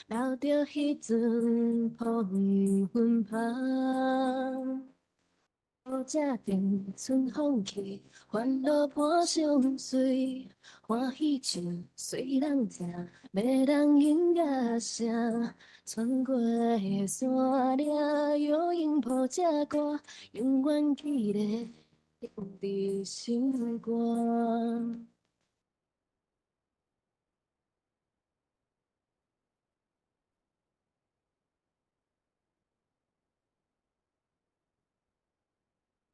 留着迄阵破黄昏香。好食甜，春风起，烦恼伴相随。欢喜唱，随人听，迷人音乐声。穿过的山岭，摇影抱这歌，永远记咧伫心肝。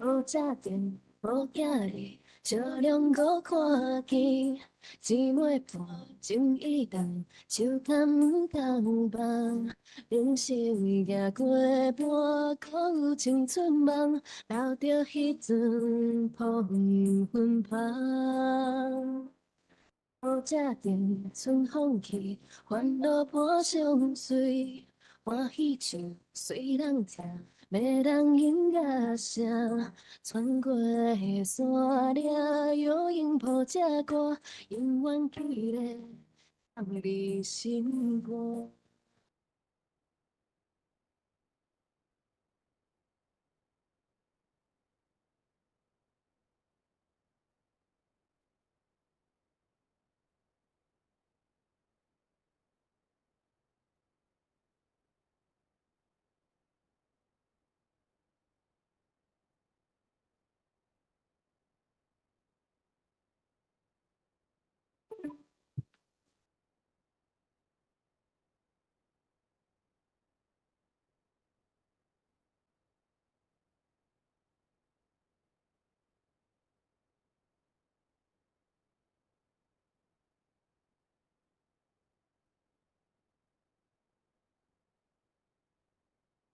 无食甜，无惊哩，照亮五看见。姊妹伴，情意重，手牵毋共放。人生行过半，可有青春梦，留着迄阵破黄昏香。好食甜，春风起，烦恼伴相随。欢喜唱，随人听，迷人音乐声。穿过的山岭，摇影抱这歌，永远记咧放伫心肝。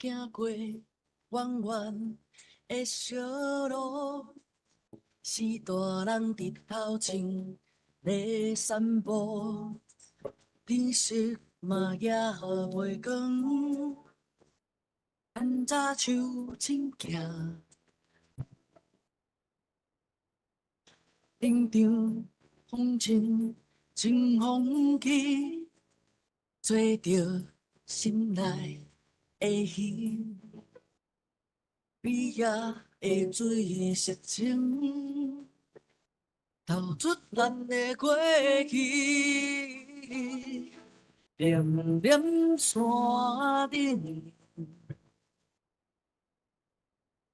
行过弯弯的小路，四大人直头前咧散步，天色嘛也袂光，咱早手牵行，林场风情真风起，做着心内的鱼。比亚的水色情，透出咱的过去。连连山顶，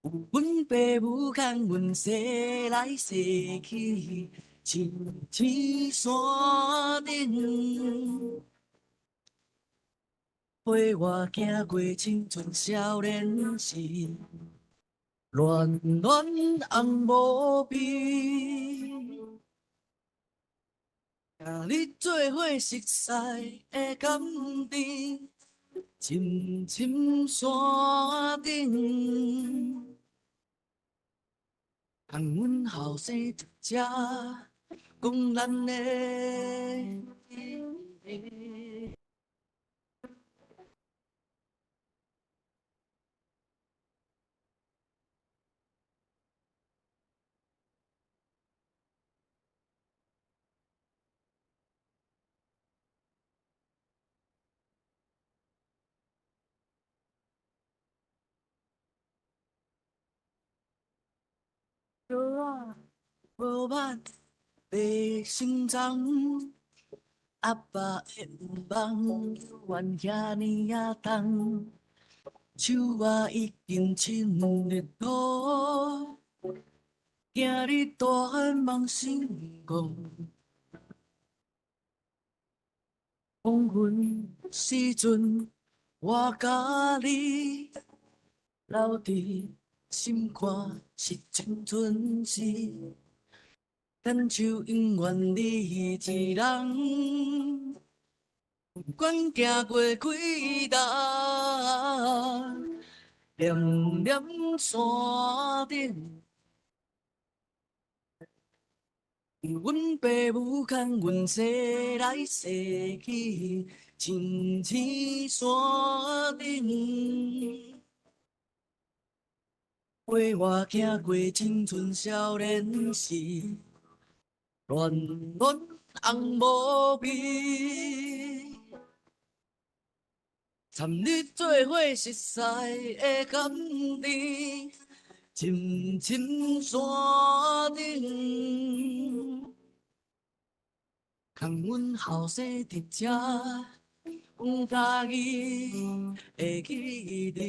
有阮爸母牵阮西来西去。青青山顶，陪我行过青春少年时。暖暖红无边，甲你做伙熟悉的甘甜，深深山顶，同阮后生一只讲咱的。无捌白心肠，阿爸的愿望，愿遐尼啊重。手我已经亲热土，今日大汉梦成功。黄昏时阵，我甲你留伫心肝是青春时。咱就永远你一人，不管行过几搭，念念山顶，阮爸母牵阮西来西去，青青山顶，陪我行过青春少年时。暖暖红无边，参你做伙熟悉的甘甜，深深山顶，空阮后生伫遮，家己的起点。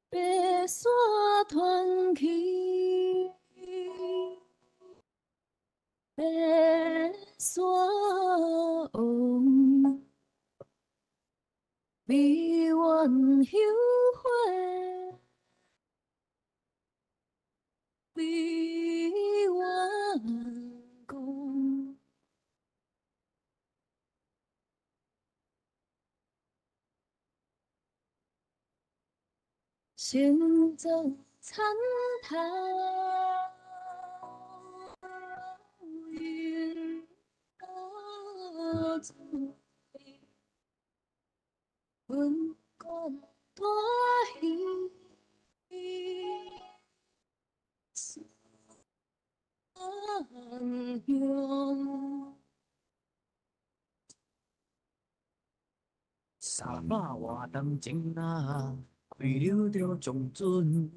白山传奇，白山红，美苑香花，美苑宫。心中参透云高处，阮管大喜，山乡。300外冬前啊，开流着将准，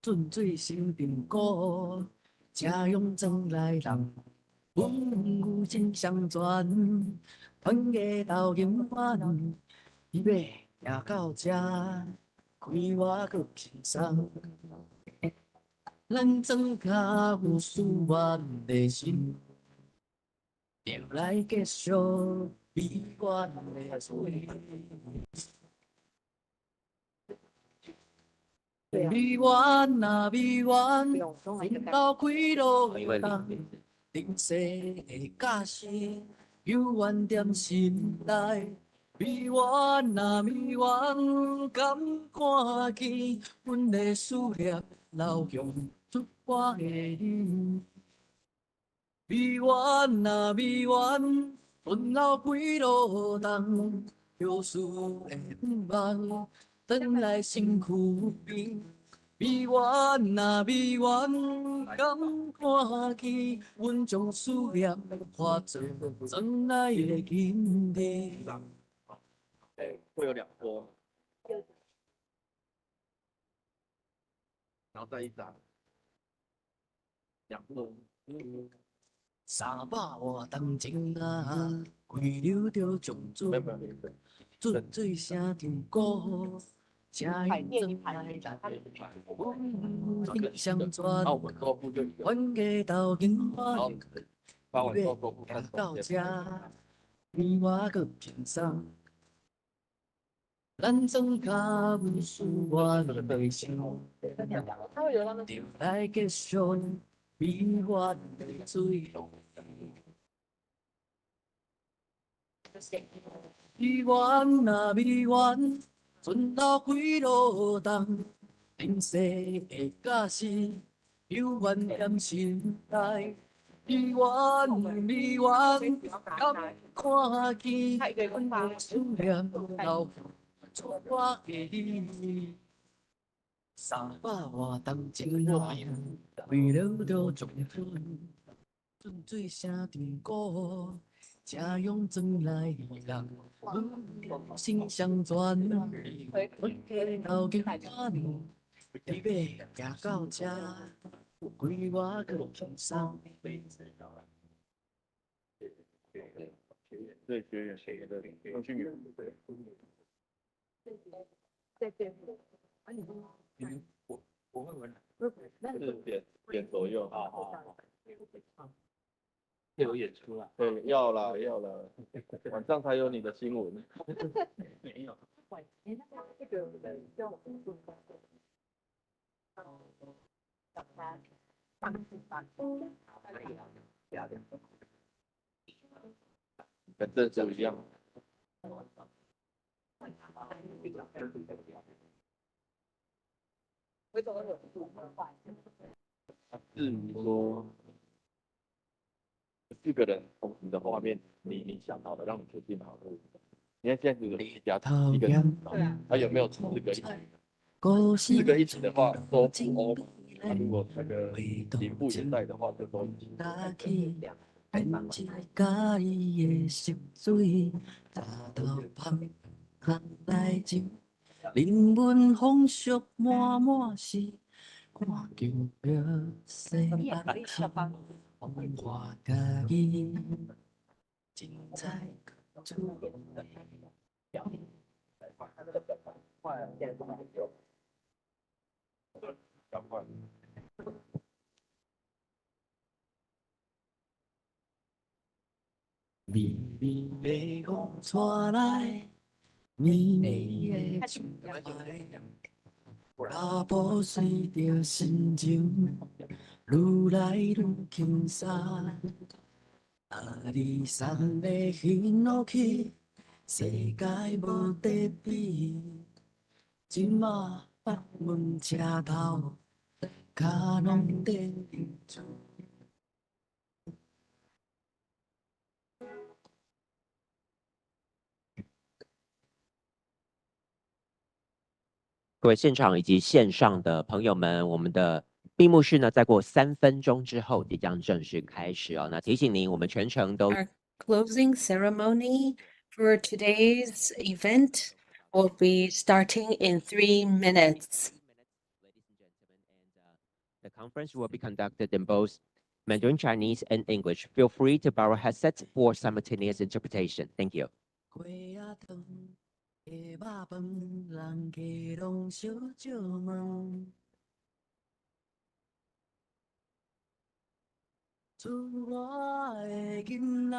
准水成冰果，正用装来人。温有情相传，团结斗永远。伊要行到这，开我搁轻松。咱庄脚有思愿的心，就来结束美满的水。美远啊美远，阮老开路东，定势的假使，有缘踮心内。美远啊美远，敢看见阮的思念流向出我的你。美远啊美远，阮老开路东，有事的不望，转来身躯边。美远啊美远，敢看见阮将思念化作转来的经历。会有2波，然后再一打2波。300外冬前啊，开流着将准，准水声张鼓，正用装来人。听相传，阮家斗永远，要行到这，比我搁轻松。咱庄脚有思愿的心，就来结束美远的水。美远啊美远，阮老开路东，定势的假使，有缘踮心内。美远美远，敢看见阮的思念流出我的你。300外冬前啊，为了着将准，准水声张鼓。正用装来人，心相传，阮家斗永远。你要行到这，开我搁轻松。对，学员的通讯员，我会闻，是点左右，好。有演出啊？对，要了，晚上才有你的新闻。没有。这个叫我们跟证书一样。至于说4个人同时的画面，你想好了，让你决定好了。你看现在只有加一个人，他有没有4个一起？4个一起的话都不 O。如果那个领部也在的话，就都一起。变一家己的色水，大头旁行来走，人文风俗满满是，看景标西北市，文化家己精彩主微微的风吹来，绵绵的情怀，脚步随着心情，愈来愈轻松。阿里山的行路去，世界无得比。即马北门车头，脚拢在流水。各位现场以及线上的朋友们，我们的闭幕式呢，再过3分钟之后即将正式开始哦。那提醒您，我们全程都 Our closing ceremony for today's event will be starting in 3 minutes. Ladies and gentlemen, and the conference will be conducted in both Mandarin Chinese and English. Feel free to borrow headsets for simultaneous interpretation. Thank you. 鸡肉饭，人客拢小借问。厝外的囡仔，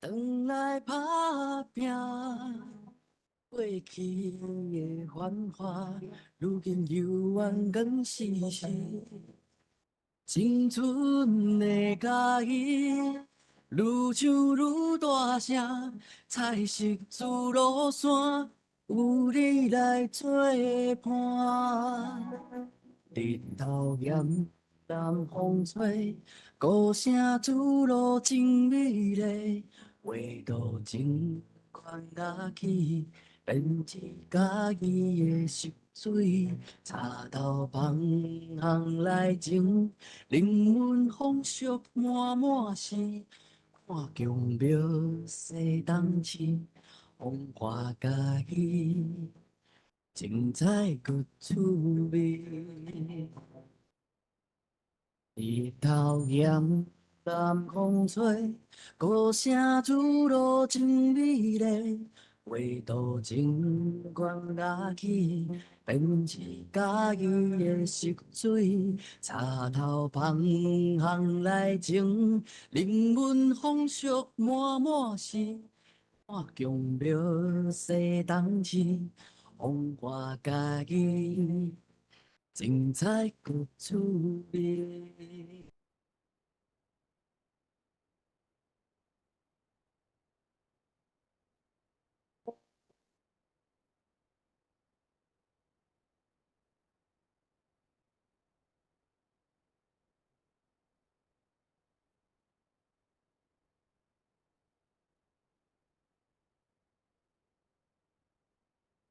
转来打拼。过去的繁华，如今犹原光时时。青春的家己。愈唱愈大声，彩色自路线，有你来作伴。日头炎，南风吹，歌声自路真美丽。画图情款雅起，编一家己的色水，茶头旁行来前，人文风俗满满是。看强庙西东市，风华家己，精彩搁趣味。日头炎，南风吹，歌声自路真美丽。画图情关雅起，编一家己的色水，茶头旁行来前，人文风俗满满是。看强庙西东市，风华家己，精彩搁趣味。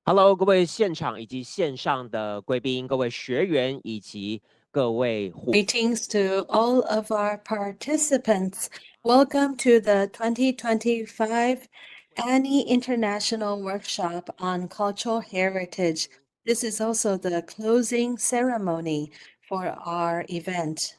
Hello， 各位现场以及线上的贵宾，各位学员以及各位伙 Greetings to all of our participants. Welcome to the 2025 ANIH International Workshop on Cultural Heritage. This is also the closing ceremony for our event.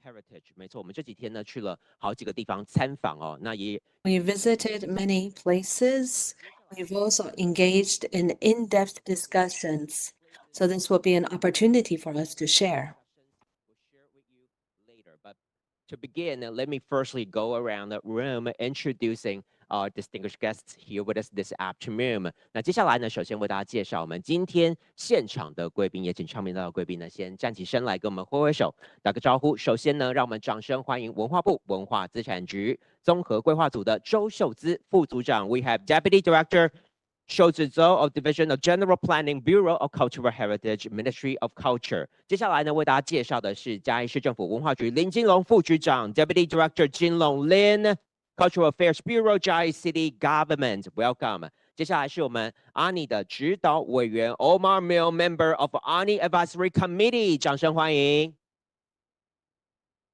Heritage， 没错，我们这几天呢去了好几个地方参访哦，那也 We visited many places. We've also engaged in in-depth discussions. So this will be an opportunity for us to share. We'll share it with you later. But to begin, let me firstly go around the room introducing our distinguished guests here with us this afternoon. 那接下来呢，首先为大家介绍我们今天现场的贵宾，也请上面的贵宾呢先站起身来跟我们挥挥手，打个招呼。首先呢，让我们掌声欢迎文化部文化资产局综合规划组的周秀姿副组长。We have Deputy Director 秀子周 of Division of General Planning Bureau of Cultural Heritage Ministry of Culture。接下来呢，为大家介绍的是嘉义市政府文化局林金龙副局长 Deputy Director 金龙 Lin Cultural Affairs Bureau 嘉义 City Government。Welcome。接下来是我们阿尼的指导委员 Omar Mill Member of ANI Advisory Committee， 掌声欢迎。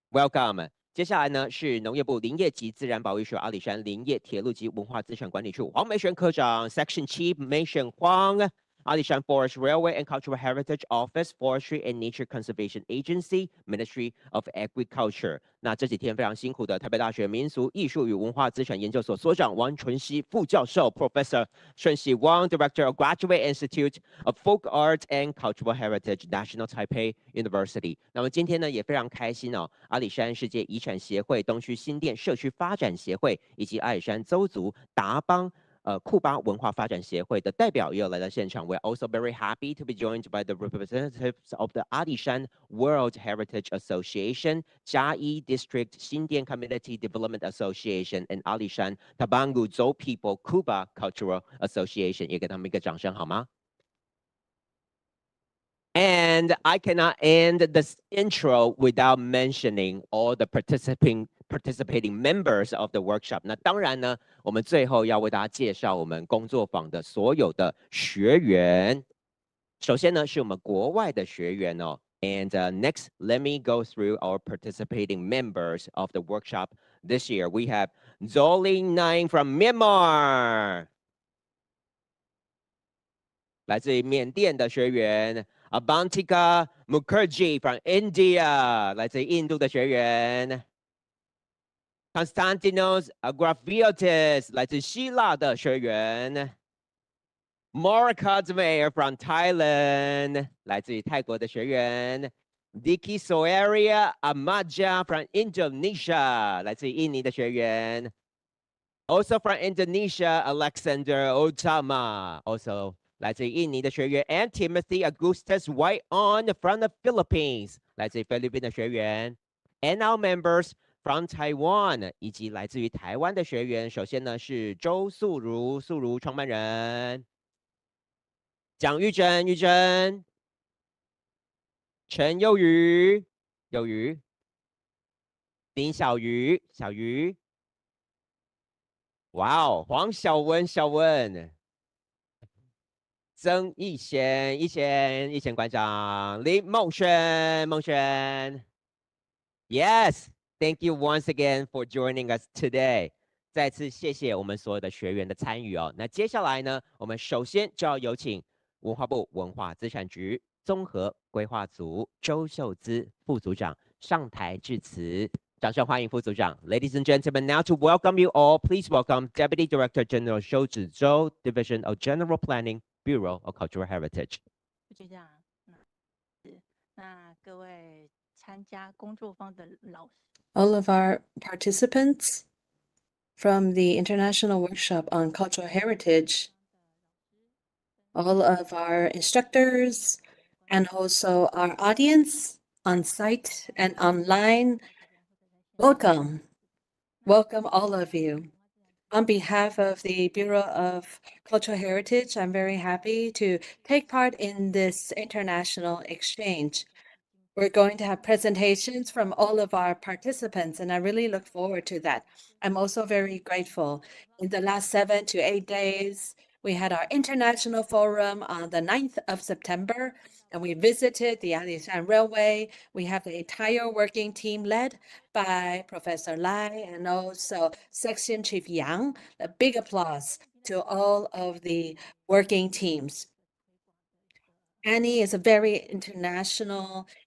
Welcome。接下来呢是农业部林业及自然保育署阿里山林业铁路及文化资产管理处黄美璇科长 Section Chief 美璇黄，阿里山 Forest Railway and Cultural Heritage Office Forestry and Nature Conservation Agency Ministry of Agriculture。那这几天非常辛苦的台北大学民俗艺术与文化资产研究所所长王纯熙副教授 Professor 顺熙汪 Director of Graduate Institute of Folk Art and Cultural Heritage National Taipei University。那么今天呢也非常开心哦，阿里山世界遗产协会东区新店社区发展协会以及阿里山邹族达邦库巴文化发展协会的代表也有来到现场。We're also very happy to be joined by the representatives of the Alishan World Heritage Association, Jiayi District Xindian Community Development Association, and Alishan Tabangu Zou People Kuba Cultural Association。也给他们一个掌声好吗？ And I cannot end this intro without mentioning all the participating members of the workshop。 那当然呢，我们最后要为大家介绍我们工作坊的所有的学员。首先呢，是我们国外的学员哦。And next, let me go through our participating members of the workshop this year. We have Zolin Nine from Myanmar， 来自于缅甸的学员。Abantika Mukherjee from India， 来自印度的学员。Konstantinos Agrafiotis， 来自希腊的学员。Mark Kadzmeier from Thailand， 来自于泰国的学员。Diki Soeria Amaja from Indonesia， 来自于印尼的学员。Also from Indonesia, Alexander Otama， also 来自于印尼的学员 ，and Timothy Augustus White-on from the Philippines， 来自于菲律宾的学员 ，and our members from Taiwan， 以及来自于台湾的学员。首先呢是周素如，素如创办人，蒋玉珍，玉珍，陈幼瑜，幼瑜，林小瑜，小瑜，哇哦，黄小文，小文。曾义贤，义贤，义贤馆长，林梦轩，梦轩 ，Yes， thank you once again for joining us today。再次谢谢我们所有的学员的参与哦。那接下来呢，我们首先就要有请文化部文化资产局综合规划组周秀姿副组长上台致辞。掌声欢迎副组长。Ladies and gentlemen, now to welcome you all, please welcome Deputy Director General 秀子周 Division of General Planning Bureau of Cultural Heritage。 局长，那各位参加工作坊的老师 All of our participants from the International Workshop on Cultural Heritage, all of our instructors, and also our audience on site and online, welcome. Welcome all of you. On behalf of the Bureau of Cultural Heritage, I'm very happy to take part in this international exchange. We're going to have presentations from all of our participants, and I really look forward to that. I'm also very grateful. In the last 7 to 8 days, we had our international forum on the 9th of September, and we visited the Alishan Railway. We have the entire working team led by Professor Lai and also Section Chief Yang. A big applause to all of the working teams. ANI is a very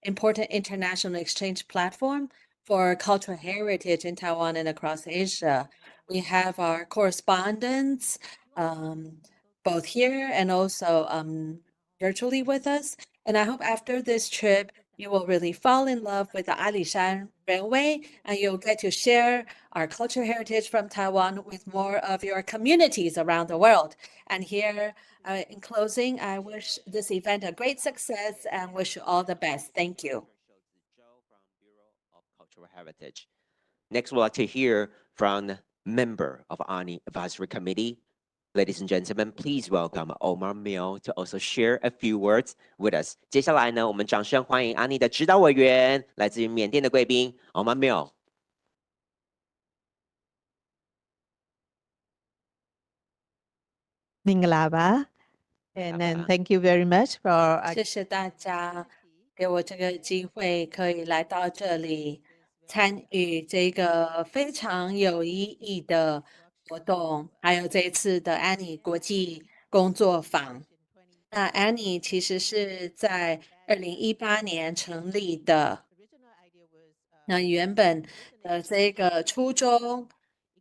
important international exchange platform for cultural heritage in Taiwan and across Asia. We have our correspondents both here and also virtually with us. And I hope after this trip You will really fall in love with the Alishan Railway, and you'll get to share our cultural heritage from Taiwan with more of your communities around the world. And here, in closing, I wish this event a great success and wish you all the best. Thank you. Cultural Heritage. Next, we'd like to hear from the member of ANI Advisory Committee. Ladies and gentlemen, please welcome Omar Mio to also share a few words with us. 接下来呢，我们掌声欢迎ANI的指导委员，来自于缅甸的贵宾 Omar Mio。明个喇叭 and then thank you very much for 谢谢大家给我这个机会，可以来到这里参与这个非常有意义的活动，还有这一次的 ANI 国际工作坊。那 ANI 其实是在2018年成立的。那原本的这个初衷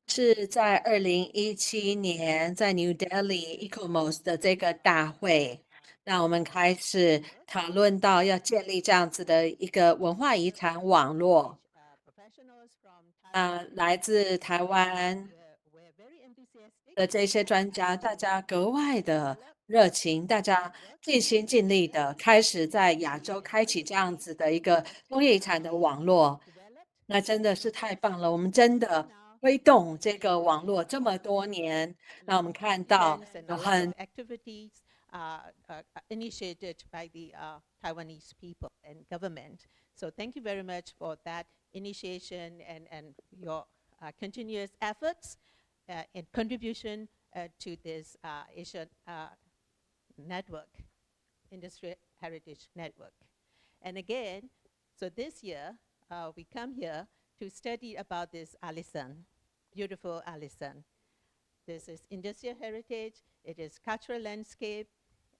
是在2017年在 New Delhi ECOMOS 的这个大会，那我们开始讨论到要建立这样子的一个文化遗产网络。来自台湾的这些专家，大家格外的热情，大家尽心尽力的开始在亚洲开启这样子的一个工业遗产的网络，那真的是太棒了。我们真的推动这个网络这么多年，那我们看到有很 activities initiated by the Taiwanese people and government. So thank you very much for that initiation and your continuous efforts and contribution to this Asian network, Industry Heritage Network. And again, so this year, we come here to study about this Alisan, beautiful Alisan. This is industrial heritage, it is cultural landscape,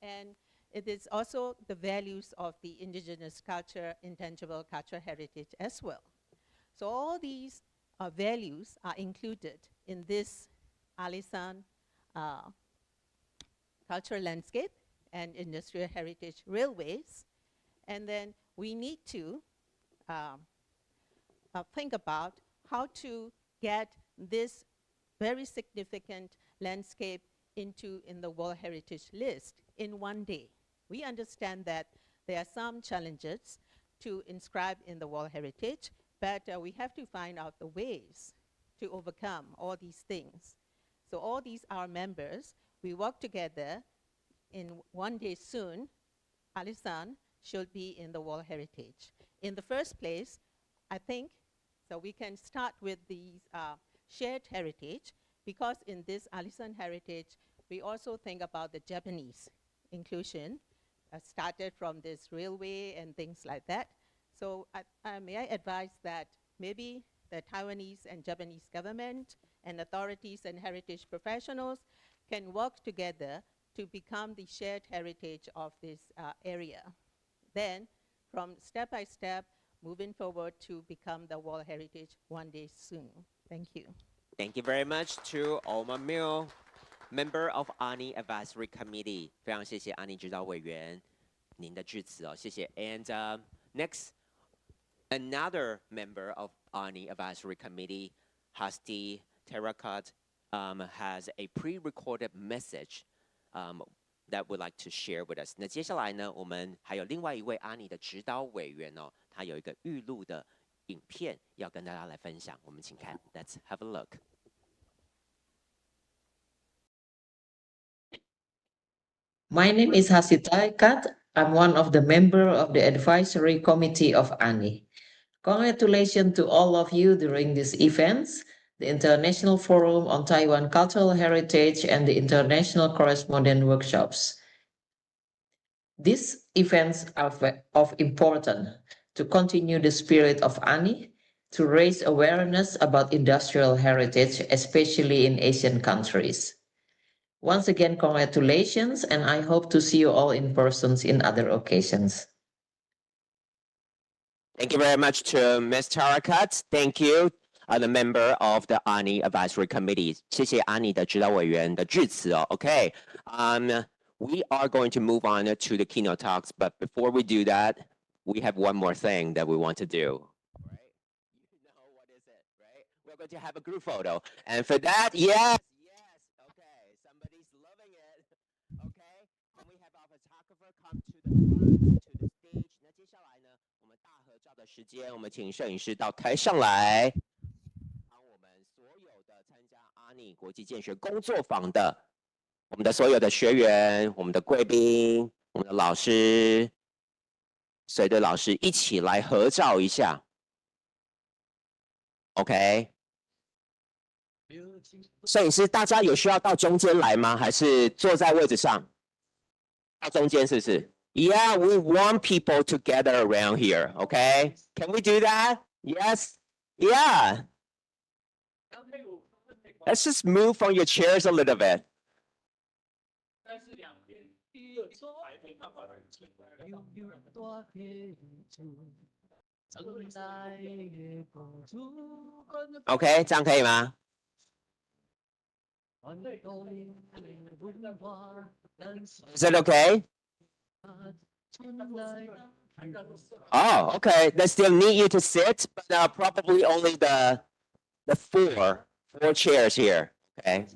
and it is also the values of the indigenous culture, intangible cultural heritage as well. So all these values are included in this Alisan cultural landscape and industrial heritage railways. And then we need to think about how to get this very significant landscape in the World Heritage List in one day. We understand that there are some challenges to inscribe in the World Heritage, but we have to find out the ways to overcome all these things. So all these are members. We work together. In one day soon, Alisan should be in the World Heritage. In the first place, I think, so we can start with the shared heritage, because in this Alisan heritage, we also think about the Japanese inclusion, started from this railway and things like that. So may I advise that maybe the Taiwanese and Japanese government and authorities and heritage professionals can work together to become the shared heritage of this area. Then, from step by step, moving forward to become the World Heritage one day soon. Thank you. Thank you very much to Omar Mio, member of ANI Advisory Committee. 非常谢谢ANI指导委员您的致辞哦，谢谢。And next, another member of ANI Advisory Committee, Hasti Terakat, has a pre-recorded message that would like to share with us. 那接下来呢，我们还有另外一位ANI的指导委员哦，他有一个预录的影片要跟大家来分享，我们请看 ，Let's have a look. My name is Hasita Ikat. I'm one of the members of the advisory committee of ANI. Congratulations to all of you during these events, the International Forum on Taiwan Cultural Heritage and the International Correspondence Workshops. These events are of importance to continue the spirit of ANI, to raise awareness about industrial heritage, especially in Asian countries. Once again, congratulations, and I hope to see you all in person in other occasions. Thank you very much to Ms. Tarakat. Thank you, the member of the ANI Advisory Committee. 谢谢 ANI 的指导委员的致辞哦。Okay, we are going to move on to the keynote talks, but before we do that, we have one more thing that we want to do. Right? You know what is it, right? We're going to have a group photo. And for that, yes, okay, somebody's loving it. Okay, can we have our photographer come to the front, to the stage? 那接下来呢，我们大合照的时间，我们请摄影师到台上来，帮我们所有的参加阿尼国际见学工作坊的我们的所有的学员、我们的贵宾、我们的老师，随着老师一起来合照一下。OK， 摄影师，大家有需要到中间来吗？还是坐在位置上？到中间是不是 ？Yeah, we want people to gather around here. Okay, can we do that? Yes. Yeah. Let's just move from your chairs a little bit. OK， 这样可以吗？ Is it okay? Oh, okay. They still need you to sit, but probably only the four chairs here. Okay.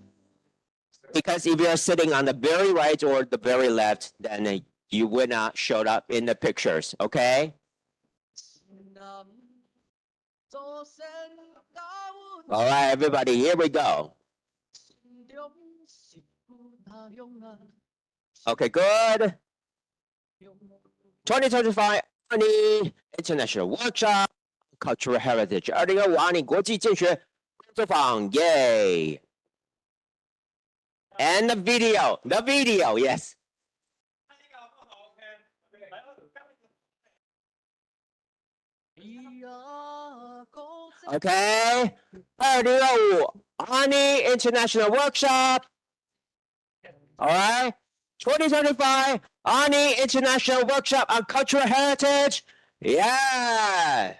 Because if you're sitting on the very right or the very left, then you will not show up in the pictures. Okay. All right, everybody, here we go. Okay, good. 2025 ANI International Workshop Cultural Heritage 2025阿尼国际见学工作坊 Yay! And the video, yes. Okay, 2025 ANI International Workshop. All right, 2025 ANI International Workshop on Cultural Heritage. Yeah.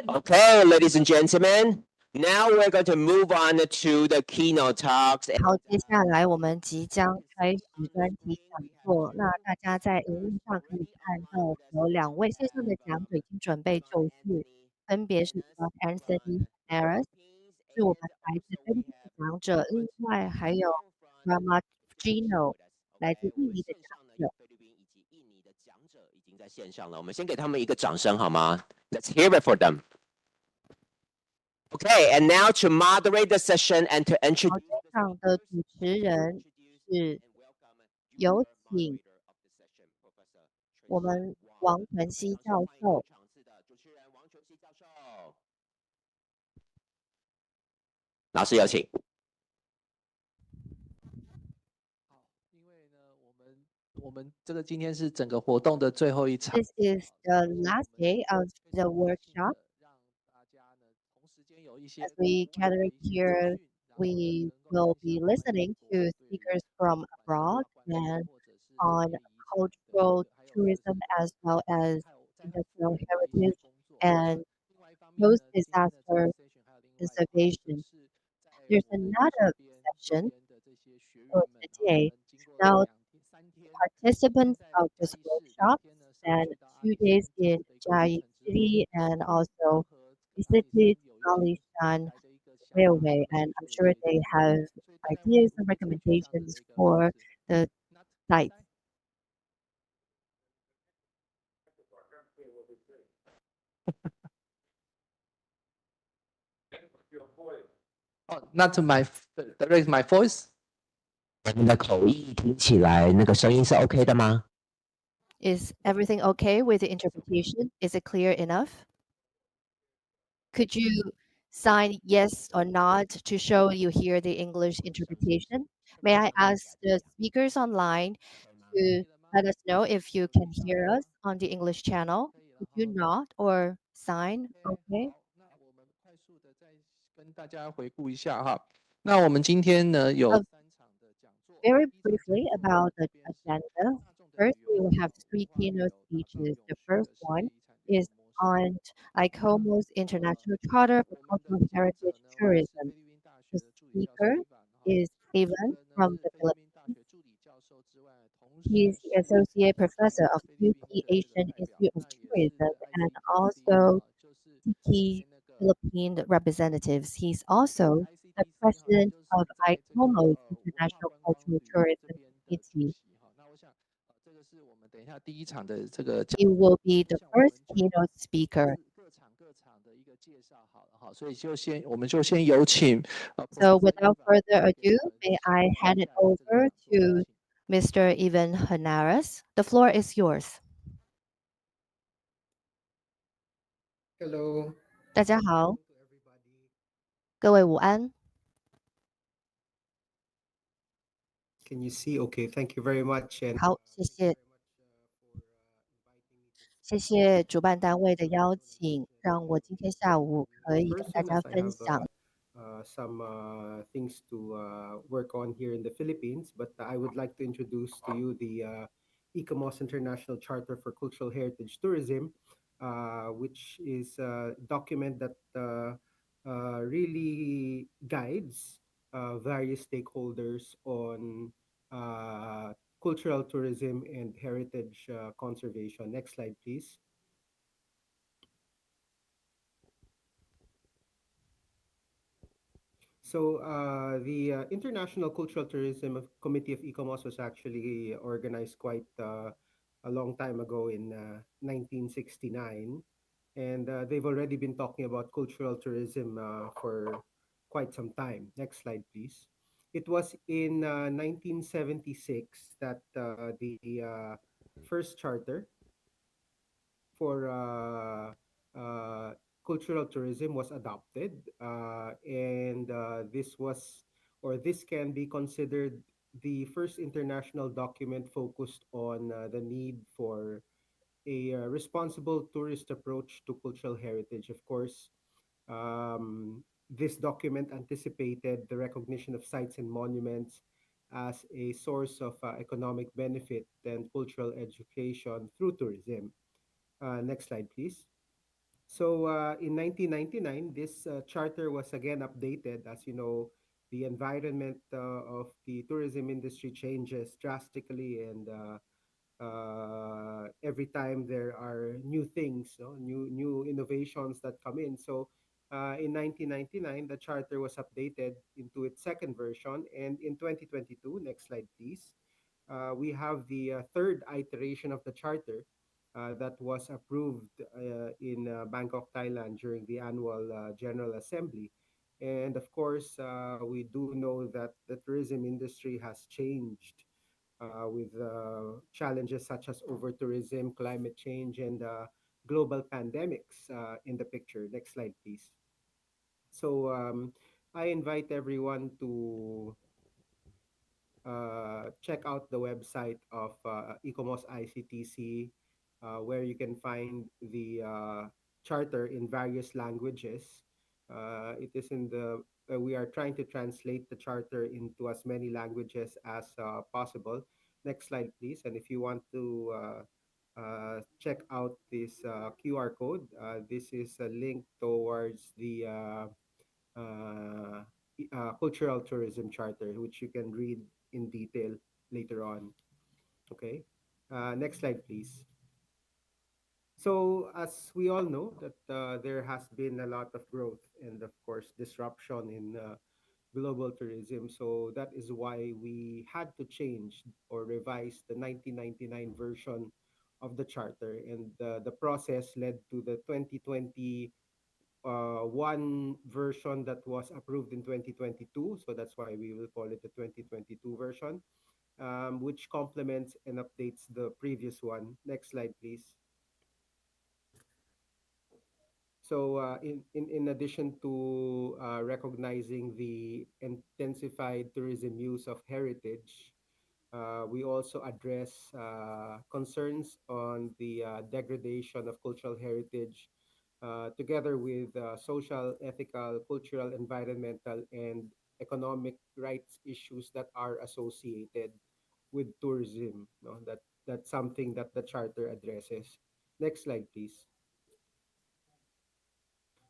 Okay, ladies and gentlemen, now we're going to move on to the keynote talks. 好，接下来我们即将开始专题讲座。那大家在荧幕上可以看到有2位线上的讲者已经准备就绪，分别是 Anthony Harris， 是我们来自菲律宾的讲者，另外还有 Ramagino， 来自印尼的讲者。菲律宾以及印尼的讲者已经在线上了，我们先给他们一个掌声好吗？ Let's hear it for them. Okay, and now to moderate the session and to introduce 这场的主持人是有请我们王晨曦教授。老师有请。我们这个今天是整个活动的最后一场。 This is the last day of the workshop. As we gather here, we will be listening to speakers from abroad and on cultural tourism as well as industrial heritage and post-disaster conservation. There's another session for today. Now, participants of this workshop spent 2 days in嘉義City and also visited Alishan Railway, and I'm sure they have ideas and recommendations for the site. Oh, not to raise my voice. 我们的口译听起来那个声音是 OK 的吗？ Is everything okay with the interpretation? Is it clear enough? Could you sign yes or not to show you hear the English interpretation? May I ask the speakers online to let us know if you can hear us on the English channel? Could you nod or sign? Okay. 那我们快速的再跟大家回顾一下哈。那我们今天呢有 Very briefly about the agenda. First, we will have three keynote speeches. The first one is on ICOMO's International Charter for Cultural Heritage Tourism. The speaker is Ivan from the Philippines. He is the Associate Professor of UT Asian Institute of Tourism and also Tiki Philippine representatives. He's also the president of ICOMO's International Cultural Tourism Committee. He will be the first keynote speaker. So without further ado, may I hand it over to Mr. Ivan Henares. The floor is yours. Hello. 大家好，各位午安。Can you see? Okay, thank you very much. And 好，谢谢，谢谢主办单位的邀请，让我今天下午可以跟大 person, 家 as I 分 have 享。 some things to work on here in the Philippines, but I would like to introduce to you the ICOMOS International Charter for Cultural Heritage Tourism, which is a document that really guides various stakeholders on cultural tourism and heritage conservation. Next slide, please. So the International Cultural Tourism Committee of ICOMOS was actually organized quite a long time ago in 1969. And they've already been talking about cultural tourism for quite some time. Next slide, please. It was in 1976 that the first charter for cultural tourism was adopted, and this can be considered the first international document focused on the need for a responsible tourist approach to cultural heritage. Of course, this document anticipated the recognition of sites and monuments as a source of economic benefit and cultural education through tourism. Next slide, please. So in 1999, this charter was again updated. As you know, the environment of the tourism industry changes drastically, and every time there are new things, new innovations that come in. So in 1999, the charter was updated into its second version, and in 2022, next slide, please, we have the third iteration of the charter that was approved in Bangkok, Thailand during the annual General Assembly. And of course, we do know that the tourism industry has changed with challenges such as over-tourism, climate change, and global pandemics in the picture. Next slide, please. So I invite everyone to check out the website of ICOMOS ICTC, where you can find the charter in various languages. It is in the we are trying to translate the charter into as many languages as possible. Next slide, please. And if you want to check out this QR code, this is a link towards the cultural tourism charter, which you can read in detail later on. Okay. Next slide, please. So as we all know that there has been a lot of growth and of course disruption in global tourism. So that is why we had to change or revise the 1999 version of the charter, and the process led to the 2020 one version that was approved in 2022. So that's why we will call it the 2022 version, which complements and updates the previous one. Next slide, please. So in addition to recognizing the intensified tourism use of heritage, we also address concerns on the degradation of cultural heritage, together with social, ethical, cultural, environmental, and economic rights issues that are associated with tourism. No? That's something that the charter addresses. Next slide, please.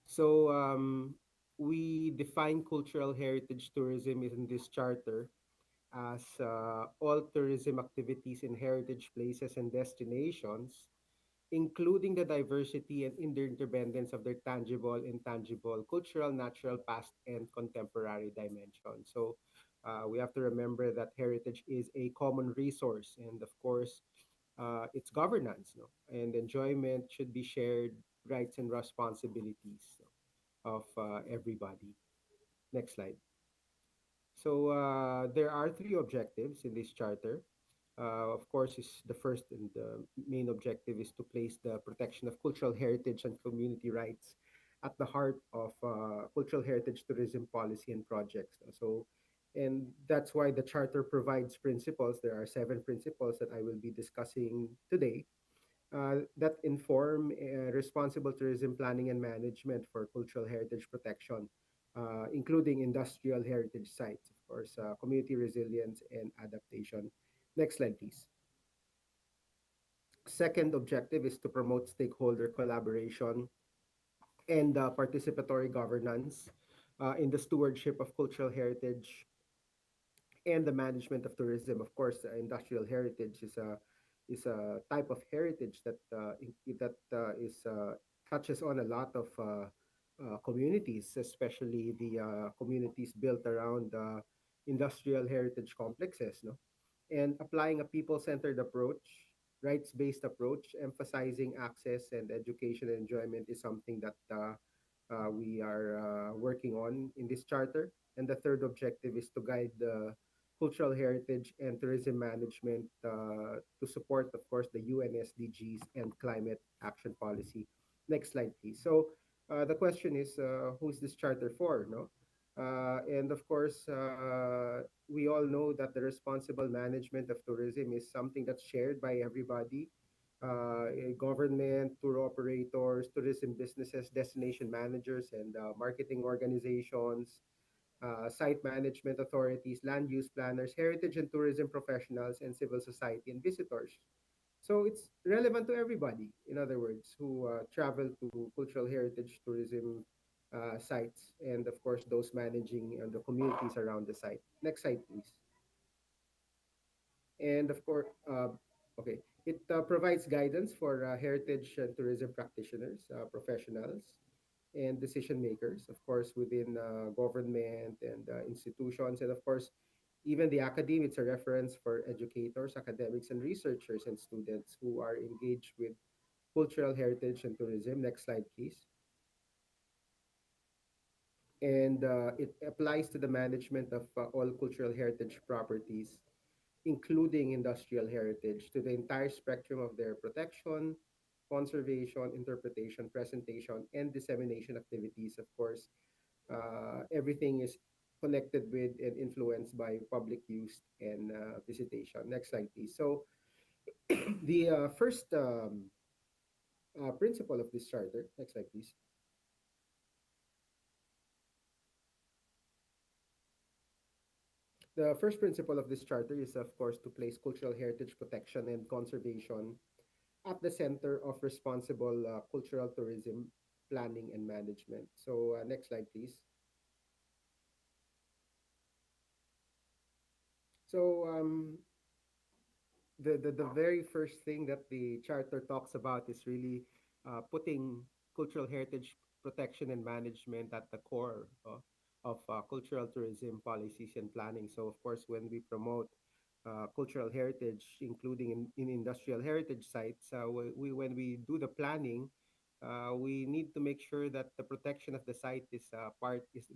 So we define cultural heritage tourism in this charter as all tourism activities in heritage places and destinations, including the diversity and interdependence of their tangible, intangible, cultural, natural, past, and contemporary dimensions. So we have to remember that heritage is a common resource, and of course, its governance, no? And enjoyment should be shared rights and responsibilities of everybody. Next slide. So there are three objectives in this charter. Of course, is the first and the main objective is to place the protection of cultural heritage and community rights at the heart of cultural heritage tourism policy and projects. So, and that's why the charter provides principles. There are 7 principles that I will be discussing today that inform responsible tourism planning and management for cultural heritage protection, including industrial heritage sites, of course, community resilience and adaptation. Next slide, please. Second objective is to promote stakeholder collaboration and participatory governance in the stewardship of cultural heritage and the management of tourism. Of course, industrial heritage is a type of heritage that touches on a lot of communities, especially the communities built around industrial heritage complexes. No, and applying a people-centered approach, rights-based approach, emphasizing access and education and enjoyment is something that we are working on in this charter. And the third objective is to guide the cultural heritage and tourism management to support, of course, the UN SDGs and climate action policy. Next slide, please. So the question is, who's this charter for? No, and of course, we all know that the responsible management of tourism is something that's shared by everybody, government, tour operators, tourism businesses, destination managers, and marketing organizations, site management authorities, land use planners, heritage and tourism professionals, and civil society and visitors. So it's relevant to everybody, in other words, who travel to cultural heritage tourism sites, and of course, those managing the communities around the site. Next slide, please. And of course, okay, it provides guidance for heritage and tourism practitioners, professionals, and decision makers, of course, within government and institutions, and of course, even the academy. It's a reference for educators, academics, and researchers and students who are engaged with cultural heritage and tourism. Next slide, please. And it applies to the management of all cultural heritage properties, including industrial heritage, to the entire spectrum of their protection, conservation, interpretation, presentation, and dissemination activities. Of course, everything is connected with and influenced by public use and visitation. Next slide, please. So the first principle of this charter, next slide, please. The first principle of this charter is, of course, to place cultural heritage protection and conservation at the center of responsible cultural tourism planning and management. So next slide, please. So the very first thing that the charter talks about is really putting cultural heritage protection and management at the core of cultural tourism policies and planning. So of course, when we promote cultural heritage, including in industrial heritage sites, when we do the planning, we need to make sure that the protection of the site is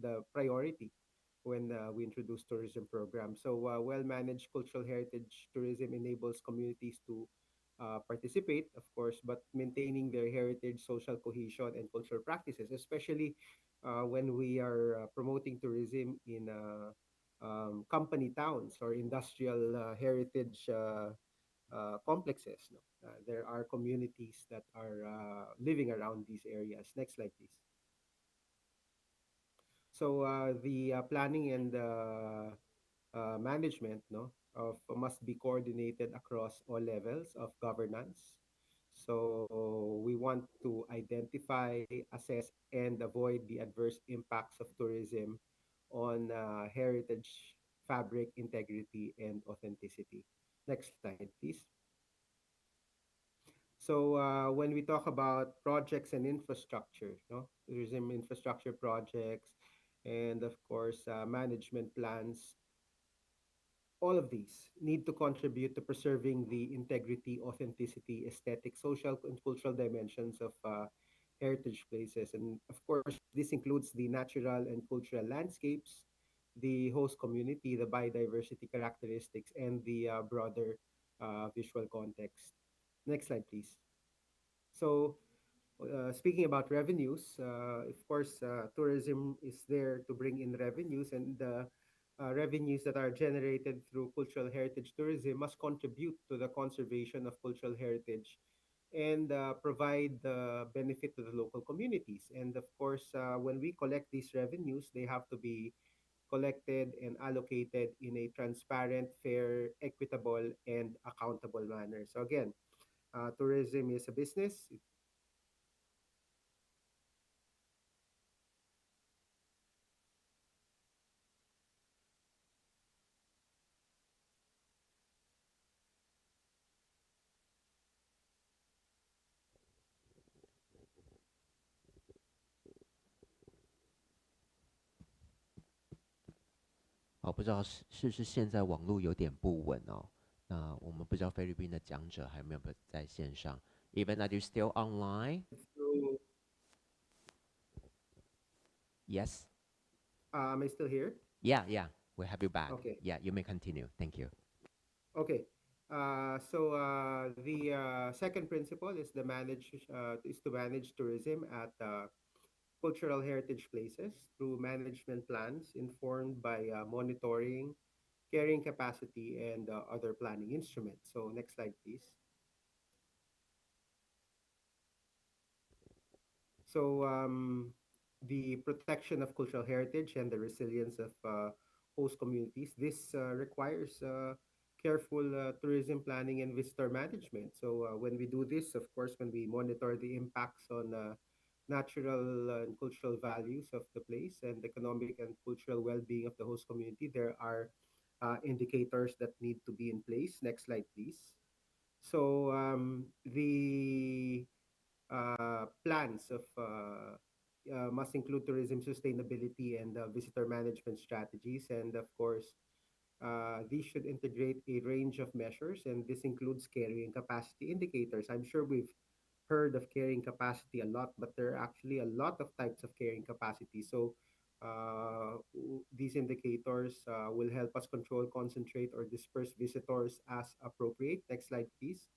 the priority when we introduce tourism programs. So well-managed cultural heritage tourism enables communities to participate, of course, but maintaining their heritage, social cohesion, and cultural practices, especially when we are promoting tourism in company towns or industrial heritage complexes. No? There are communities that are living around these areas. Next slide, please. So the planning and management, no, must be coordinated across all levels of governance. So we want to identify, assess, and avoid the adverse impacts of tourism on heritage, fabric, integrity, and authenticity. Next slide, please. So when we talk about projects and infrastructure, no, tourism infrastructure projects, and of course management plans, all of these need to contribute to preserving the integrity, authenticity, aesthetic, social, and cultural dimensions of heritage places. And of course, this includes the natural and cultural landscapes, the host community, the biodiversity characteristics, and the broader visual context. Next slide, please. So, speaking about revenues, of course, tourism is there to bring in revenues, and the revenues that are generated through cultural heritage tourism must contribute to the conservation of cultural heritage and provide the benefit to the local communities. And of course, when we collect these revenues, they have to be collected and allocated in a transparent, fair, equitable, and accountable manner. So again, tourism is a business.不知道是不是现在网络有点不稳哦？那我们不知道菲律宾的讲者还没有在线上。Even are you still online? Yes. Am I still here? Yeah, we have you back. Okay. Yeah, you may continue. Thank you. Okay. So the second principle is to manage tourism at cultural heritage places through management plans informed by monitoring, carrying capacity, and other planning instruments. So next slide, please. So the protection of cultural heritage and the resilience of host communities, this requires careful tourism planning and visitor management. So when we do this, of course, when we monitor the impacts on natural and cultural values of the place and economic and cultural well-being of the host community, there are indicators that need to be in place. Next slide, please. So the plans of must include tourism sustainability and visitor management strategies. And of course, these should integrate a range of measures, and this includes carrying capacity indicators. I'm sure we've heard of carrying capacity a lot, but there are actually a lot of types of carrying capacity. So these indicators will help us control, concentrate, or disperse visitors as appropriate. Next slide, please.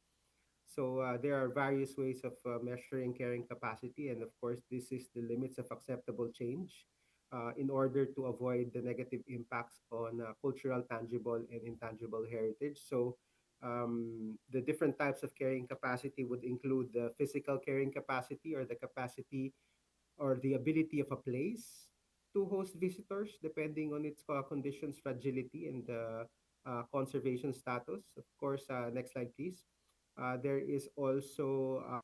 So there are various ways of measuring carrying capacity, and of course, this is the limits of acceptable change in order to avoid the negative impacts on cultural, tangible, and intangible heritage. So the different types of carrying capacity would include the physical carrying capacity, or the capacity or the ability of a place to host visitors, depending on its conditions, fragility, and conservation status. Of course, next slide, please. There is also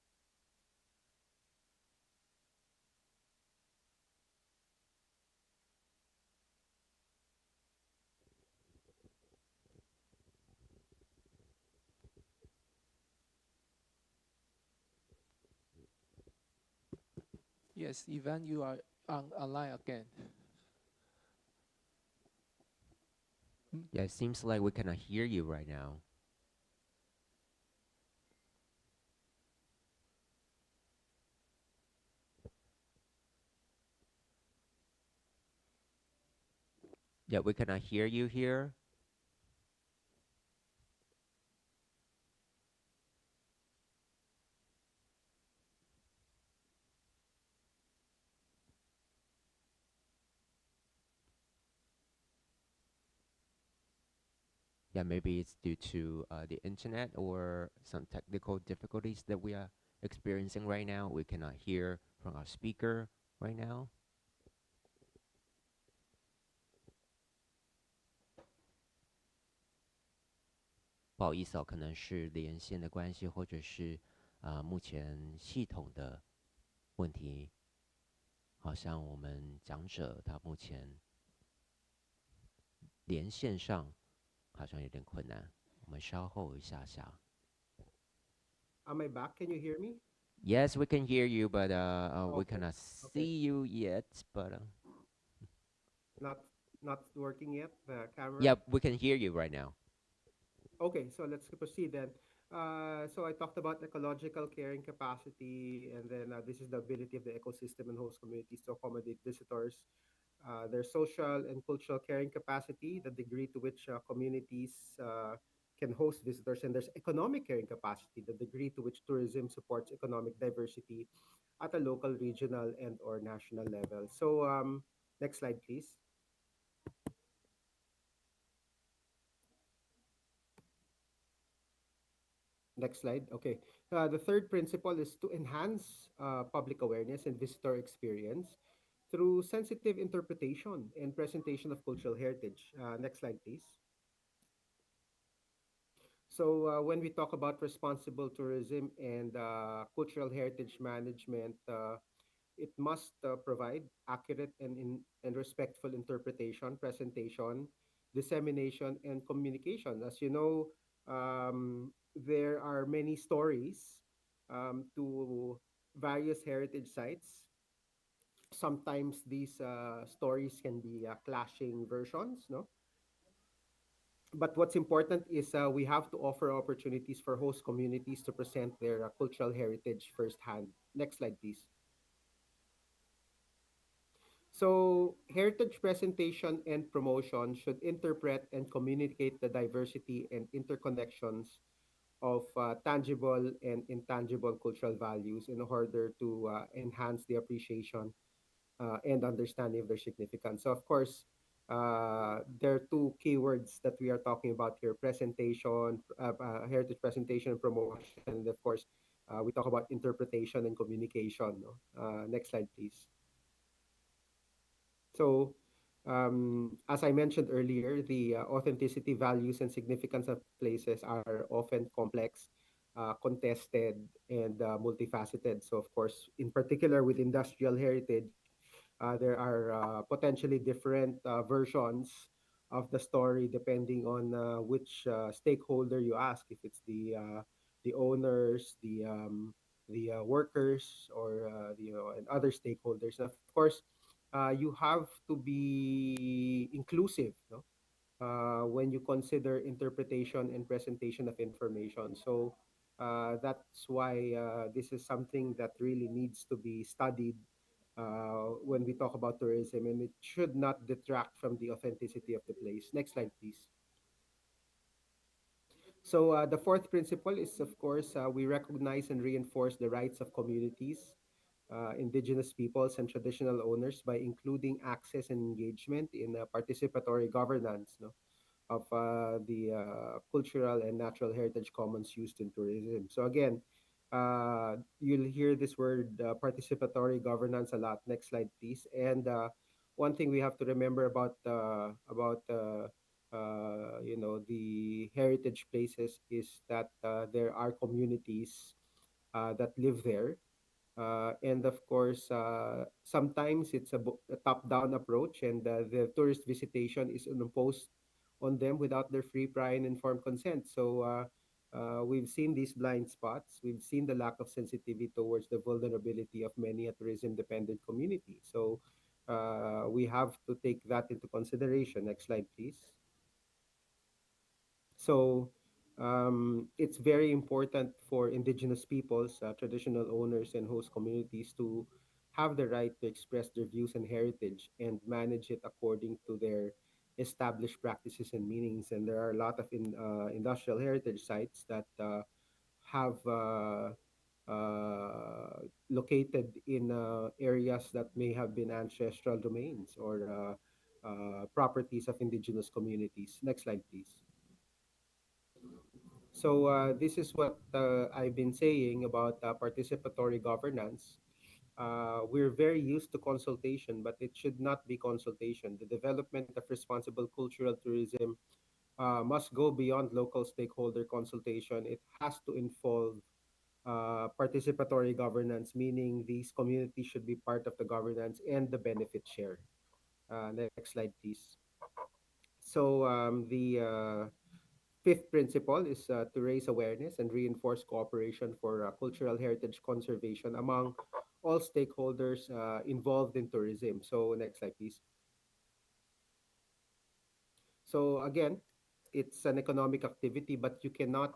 Yes, Ivan, you are online again. Yeah, it seems like we cannot hear you right now. Yeah, we cannot hear you here. Yeah, maybe it's due to the internet or some technical difficulties that we are experiencing right now. We cannot hear from our speaker right now. 不好意思哦，可能是连线的关系，或者是目前系统的问题，好像我们讲者他目前连线上好像有点困难，我们稍后一下下。Am I back? Can you hear me? Yes, we can hear you, but we Okay. cannot see you yet. But Not working yet, the camera? yeah, we can hear you right now. Okay, so let's proceed then. So I talked about ecological carrying capacity, and then this is the ability of the ecosystem and host communities to accommodate visitors. Their social and cultural carrying capacity, the degree to which communities can host visitors, and there's economic carrying capacity, the degree to which tourism supports economic diversity at a local, regional, and or national level. So next slide, please. Next slide. Okay. The third principle is to enhance public awareness and visitor experience through sensitive interpretation and presentation of cultural heritage. Next slide, please. So when we talk about responsible tourism and cultural heritage management, it must provide accurate and respectful interpretation, presentation, dissemination, and communication. As you know, there are many stories to various heritage sites. Sometimes these stories can be clashing versions, no? But what's important is we have to offer opportunities for host communities to present their cultural heritage firsthand. Next slide, please. So, heritage presentation and promotion should interpret and communicate the diversity and interconnections of tangible and intangible cultural values in order to enhance the appreciation and understanding of their significance. So, of course, there are two keywords that we are talking about here: presentation, heritage presentation and promotion. And of course, we talk about interpretation and communication. No? Next slide, please. So, as I mentioned earlier, the authenticity, values, and significance of places are often complex, contested, and multifaceted. So, of course, in particular with industrial heritage, there are potentially different versions of the story depending on which stakeholder you ask. If it's the owners, the workers, or and other stakeholders. And of course, you have to be inclusive, no? When you consider interpretation and presentation of information. So that's why this is something that really needs to be studied when we talk about tourism, and it should not detract from the authenticity of the place. Next slide, please. So the fourth principle is, of course, we recognize and reinforce the rights of communities, indigenous peoples, and traditional owners by including access and engagement in participatory governance, no, of the cultural and natural heritage commons used in tourism. So again, you'll hear this word participatory governance a lot. Next slide, please. And one thing we have to remember about the heritage places is that there are communities that live there. And of course, sometimes it's a top-down approach, and the tourist visitation is imposed on them without their free, prior, and informed consent. So we've seen these blind spots. We've seen the lack of sensitivity towards the vulnerability of many a tourism-dependent community. So we have to take that into consideration. Next slide, please. So it's very important for indigenous peoples, traditional owners, and host communities to have the right to express their views and heritage and manage it according to their established practices and meanings. And there are a lot of industrial heritage sites that have located in areas that may have been ancestral domains or properties of indigenous communities. Next slide, please. So this is what I've been saying about participatory governance. We're very used to consultation, but it should not be consultation. The development of responsible cultural tourism must go beyond local stakeholder consultation. It has to involve participatory governance, meaning these communities should be part of the governance and the benefit share. Next slide, please. So the fifth principle is to raise awareness and reinforce cooperation for cultural heritage conservation among all stakeholders involved in tourism. So next slide, please. So again, it's an economic activity, but you cannot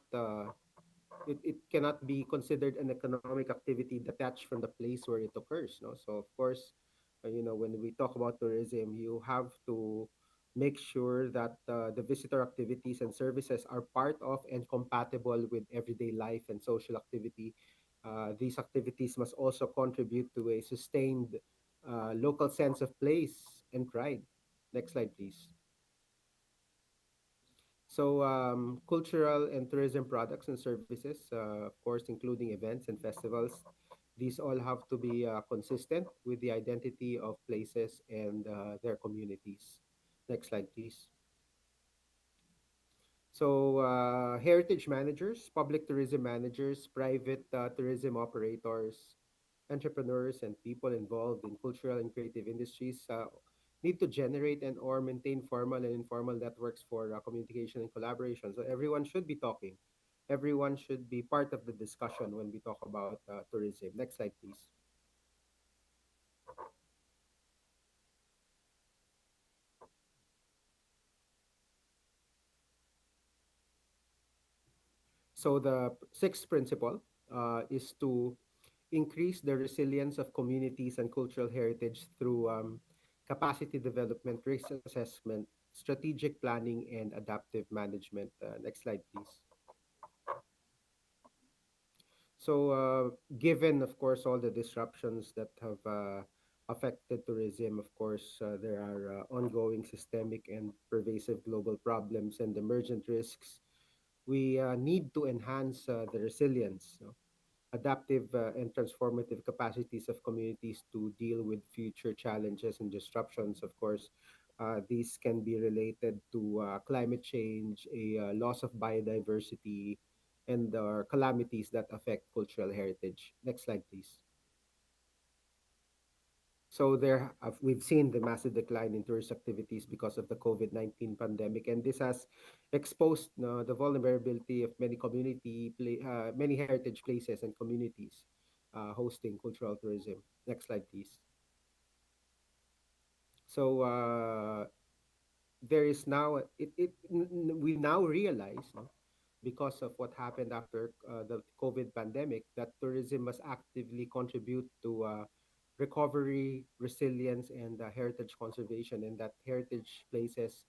it cannot be considered an economic activity detached from the place where it occurs. No, so of course, when we talk about tourism, you have to make sure that the visitor activities and services are part of and compatible with everyday life and social activity. These activities must also contribute to a sustained local sense of place and pride. Next slide, please. So, cultural and tourism products and services, of course, including events and festivals, these all have to be consistent with the identity of places and their communities. Next slide, please. So, heritage managers, public tourism managers, private tourism operators, entrepreneurs, and people involved in cultural and creative industries need to generate and or maintain formal and informal networks for communication and collaboration. So everyone should be talking. Everyone should be part of the discussion when we talk about tourism. Next slide, please. So the sixth principle is to increase the resilience of communities and cultural heritage through capacity development, risk assessment, strategic planning, and adaptive management. Next slide, please. So, given, of course, all the disruptions that have affected tourism, of course, there are ongoing systemic and pervasive global problems and emergent risks. We need to enhance the resilience, adaptive and transformative capacities of communities to deal with future challenges and disruptions. Of course, these can be related to climate change, a loss of biodiversity, and calamities that affect cultural heritage. Next slide, please. So we've seen the massive decline in tourist activities because of the COVID-19 pandemic, and this has exposed the vulnerability of many heritage places and communities hosting cultural tourism. Next slide, please. So there is now we now realize, because of what happened after the COVID pandemic, that tourism must actively contribute to recovery, resilience, and heritage conservation, and that heritage places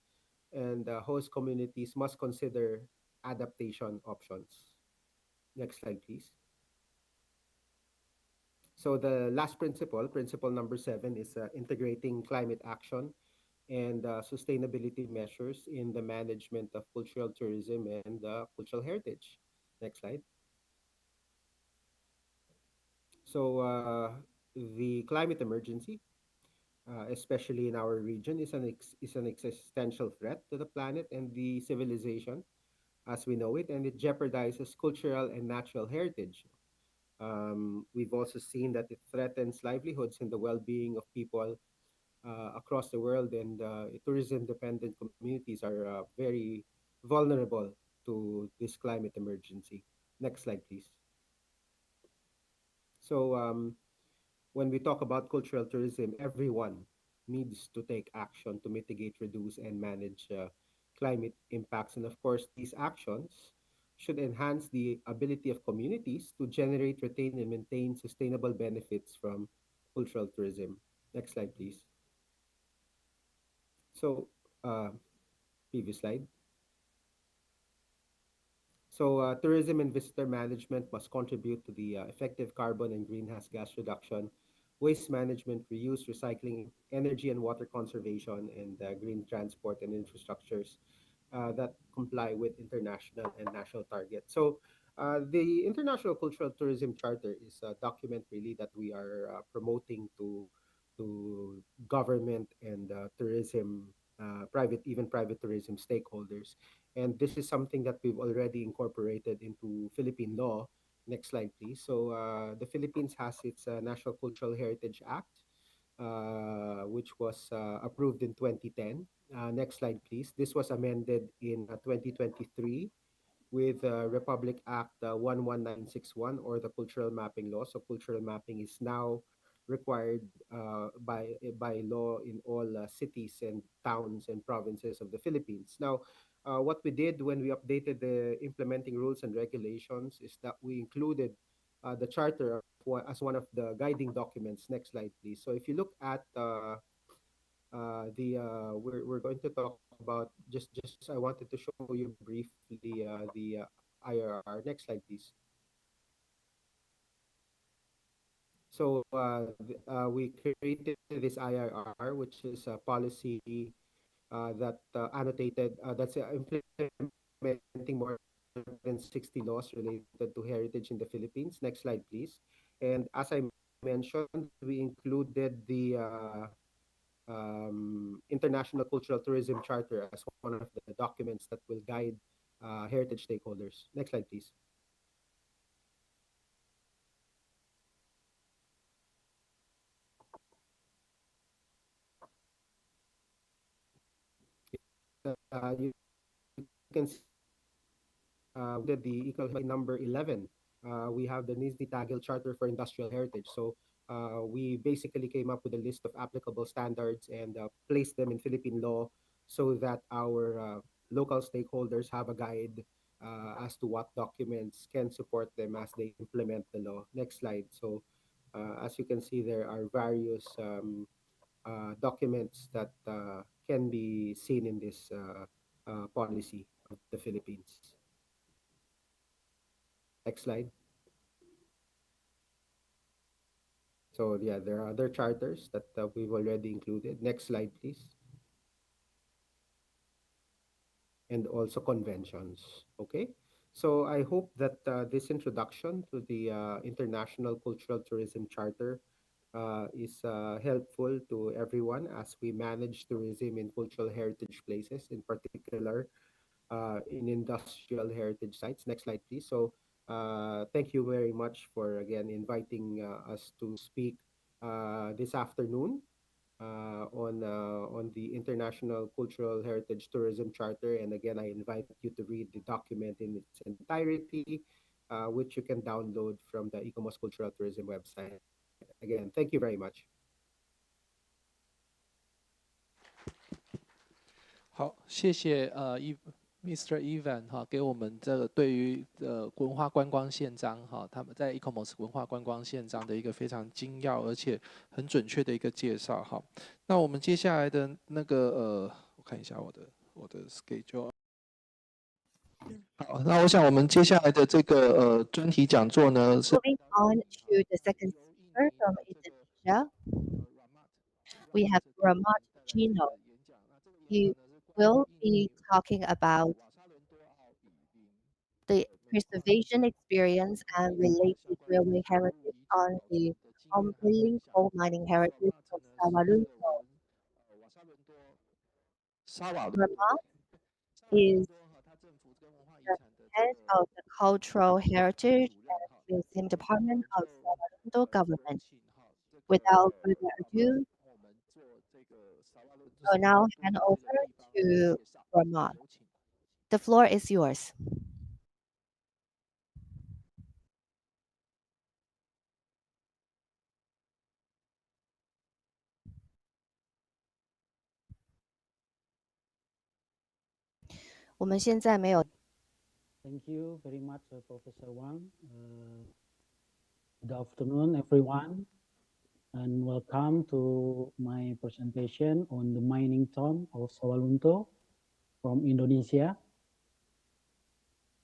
and host communities must consider adaptation options. Next slide, please. So the last principle, principle number 7, is integrating climate action and sustainability measures in the management of cultural tourism and cultural heritage. Next slide. So the climate emergency, especially in our region, is an existential threat to the planet and the civilization as we know it, and it jeopardizes cultural and natural heritage. We've also seen that it threatens livelihoods and the well-being of people across the world, and tourism-dependent communities are very vulnerable to this climate emergency. Next slide, please. So when we talk about cultural tourism, everyone needs to take action to mitigate, reduce, and manage climate impacts. And of course, these actions should enhance the ability of communities to generate, retain, and maintain sustainable benefits from cultural tourism. Next slide, please. So, previous slide. So, tourism and visitor management must contribute to the effective carbon and greenhouse gas reduction, waste management, reuse, recycling, energy and water conservation, and green transport and infrastructures that comply with international and national targets. So, the International Cultural Tourism Charter is a document really that we are promoting to government and tourism, even private tourism stakeholders. And this is something that we've already incorporated into Philippine law. Next slide, please. So the Philippines has its National Cultural Heritage Act, which was approved in 2010. Next slide, please. This was amended in 2023 with Republic Act 11961, or the Cultural Mapping Law. So cultural mapping is now required by law in all cities and towns and provinces of the Philippines. Now, what we did when we updated the implementing rules and regulations is that we included the charter as one of the guiding documents. Next slide, please. So if you look at we're going to talk about just I wanted to show you briefly the IRR. Next slide, please. So we created this IRR, which is a policy that annotated that's implementing more than 60 laws related to heritage in the Philippines. Next slide, please. And as I mentioned, we included the International Cultural Tourism Charter as one of the documents that will guide heritage stakeholders. Next slide, please. You can see the equal number 11. We have the Nizhny Tagil Charter for Industrial Heritage. So we basically came up with a list of applicable standards and placed them in Philippine law so that our local stakeholders have a guide as to what documents can support them as they implement the law. Next slide. So as you can see, there are various documents that can be seen in this policy of the Philippines. Next slide. So yeah, there are other charters that we've already included. Next slide, please. And also conventions. Okay. So I hope that this introduction to the International Cultural Tourism Charter is helpful to everyone as we manage tourism in cultural heritage places, in particular in industrial heritage sites. Next slide, please. So thank you very much for, again, inviting us to speak this afternoon on the International Cultural Heritage Tourism Charter. And again, I invite you to read the document in its entirety, which you can download from the ICOMOS Cultural Tourism website. Again, thank you very much. 好，谢谢Mr. Evan 哈，给我们这个对于文化观光宪章哈，他们在 ICOMOS 文化观光宪章的一个非常精要而且很准确的一个介绍哈。那我们接下来的那个我看一下我的 schedule。好，那我想我们接下来的这个专题讲座呢是。Moving on to the second speaker from Indonesia, we have Ramat Gino. He will be talking about the preservation experience and related railway heritage on the unwilling coal mining heritage of Sawalunto. Ramat is the head of the Cultural Heritage and Museum Department of Sawalunto government. Without further ado, I'll now hand over to Ramat. The floor is yours. Thank you very much, Professor Wang. Good afternoon, everyone, and welcome to my presentation on the mining town of Sawalunto from Indonesia.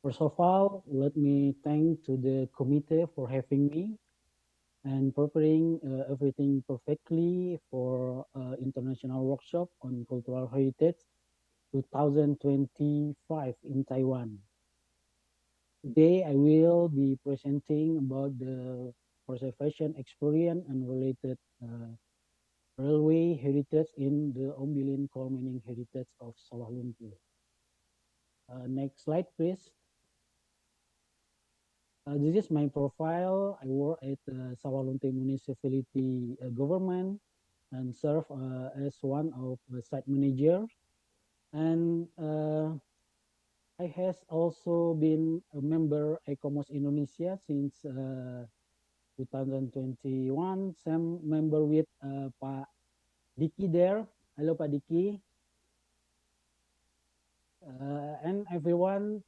First of all, let me thank to the committee for having me and preparing everything perfectly for international workshop on cultural heritage 2025 in Taiwan. Today, I will be presenting about the preservation experience and related railway heritage in the Ombilin coal mining heritage of Sawalunto. Next slide, please. This is my profile. I work at Sawalunto Municipality Government and serve as one of the site manager. And I has also been a member ECOMOS Indonesia since 2021. Some member with Pak Diki there. Hello Pak Diki. And everyone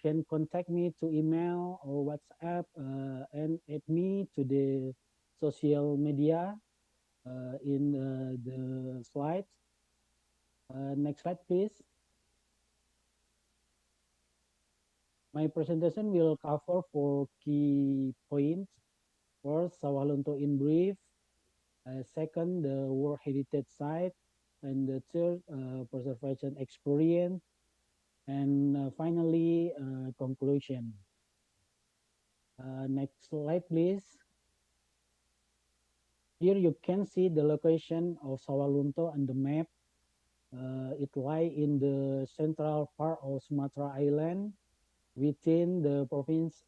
can contact me to email or WhatsApp and add me to the social media in the slides. Next slide, please. My presentation will cover 4 key points. First, Sawalunto in brief. Second, the World Heritage Site. And the third, preservation experience. And finally, conclusion. Next slide, please. Here you can see the location of Sawalunto on the map. It lies in the central part of Sumatra Island within the province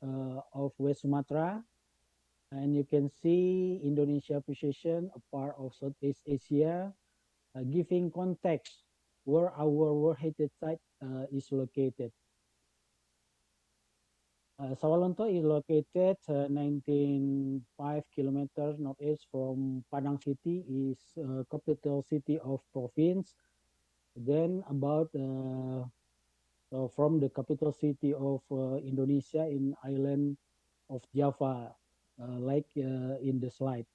of West Sumatra. And you can see Indonesia position a part of Southeast Asia, giving context where our World Heritage Site is located. Sawalunto is located 19.5 kilometers northeast from Padang City, is capital city of province. Then about from the capital city of Indonesia in island of Java, like in the slide.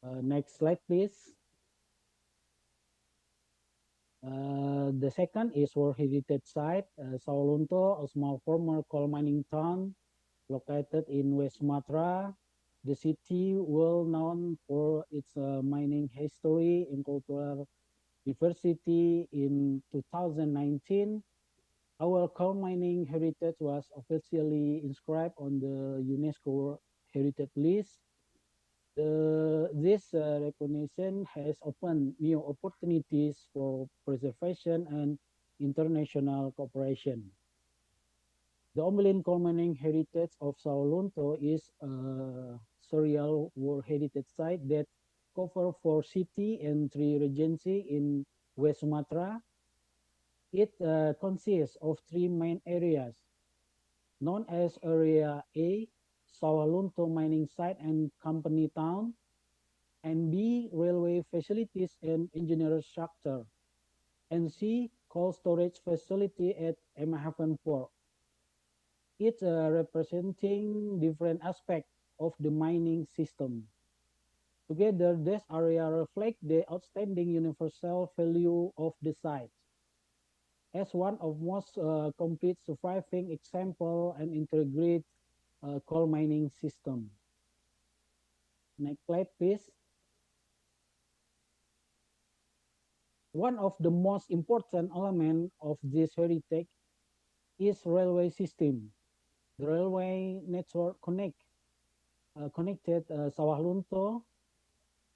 Next slide, please. The second is World Heritage Site, Sawalunto, a small former coal mining town located in West Sumatra. The city well known for its mining history and cultural diversity. In 2019, our coal mining heritage was officially inscribed on the UNESCO Heritage List. This recognition has opened new opportunities for preservation and international cooperation. The Ombilin Coal Mining Heritage of Sawalunto is a serial World Heritage Site that covers 4 cities and 3 regencies in West Sumatra. It consists of 3 main areas, known as Area A, Sawalunto Mining Site and Company Town, and B, Railway Facilities and Engineering Structure, and C, Coal Storage Facility at Emahaven Port. It's representing different aspects of the mining system. Together, this area reflects the outstanding universal value of the site as one of most complete surviving example and integrated coal mining system. Next slide, please. One of the most important elements of this heritage is railway system. The railway network connected Sawalunto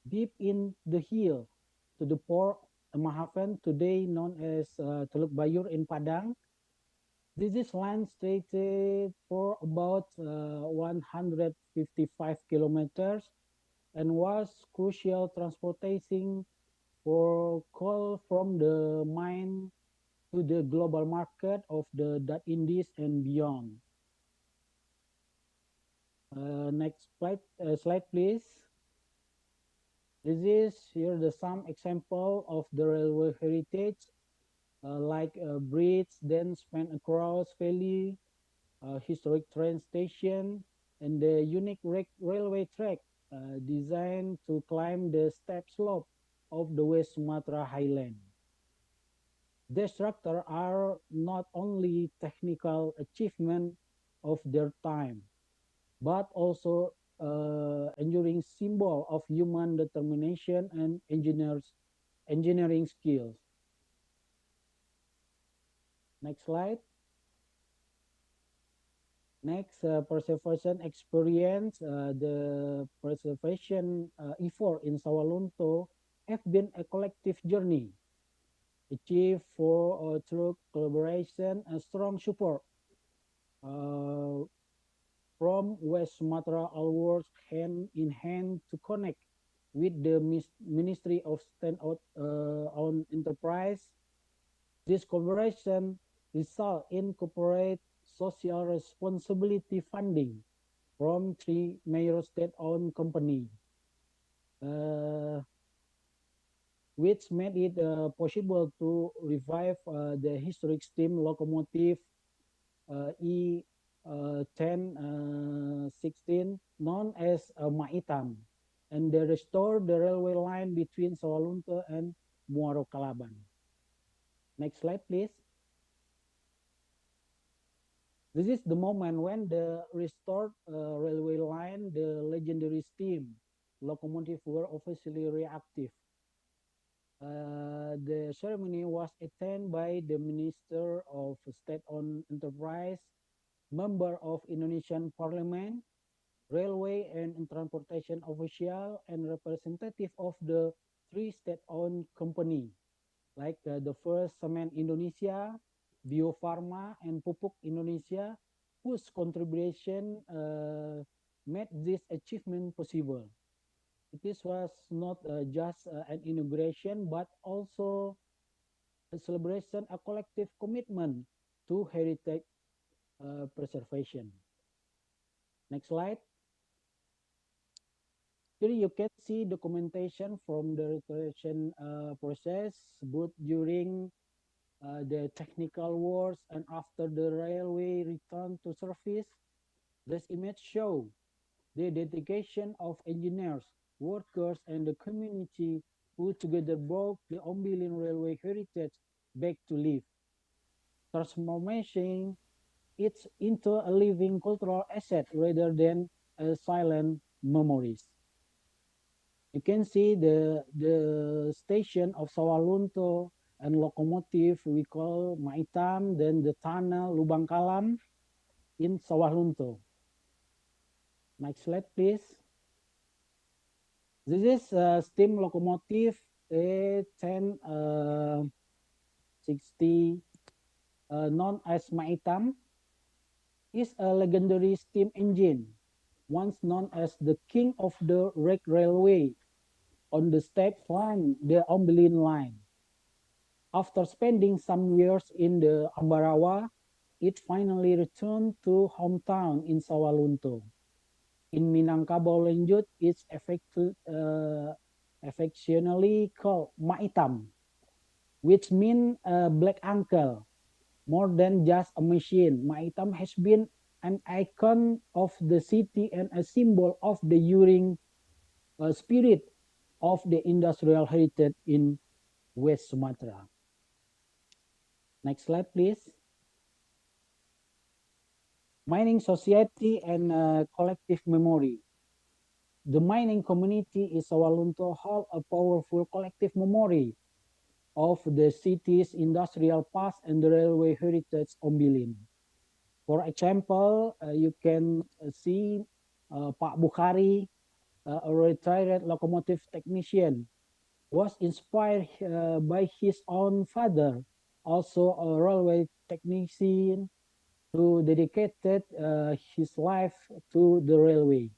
deep in the hill to the port Emahaven, today known as Teluk Bayur in Padang. This is land stretched for about 155 kilometers and was crucial transportation for coal from the mine to the global market of the Dutch Indies and beyond. Next slide, please. This is here some example of the railway heritage, like a bridge then span across valley, historic train station, and the unique railway track designed to climb the steep slope of the West Sumatra highland. The structures are not only technical achievement of their time, but also enduring symbol of human determination and engineering skills. Next slide. Next, preservation experience. The preservation effort in Sawalunto have been a collective journey. achieved through collaboration and strong support from West Sumatra all hand in hand to connect with the Ministry of State-owned Enterprise. This collaboration result in corporate social responsibility funding from 3 major state-owned companies, which made it possible to revive the historic steam locomotive E1016 known as Maitam, and they restore the railway line between Sawalunto and Muaro Kalaban. Next slide, please. This is the moment when the restored railway line, the legendary steam locomotive, were officially reactive. The ceremony was attended by the Minister of State-owned Enterprise, member of Indonesian Parliament, railway and transportation official, and representative of the 3 state-owned company, like the first Cement Indonesia, Bio Farma, and Pupuk Indonesia, whose contribution made this achievement possible. This was not just an inauguration, but also a celebration, a collective commitment to heritage preservation. Next slide. Here you can see documentation from the restoration process, both during the technical works and after the railway returned to service. This image shows the dedication of engineers, workers, and the community who together brought the Ombilin railway heritage back to life, transforming it into a living cultural asset rather than a silent memories. You can see the station of Sawalunto and locomotive we call Maitam, then the tunnel Lubang Kalam in Sawalunto. Next slide, please. This is a steam locomotive A1060, known as Maitam. Is a legendary steam engine, once known as the king of the wrecked railway on the state line, the Ombilin line. After spending some years in the Ambarawa, it finally returned to hometown in Sawalunto. In Minangkabau Lanjut, it's affectionately called Maitam, which means black uncle. More than just a machine, Maitam has been an icon of the city and a symbol of the enduring spirit of the industrial heritage in West Sumatra. Next slide, please. Mining society and collective memory. The mining community in Sawalunto hold a powerful collective memory of the city's industrial past and the railway heritage Ombilin. For example, you can see Pak Bukhari, a retired locomotive technician, was inspired by his own father, also a railway technician, who dedicated his life to the railway.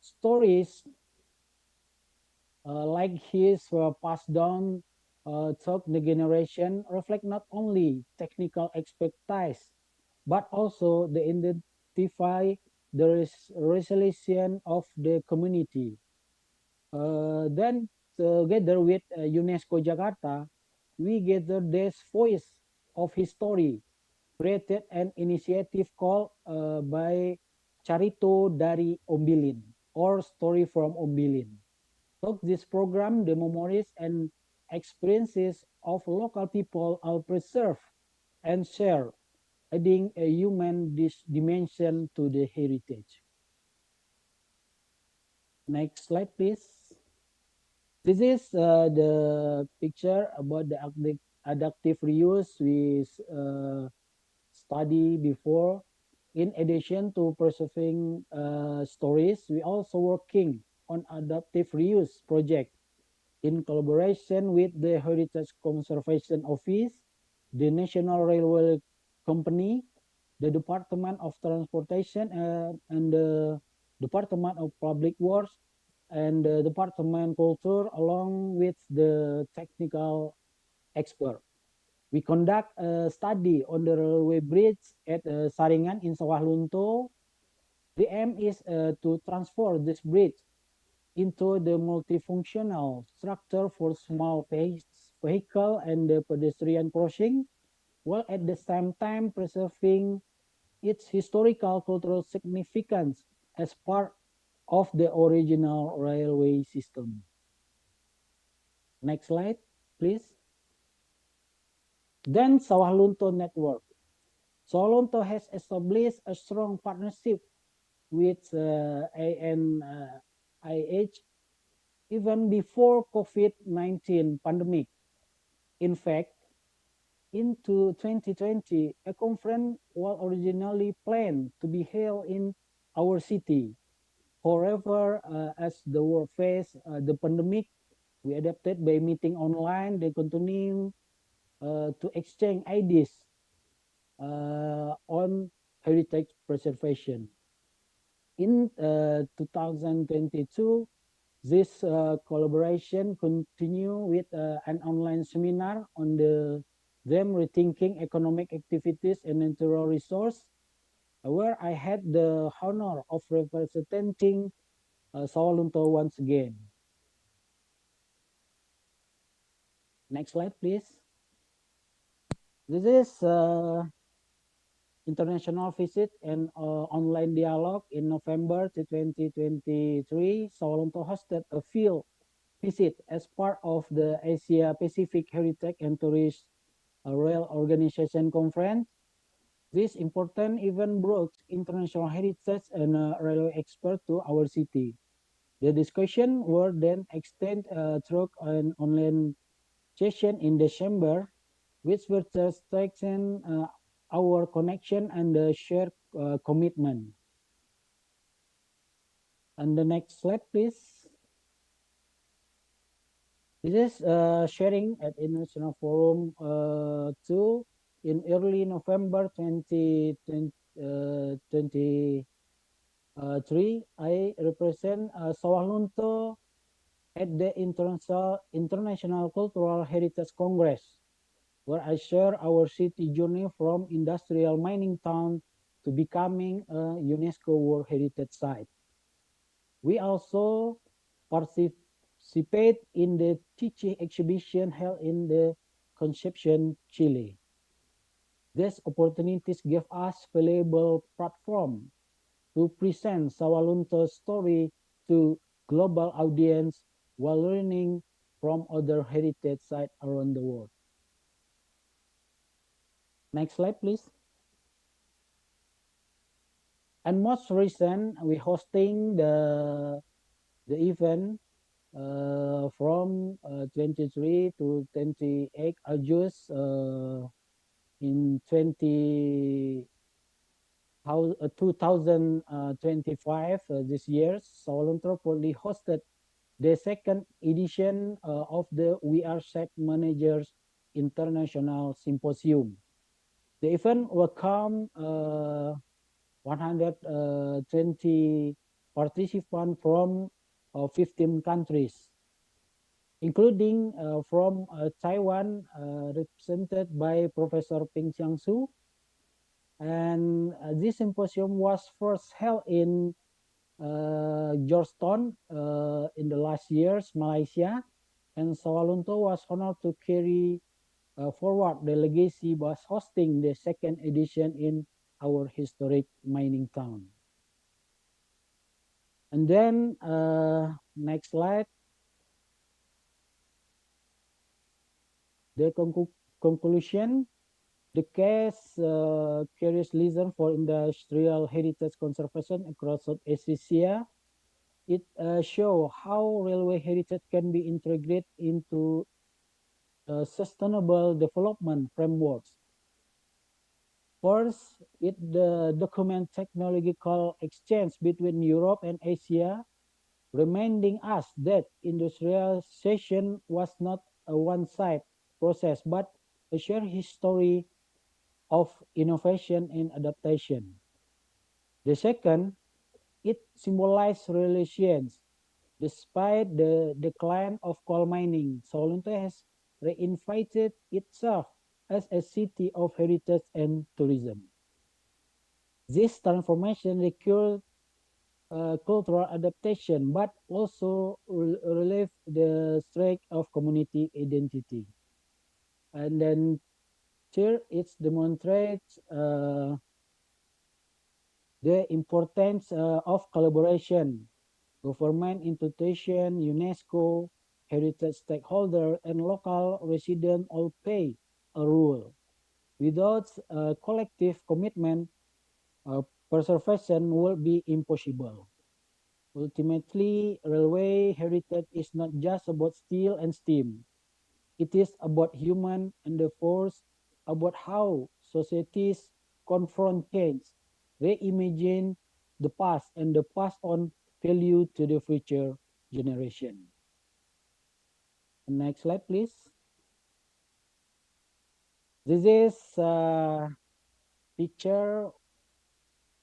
Stories like his were passed down through the generation, reflect not only technical expertise, but also the identify the resilience of the community. Then together with UNESCO Jakarta, we gather this voice of history, created an initiative called by Carito dari Ombilin, or Story from Ombilin. So this program, the memories and experiences of local people are preserved and shared, adding a human dimension to the heritage. Next slide, please. This is the picture about the adaptive reuse we studied before. In addition to preserving stories, we also working on adaptive reuse project in collaboration with the Heritage Conservation Office, the National Railway Company, the Department of Transportation, and the Department of Public Works, and the Department Culture, along with the technical expert. We conduct a study on the railway bridge at Saringan in Sawah Lunto. The aim is to transform this bridge into the multifunctional structure for small vehicle and the pedestrian crossing, while at the same time preserving its historical cultural significance as part of the original railway system. Next slide, please. Then Sawah Lunto Network. Sawah Lunto has established a strong partnership with ANIH even before COVID-19 pandemic. In fact, into 2020, a conference was originally planned to be held in our city. However, as the world faced the pandemic, we adapted by meeting online. They continue to exchange ideas on heritage preservation. In 2022, this collaboration continue with an online seminar on them rethinking economic activities and natural resource, where I had the honor of representing Sawah Lunto once again. Next slide, please. This is international visit and online dialogue in November 2023. Sawah Lunto hosted a field visit as part of the Asia Pacific Heritage and Tourist Rail Organization Conference. This important event brought international heritage and railway experts to our city. The discussion were then extended through an online session in December, which will strengthen our connection and shared commitment. And the next slide, please. This is sharing at International Forum 2 in early November 2023. I represent Sawah Lunto at the International Cultural Heritage Congress, where I share our city journey from industrial mining town to becoming a UNESCO World Heritage Site. We also participate in the teaching exhibition held in the Concepcion, Chile. These opportunities give us valuable platform to present Sawah Lunto's story to global audience while learning from other heritage sites around the world. Next slide, please. And most recent, we hosting the event from 23 to 28 August in 2025 this year. Sawah Lunto proudly hosted the second edition of the We Are Site Managers International Symposium. The event welcomed 120 participants from 15 countries, including from Taiwan, represented by Professor Ping Xiangsu. And this symposium was first held in Georgetown in the last years, Malaysia, and Sawah Lunto was honored to carry forward the legacy by hosting the second edition in our historic mining town. And then next slide. The conclusion, the case curious lesson for industrial heritage conservation across Southeast Asia. It shows how railway heritage can be integrated into sustainable development frameworks. First, it documents technological exchange between Europe and Asia, reminding us that industrialization was not a one-sided process, but a shared history of innovation and adaptation. The second, it symbolized resilience. Despite the decline of coal mining, Sawalunto has reinvented itself as a city of heritage and tourism. This transformation required cultural adaptation, but also relieve the strength of community identity. And then third, it demonstrates the importance of collaboration. Government institution, UNESCO, heritage stakeholder, and local residents all play a role. Without collective commitment, preservation will be impossible. Ultimately, railway heritage is not just about steel and steam. It is about human endeavors, about how societies confront change, reimagine the past, and pass on value to the future generation. Next slide, please. This is a picture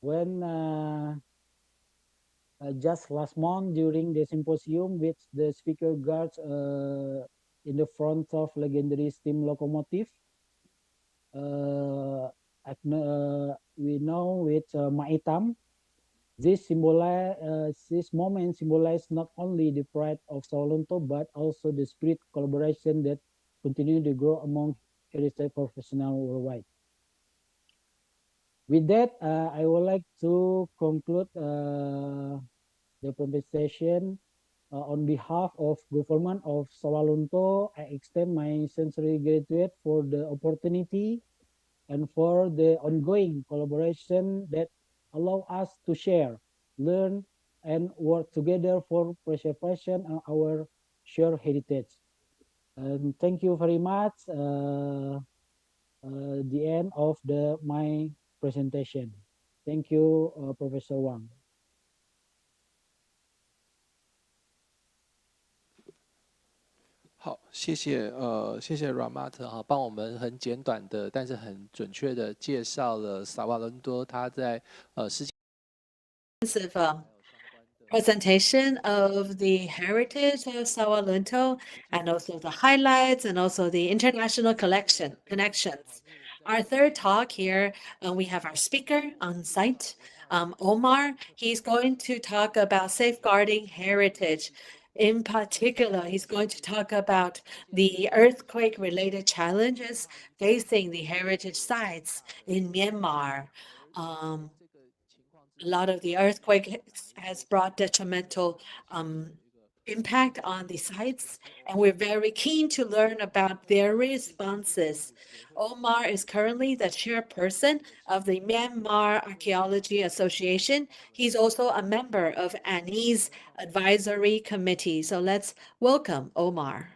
when just last month during the symposium, which the speaker guards in the front of legendary steam locomotive. We know with Maitam. This moment symbolizes not only the pride of Sawalunto, but also the spirit collaboration that continue to grow among heritage professionals worldwide. With that, I would like to conclude the presentation. On behalf of Government of Sawalunto, I extend my sincere gratitude for the opportunity and for the ongoing collaboration that allow us to share, learn, and work together for preservation of our shared heritage. And thank you very much. The end of my presentation. Thank you, Professor Wang. 好，谢谢Ramat 哈，帮我们很简短的，但是很准确的介绍了萨瓦伦多他在世界。Presentation of the heritage of Sawalunto and also the highlights and also the international connections. Our third talk here, we have our speaker on site, Omar. He's going to talk about safeguarding heritage. In particular, he's going to talk about the earthquake-related challenges facing the heritage sites in Myanmar. A lot of the earthquake has brought detrimental impact on the sites, and we're very keen to learn about their responses. Omar is currently the chairperson of the Myanmar Archaeology Association. He's also a member of ANIH's advisory committee. So let's welcome Omar.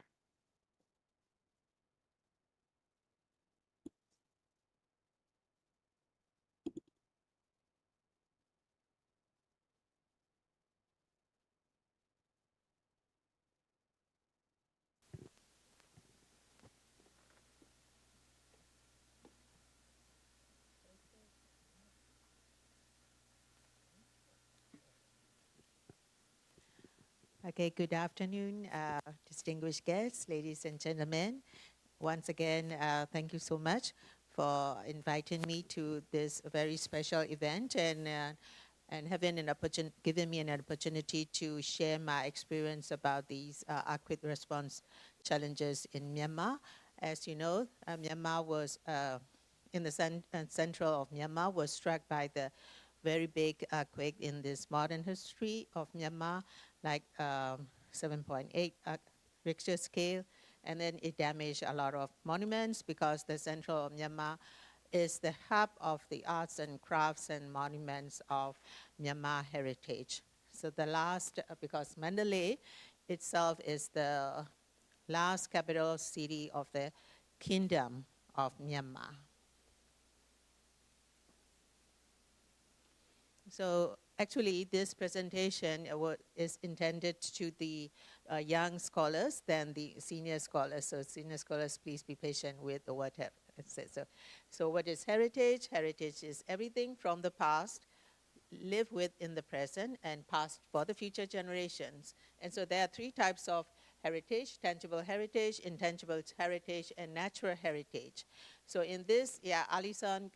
Okay, good afternoon, distinguished guests, ladies and gentlemen. Once again, thank you so much for inviting me to this very special event and having giving me an opportunity to share my experience about these earthquake response challenges in Myanmar. As you know, Myanmar was in the central of Myanmar was struck by the very big earthquake in this modern history of Myanmar, like 7.8 Richter scale. And then it damaged a lot of monuments because the central of Myanmar is the hub of the arts and crafts and monuments of Myanmar heritage. So the last, because Mandalay itself is the last capital city of the Kingdom of Myanmar. So Actually, this presentation is intended to the young scholars than the senior scholars. So senior scholars, please be patient with what it says. So what is heritage? Heritage is everything from the past, live with in the present, and passed for the future generations. And so there are three types of heritage: tangible heritage, intangible heritage, and natural heritage. So in this, Alisan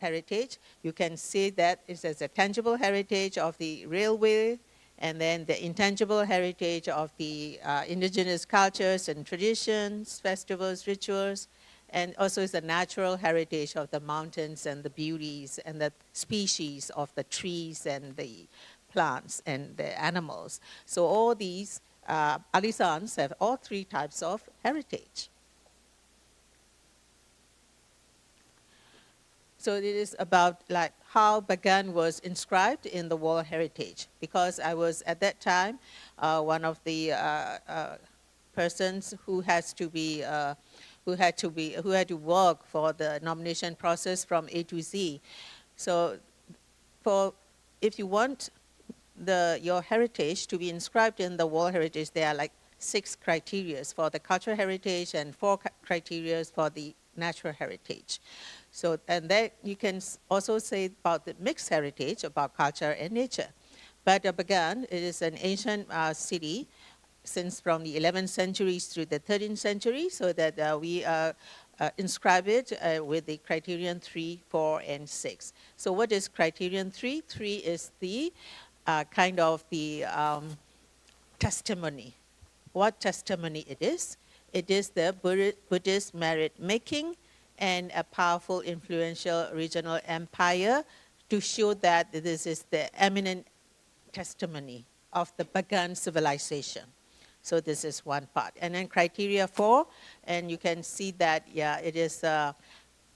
heritage, you can see that it says a tangible heritage of the railway, and then the intangible heritage of the indigenous cultures and traditions, festivals, rituals, and also is the natural heritage of the mountains and the beauties and the species of the trees and the plants and the animals. So all these Alisans have all three types of heritage. So it is about like how Bagan was inscribed in the World Heritage, because I was at that time one of the persons who has to be who had to work for the nomination process from A to Z. So if you want your heritage to be inscribed in the World Heritage, there are like 6 criteria for the cultural heritage and 4 criteria for the natural heritage. So, and then you can also say about the mixed heritage, about culture and nature. But Bagan, it is an ancient city since from the 11th century through the 13th century, so that we inscribe it with the criterion 3, 4, and 6. So what is criterion 3? 3 is the kind of the testimony. What testimony it is? It is the Buddhist merit making and a powerful, influential regional empire to show that this is the eminent testimony of the Bagan civilization. So this is one part. And then criteria 4, and you can see that, it is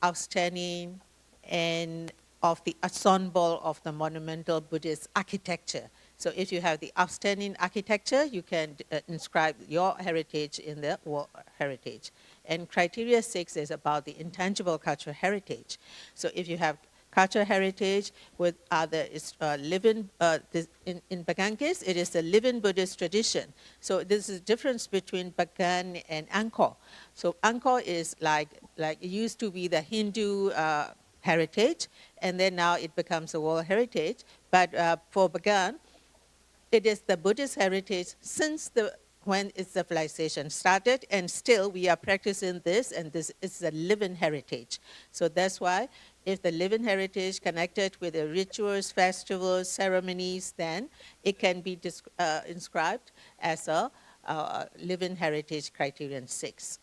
outstanding and of the ensemble of the monumental Buddhist architecture. So if you have the outstanding architecture, you can inscribe your heritage in the World Heritage. And criteria 6 is about the intangible cultural heritage. So if you have cultural heritage with other living, in Bagan case, it is a living Buddhist tradition. So this is the difference between Bagan and Angkor. So Angkor is like it used to be the Hindu heritage, and then now it becomes a World Heritage. But for Bagan, it is the Buddhist heritage since when its civilization started, and still we are practicing this, and this is a living heritage. So that's why if the living heritage connected with the rituals, festivals, ceremonies, then it can be inscribed as a living heritage criterion 6.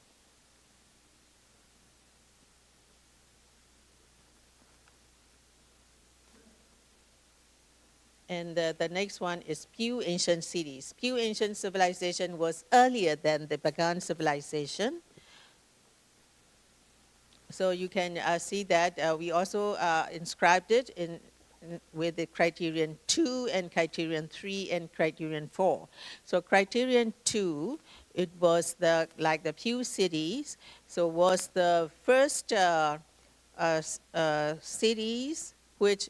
And the next one is Pew Ancient Cities. Pew Ancient Civilization was earlier than the Bagan civilization. So you can see that we also inscribed it with the criterion 2 and criterion 3 and criterion 4. So criterion 2, it was like the Pew cities. So was the first cities which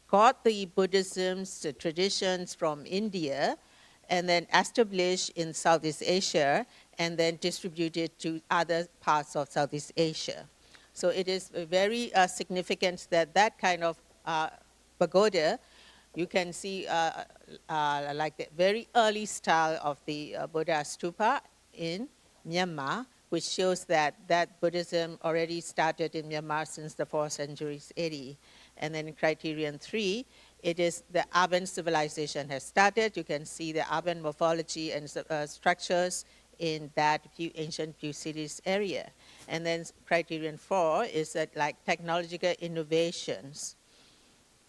got the Buddhism's the traditions from India and then established in Southeast Asia and then distributed to other parts of Southeast Asia. So it is very significant that that kind of pagoda, you can see like the very early style of the Buddha stupa in Myanmar, which shows that Buddhism already started in Myanmar since the 4th century AD. And then in criterion 3, it is the urban civilization has started. You can see the urban morphology and structures in that ancient Pew cities area. And then criterion 4 is that like technological innovations,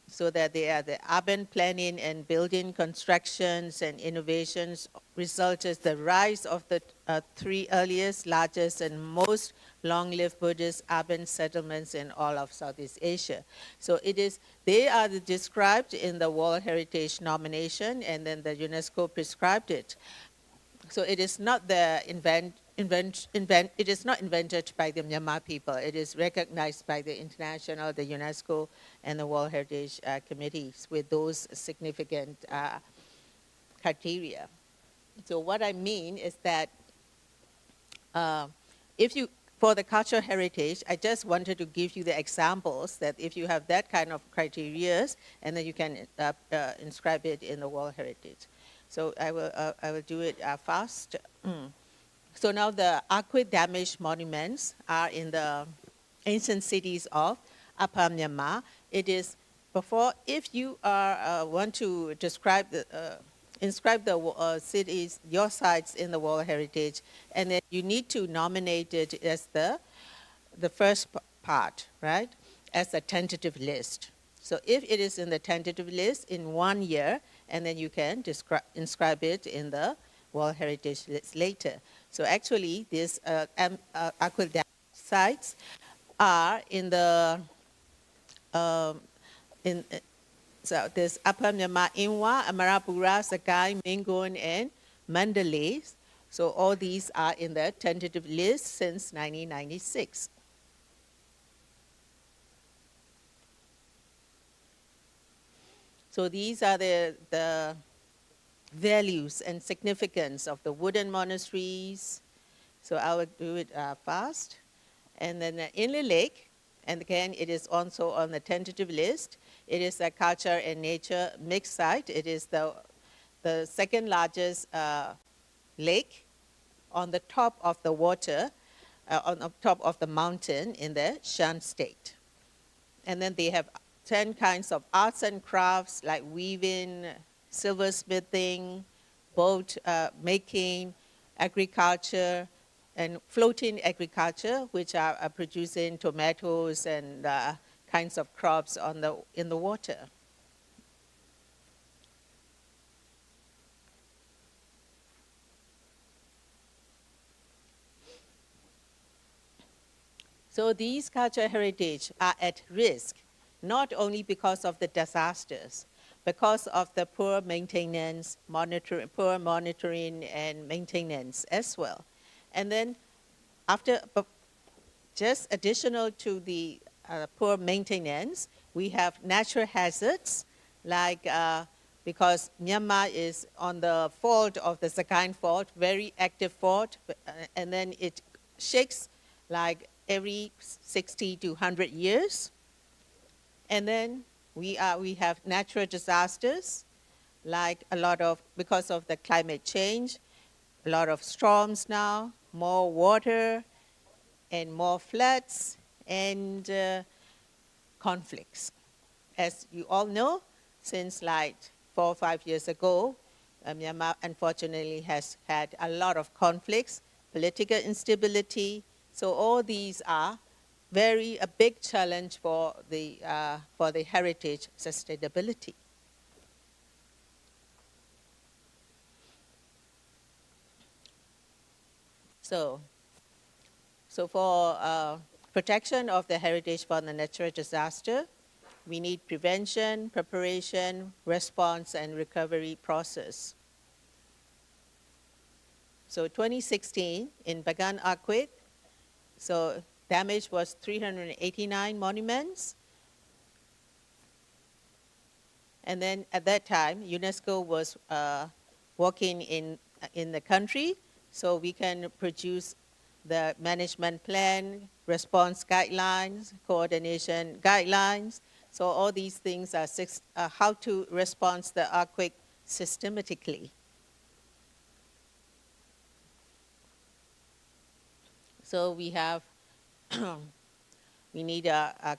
so that they are the urban planning and building constructions and innovations resulted the rise of the 3 earliest, largest, and most long-lived Buddhist urban settlements in all of Southeast Asia. So they are described in the World Heritage nomination, and then the UNESCO prescribed it. So it is not the it is not invented by the Myanmar people. It is recognized by the international, the UNESCO, and the World Heritage committees with those significant criteria. So what I mean is that for the cultural heritage, I just wanted to give you the examples that if you have that kind of criteria, and then you can inscribe it in the World Heritage. So I will do it fast. So now the earthquake damaged monuments are in the ancient cities of Upper Myanmar. It is before, if you want to describe inscribe the cities, your sites in the World Heritage, and then you need to nominate it as the first part, right, as a tentative list. So if it is in the tentative list in 1 year, and then you can inscribe it in the World Heritage list later. So actually, these earthquake damaged sites are in the so there's Upper Myanmar, Inwa, Amarapura, Sakai, Mingun, and Mandalay. So all these are in the tentative list since 1996. So these are the values and significance of the wooden monasteries. So I will do it fast. And then the Inle Lake, and again, it is also on the tentative list. It is a culture and nature mixed site. It is the second largest lake on the top of the water, on the top of the mountain in the Shan state. And then they have 10 kinds of arts and crafts like weaving, silversmithing, boat making, agriculture, and floating agriculture, which are producing tomatoes and kinds of crops in the water. So these cultural heritage are at risk, not only because of the disasters, because of the poor maintenance, poor monitoring and maintenance as well. And then just additional to the poor maintenance, we have natural hazards, like because Myanmar is on the fault of the Sakine Fault, very active fault, and then it shakes like every 60 to 100 years. And then we have natural disasters, like because of the climate change, a lot of storms now, more water, and more floods, and conflicts. As you all know, since like 4 or 5 years ago, Myanmar unfortunately has had a lot of conflicts, political instability. So all these are a big challenge for the heritage sustainability. So for protection of the heritage from the natural disaster, we need prevention, preparation, response, and recovery process. So 2016, in Bagan earthquake, so damage was 389 monuments. And then at that time, UNESCO was working in the country, so we can produce the management plan, response guidelines, coordination guidelines. So all these things are how to respond to the earthquake systematically. So we have, we need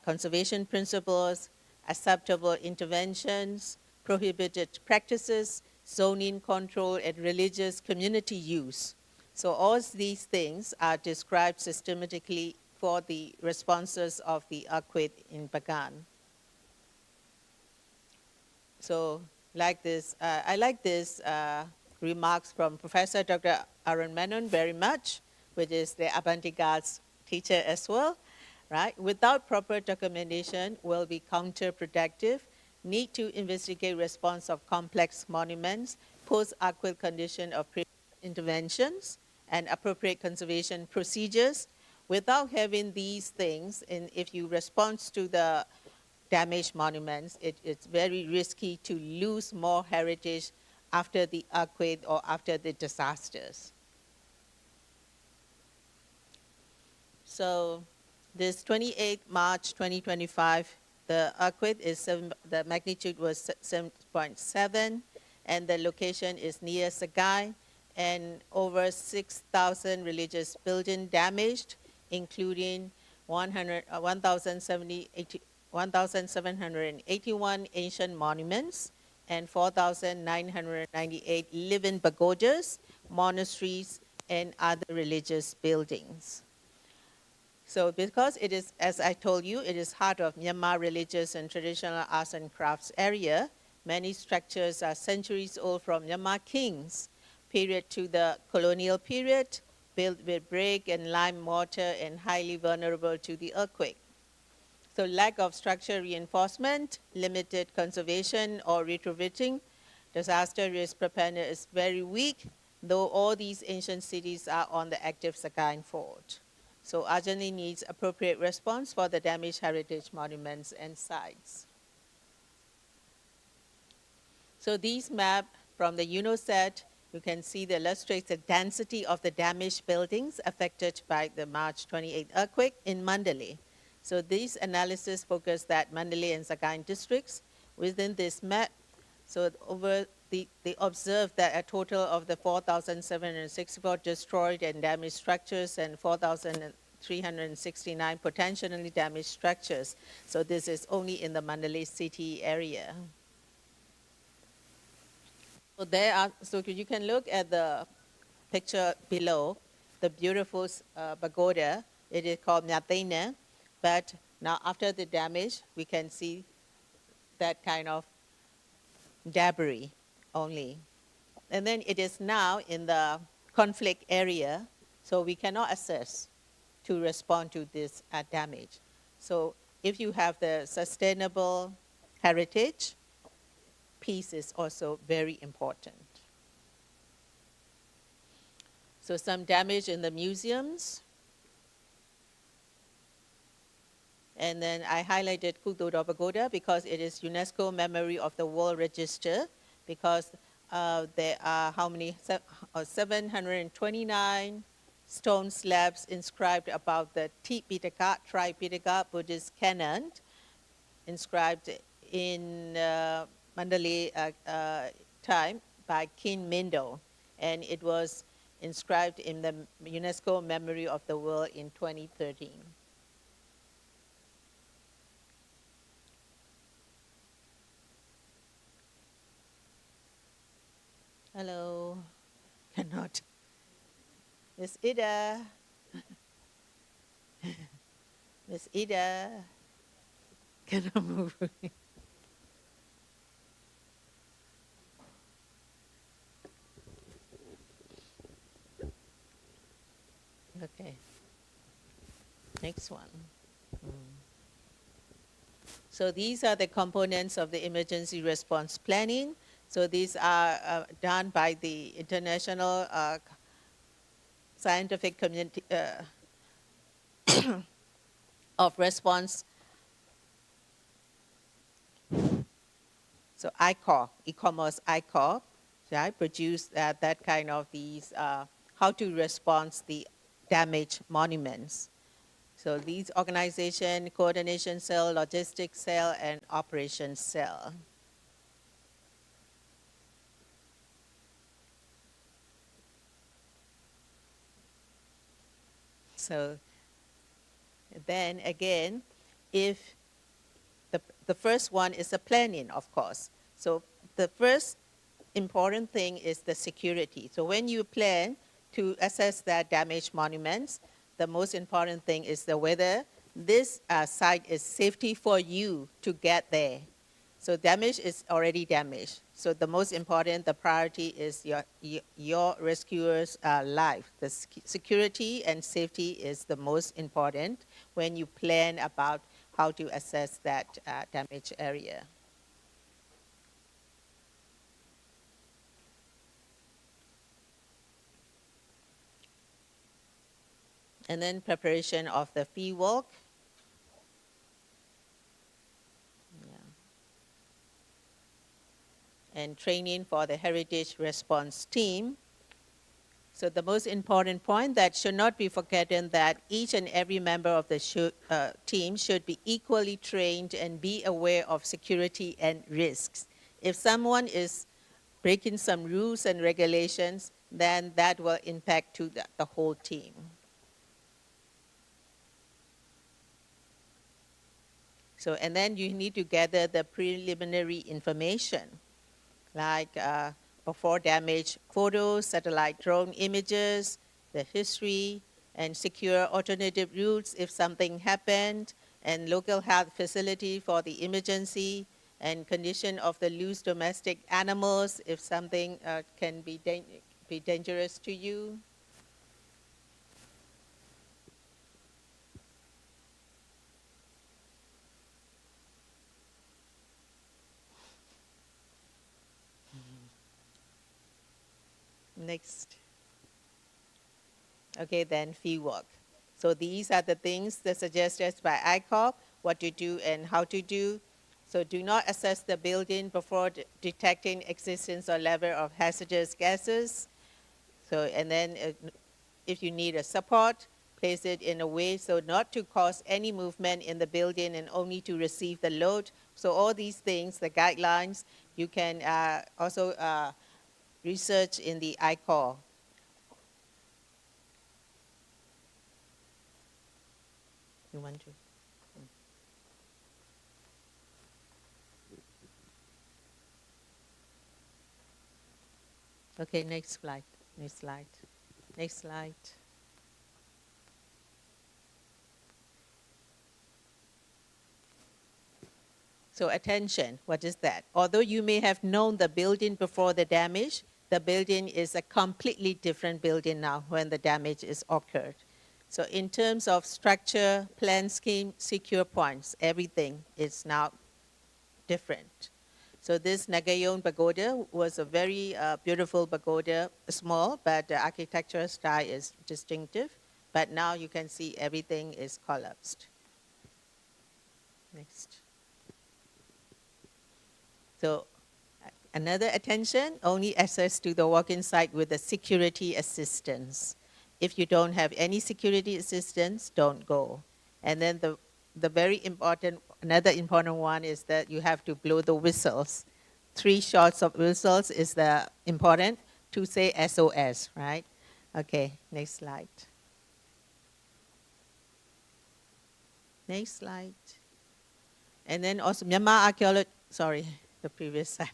conservation principles, acceptable interventions, prohibited practices, zoning control, and religious community use. So all these things are described systematically for the responses of the earthquake in Bagan. So like this, I like this remarks from Professor Dr. Aaron Menon very much, which is the avant-garde teacher as well, right? Without proper documentation will be counterproductive. Need to investigate response of complex monuments, post-earthquake condition of interventions, and appropriate conservation procedures. Without having these things, and if you respond to the damaged monuments, it's very risky to lose more heritage after the earthquake or after the disasters. So this 28th March 2025, the earthquake the magnitude was 7.7, and the location is near Sagai, and over 6,000 religious buildings damaged, including 1,781 ancient monuments and 4,998 living pagodas, monasteries, and other religious buildings. So because it is, as I told you, it is heart of Myanmar religious and traditional arts and crafts area, many structures are centuries old from Myanmar kings, period to the colonial period, built with brick and lime mortar and highly vulnerable to the earthquake. So lack of structure reinforcement, limited conservation or retrofitting, disaster risk preparedness is very weak, though all these ancient cities are on the active Sagaing Fault. So urgently needs appropriate response for the damaged heritage monuments and sites. So these maps from the UNOSET, you can see the illustrates the density of the damaged buildings affected by the March 28 earthquake in Mandalay. So these analysis focus that Mandalay and Sagaing districts within this map. So they observed that a total of the 4,764 destroyed and damaged structures and 4,369 potentially damaged structures. So this is only in the Mandalay city area. So you can look at the picture below, the beautiful pagoda. It is called Nyatena, but now after the damage, we can see that kind of debris only. And then it is now in the conflict area, so we cannot assess to respond to this damage. So if you have the sustainable heritage, peace is also very important. So some damage in the museums. And then I highlighted Kukdodo Pagoda because it is UNESCO Memory of the World Register, because there are 729 stone slabs inscribed about the Tripitaka Buddhist canon, inscribed in Mandalay time by King Mindo, and it was inscribed in the UNESCO Memory of the World in 2013. Hello, cannot. Miss Ida. Miss Ida, cannot move. Okay, next one. So these are the components of the emergency response planning. So these are done by the international scientific community of response. So ICOR, e-commerce ICOR, right, produced that kind of these, how to respond the damaged monuments. So these organization, coordination cell, logistics cell, and operations cell. So then again, if the first one is the planning, of course. So the first important thing is the security. So when you plan to assess that damaged monuments, the most important thing is the whether this site is safety for you to get there. So damage is already damaged. So the most important, the priority is your rescuer's life. The security and safety is the most important when you plan about how to assess that damaged area. And then preparation of the fee walk. And training for the heritage response team. So the most important point that should not be forgotten that each and every member of the team should be equally trained and be aware of security and risks. If someone is breaking some rules and regulations, then that will impact to the whole team. So, and then you need to gather the preliminary information, like before damage photos, satellite drone images, the history, and secure alternative routes if something happened, and local health facility for the emergency, and condition of the loose domestic animals if something can be dangerous to you. Next. Okay, then fee walk. So these are the things that suggested by ICOP, what to do and how to do. So do not assess the building before detecting existence or level of hazardous gases. So, and then if you need a support, place it in a way so not to cause any movement in the building and only to receive the load. So all these things, the guidelines, you can also research in the ICOR. You want to? Okay, next slide. Next slide. Next slide. So attention, what is that? Although you may have known the building before the damage, the building is a completely different building now when the damage is occurred. So in terms of structure, plan scheme, secure points, everything is now different. So this Nagayon pagoda was a very beautiful pagoda, small, but the architectural style is distinctive. But now you can see everything is collapsed. Next. So another attention, only access to the walk-in site with the security assistance. If you don't have any security assistance, don't go. And then the very important, another important one is that you have to blow the whistles. 3 shots of whistles is the important to say SOS, right? Okay, next slide. Next slide. And then also Myanmar Archaeology, sorry, the previous slide.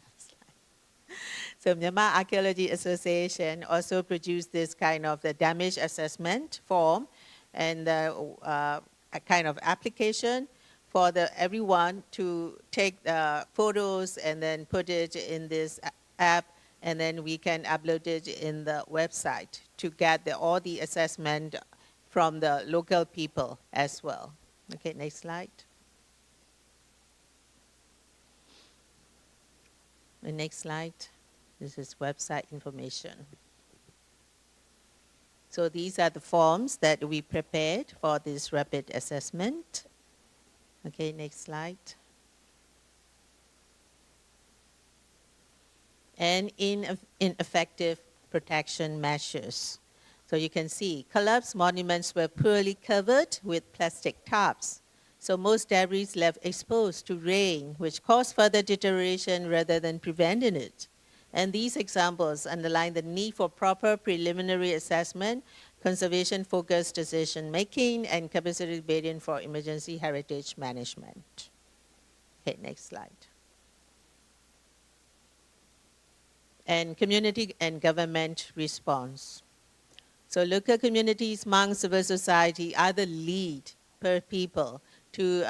So Myanmar Archaeology Association also produced this kind of the damage assessment form and a kind of application for everyone to take the photos and then put it in this app, and then we can upload it in the website to get all the assessment from the local people as well. Okay, next slide. The next slide. This is website information. So these are the forms that we prepared for this rapid assessment. Okay, next slide. And ineffective protection measures. So you can see collapsed monuments were poorly covered with plastic tarps. So most debris left exposed to rain, which caused further deterioration rather than preventing it. And these examples underline the need for proper preliminary assessment, conservation-focused decision-making, and capacity building for emergency heritage management. Okay, next slide. And community and government response. So local communities among civil society are the lead per people to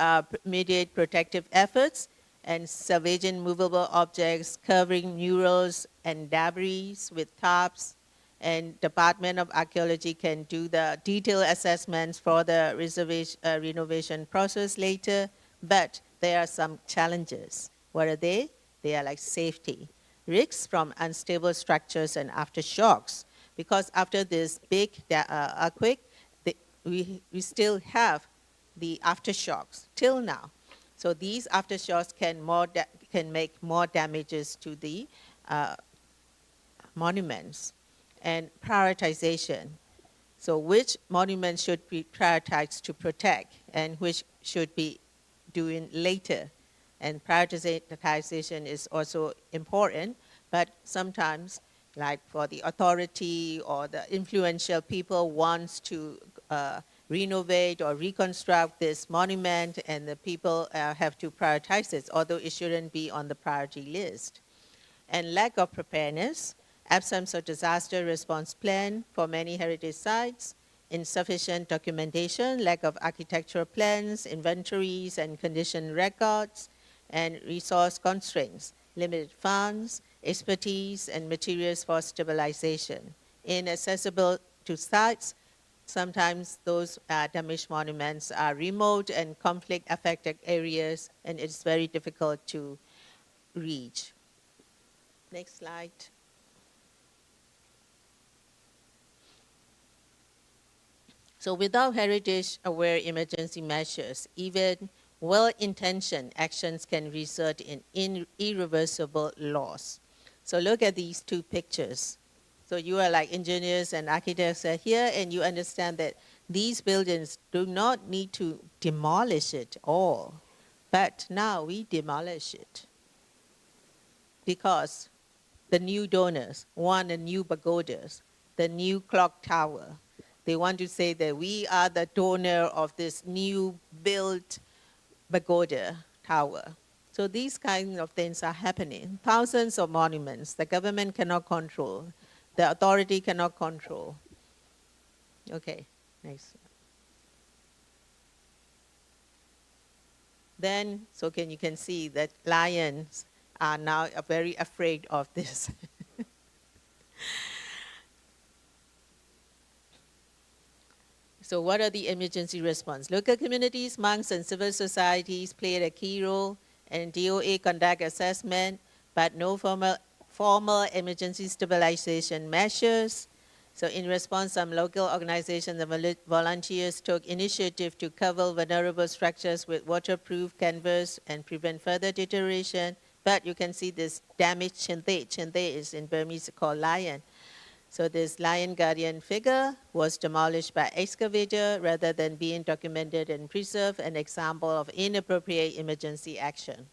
mediate protective efforts and salvaging movable objects, covering murals and debris with tarps. And Department of Archaeology can do the detailed assessments for the renovation process later, but there are some challenges. What are they? They are like safety, risks from unstable structures and aftershocks. Because after this big earthquake, we still have the aftershocks till now. So these aftershocks can make more damages to the monuments. And prioritization. So which monuments should be prioritized to protect and which should be doing later? And prioritization is also important, but sometimes, like for the authority or the influential people wants to renovate or reconstruct this monument, and the people have to prioritize it, although it shouldn't be on the priority list. And lack of preparedness, absence of disaster response plan for many heritage sites, insufficient documentation, lack of architectural plans, inventories and condition records, and resource constraints, limited funds, expertise, and materials for stabilization. Inaccessible to sites, sometimes those damaged monuments are remote and conflict-affected areas, and it's very difficult to reach. Next slide. So without heritage-aware emergency measures, even well-intentioned actions can result in irreversible loss. So look at these two pictures. So you are like engineers and architects are here, and you understand that these buildings do not need to demolish it all. But now we demolish it because the new donors want a new pagodas, the new clock tower. They want to say that we are the donor of this new built pagoda tower. So these kinds of things are happening. Thousands of monuments the government cannot control, the authority cannot control. Okay, next. Then, you can see that lions are now very afraid of this. So what are the emergency response? Local communities, monks, and civil societies played a key role, and DOA conduct assessment, but no formal emergency stabilization measures. So in response, some local organizations and volunteers took initiative to cover vulnerable structures with waterproof canvas and prevent further deterioration. But you can see this damaged chente. Chente is in Burmese called lion. So this lion guardian figure was demolished by excavator rather than being documented and preserved, an example of inappropriate emergency action.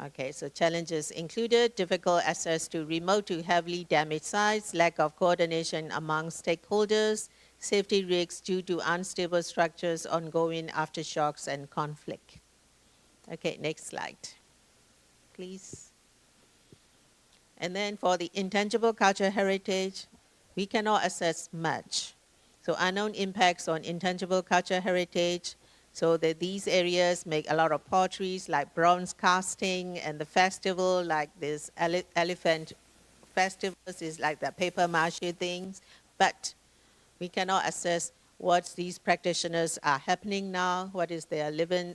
Okay, so challenges included difficult access to remote to heavily damaged sites, lack of coordination among stakeholders, safety risks due to unstable structures, ongoing aftershocks, and conflict. Okay, next slide, please. And then for the intangible cultural heritage, we cannot assess much. So unknown impacts on intangible cultural heritage, so that these areas make a lot of potteries like bronze casting, and the festival like this elephant festivals is like the paper mache things, but we cannot assess what these practitioners are happening now, what is their living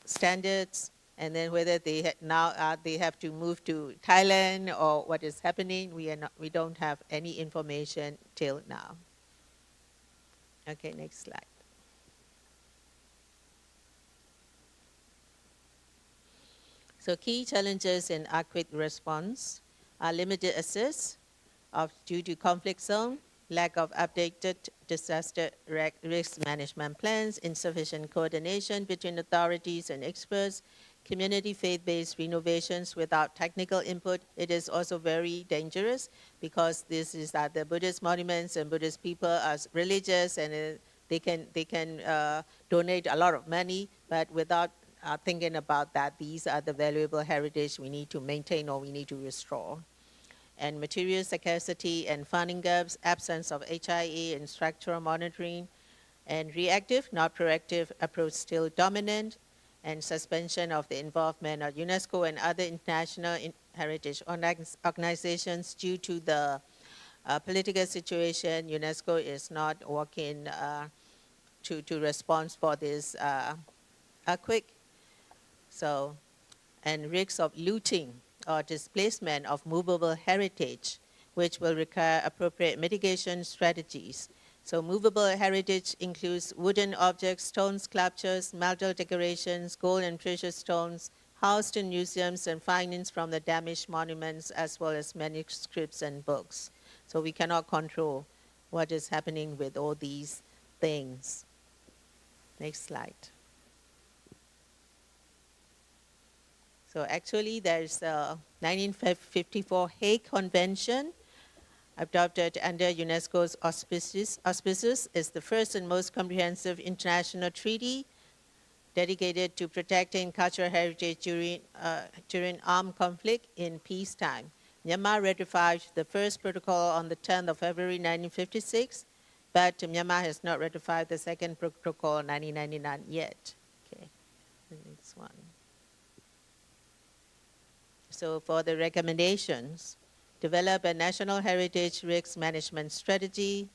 standards, and then whether they now they have to move to Thailand or what is happening. We don't have any information till now. Okay, next slide. So key challenges in earthquake response are limited access due to conflict zone, lack of updated disaster risk management plans, insufficient coordination between authorities and experts, community faith-based renovations without technical input. It is also very dangerous because this is that the Buddhist monuments and Buddhist people are religious, and they can donate a lot of money, but without thinking about that these are the valuable heritage we need to maintain or we need to restore. And material scarcity and funding gaps, absence of HIA and structural monitoring, and reactive, not proactive approach still dominant, and suspension of the involvement of UNESCO and other international heritage organizations due to the political situation. UNESCO is not working to respond for this earthquake. So, and risks of looting or displacement of movable heritage which will require appropriate mitigation strategies. So movable heritage includes wooden objects, stone sculptures, metal decorations, gold and precious stones, housed in museums and findings from the damaged monuments, as well as manuscripts and books. So we cannot control what is happening with all these things. Next slide. So actually there's a 1954 Hague Convention adopted under UNESCO's auspices is the first and most comprehensive international treaty dedicated to protecting cultural heritage during armed conflict in peacetime. Myanmar ratified the first protocol on the 10th of February 1956, but Myanmar has not ratified the second protocol in 1999 yet. Okay, the next one. So for the recommendations, develop a national heritage risk management strategy,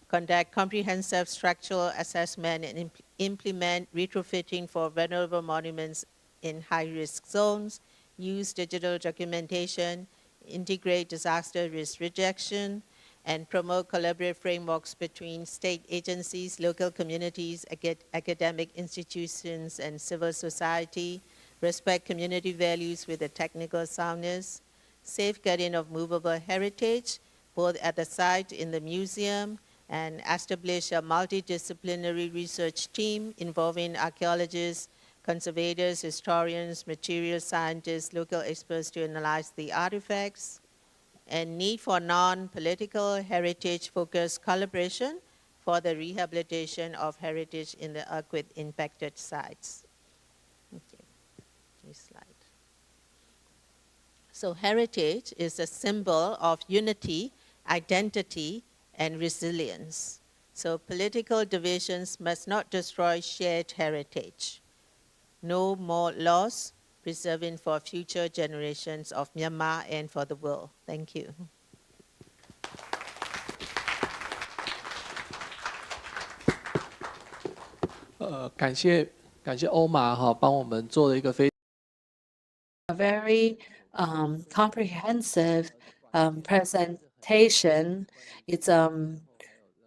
conduct comprehensive structural assessment and implement retrofitting for vulnerable monuments in high-risk zones, use digital documentation, integrate disaster risk reduction, and promote collaborative frameworks between state agencies, local communities, academic institutions, and civil society, respect community values with a technical soundness, safeguarding of movable heritage, both at the site, in the museum, and establish a multidisciplinary research team involving archaeologists, conservators, historians, material scientists, local experts to analyze the artifacts, and need for non-political heritage-focused collaboration for the rehabilitation of heritage in the earthquake-impacted sites. Okay, next slide. So heritage is a symbol of unity, identity, and resilience. So political divisions must not destroy shared heritage. No more loss, preserving for future generations of Myanmar and for the world. Thank you. 感谢欧玛哈，帮我们做了一个非 A very comprehensive presentation. It's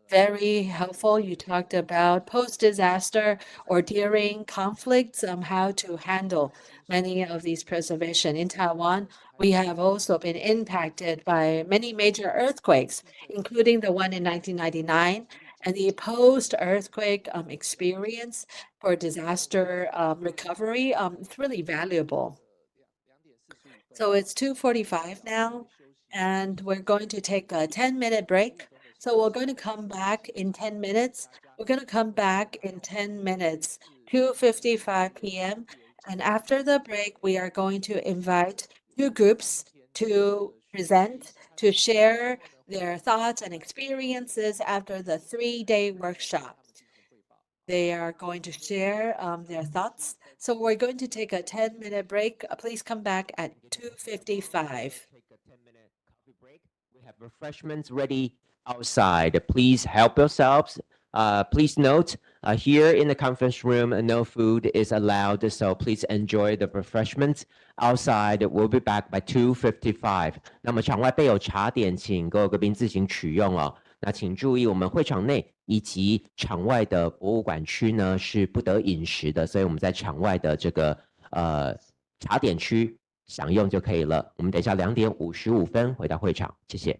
very helpful. You talked about post-disaster or during conflicts, how to handle many of these preservation. In Taiwan, we have also been impacted by many major earthquakes, including the one in 1999, and the post-earthquake experience for disaster recovery. It's really valuable. So it's 2:45 now, and we're going to take a 10-minute break. So we're going to come back in 10 minutes. We're going to come back in 10 minutes, 2:55 p.m. And after the break, we are going to invite two groups to present, to share their thoughts and experiences after the 3-day workshop. They are going to share their thoughts. So we're going to take a 10-minute break. Please come back at 2:55. We have refreshments ready outside. Please help yourselves. Please note, here in the conference room, no food is allowed, so please enjoy the refreshments outside. We'll be back by 2:55. 那么场外备有茶点，请各位贵宾自行取用哦。那请注意，我们会场内以及场外的博物馆区呢是不得饮食的，所以我们在场外的这个茶点区享用就可以了。我们等一下2点55分回到会场，谢谢。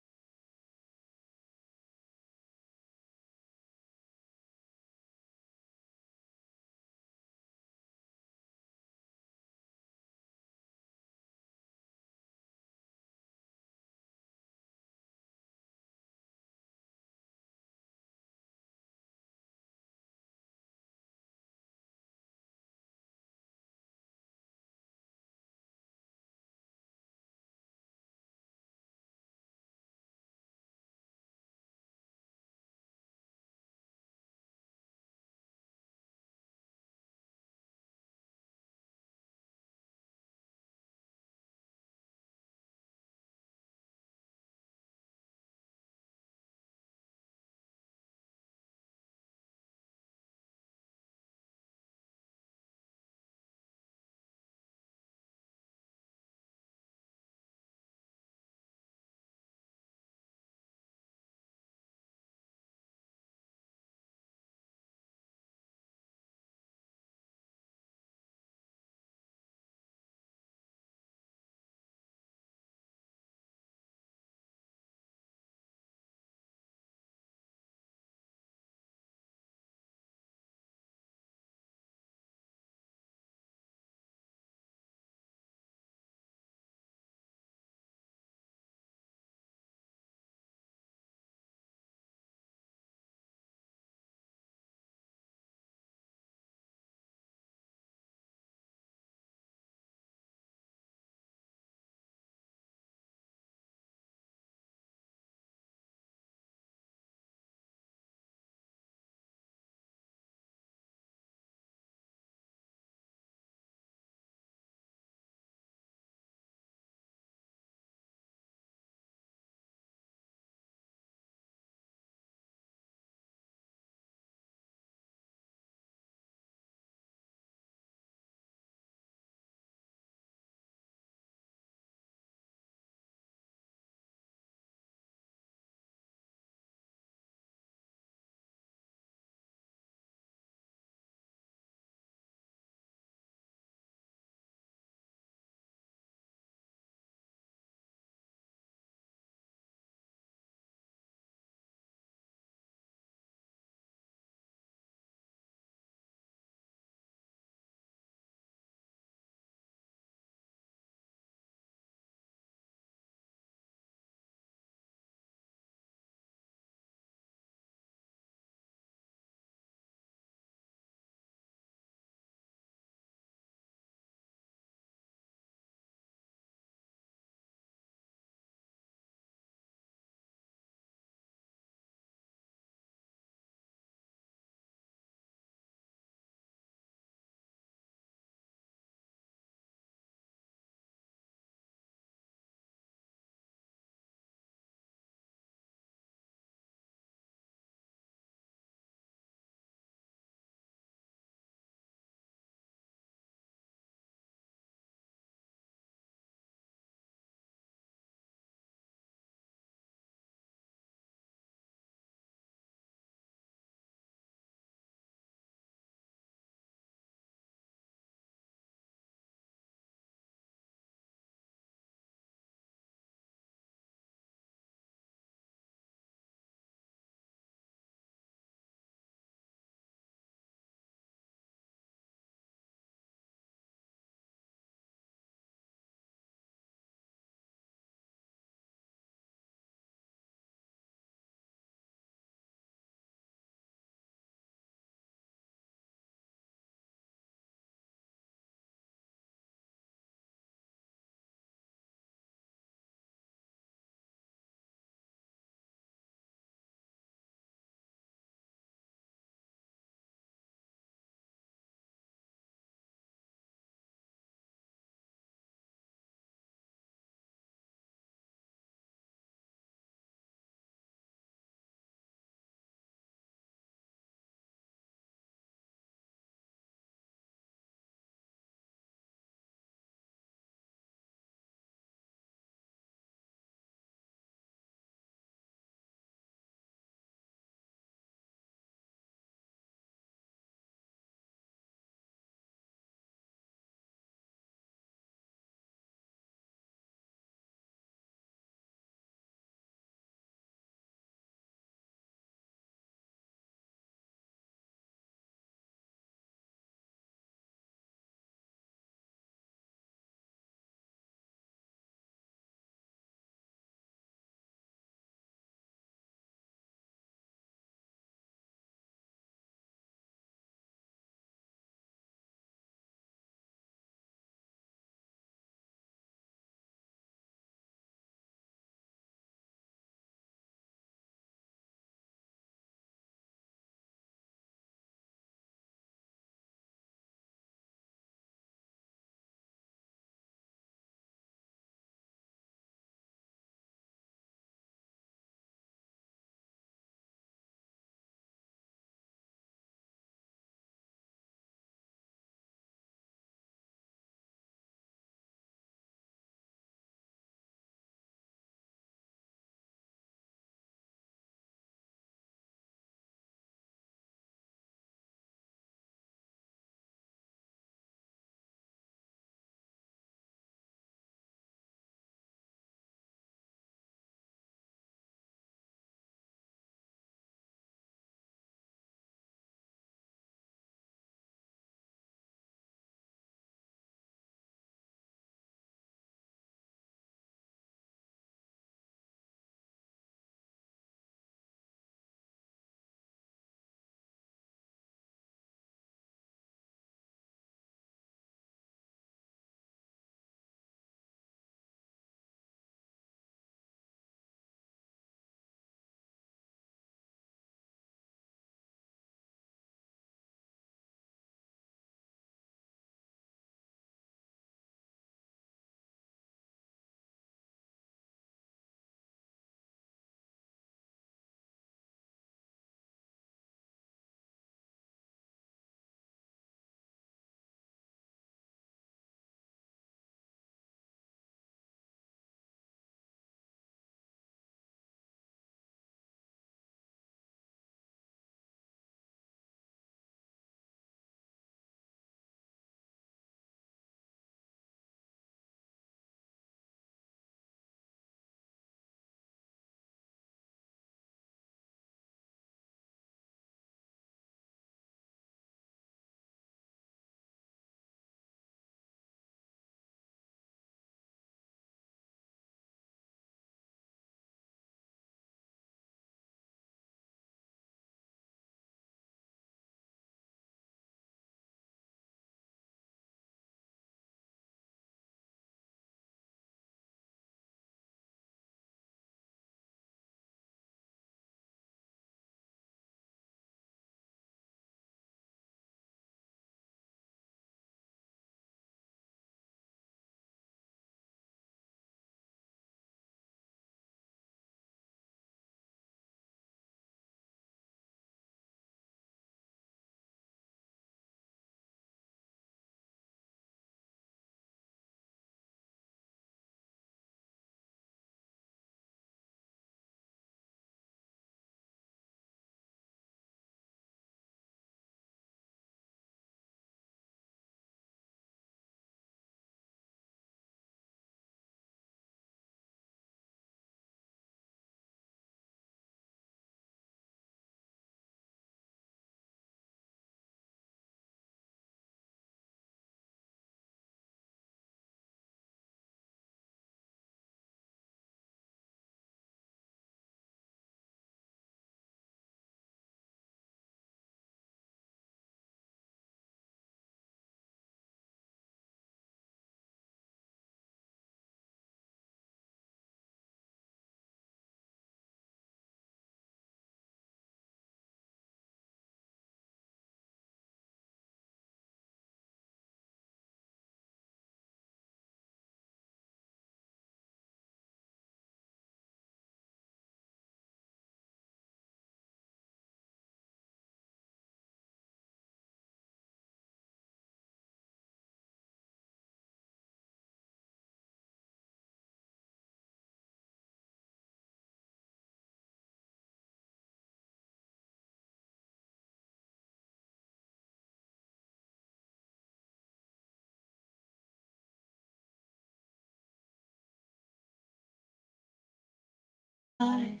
绵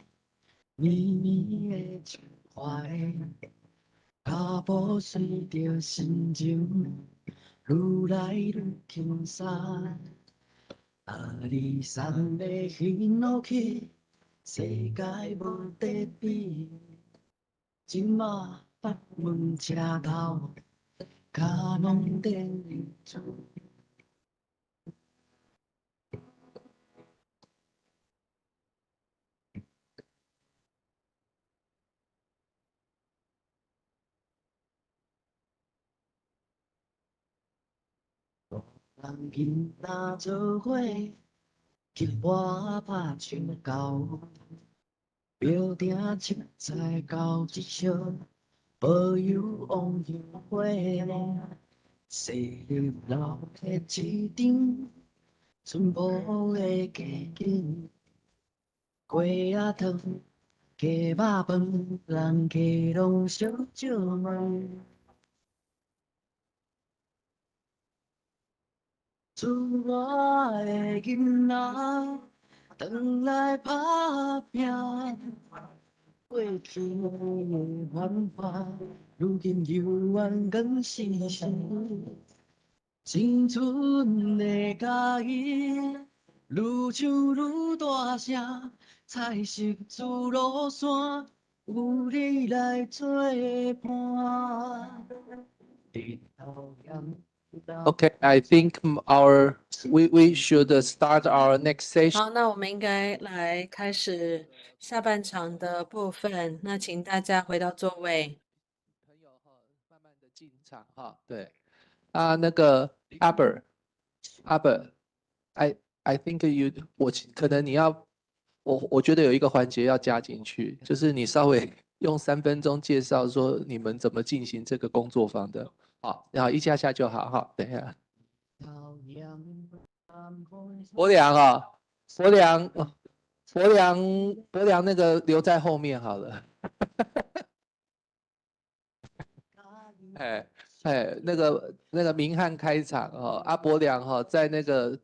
绵的情怀，脚步随着心情愈来愈轻松。阿里山的行路去，世界无得比。今仔北门车头，脚拢电入厝。人囡仔做伙，金瓜拍树高，标定七彩交一烧，保佑往日花。细粒老的市场，淳朴的家境，鸡仔汤、鸡肉饭，人客拢烧酒问。厝外的囡仔，转来打拼，过去的繁华，如今犹原讲时时。青春的嘉义，愈唱愈大声，彩色自路线，有你来作伴。Okay, I think we should start our next session. 好，那我们应该来开始下半场的部分。那请大家回到座位。朋友哈，慢慢的进场哈。对，那个 I think我可能你要，我觉得有一个环节要加进去，就是你稍微用3分钟介绍说你们怎么进行这个工作坊的。好，然后一下下就好哈。等一下，博良啊，博良那个留在后面好了。那个明翰开场哦，阿伯良哈，在那个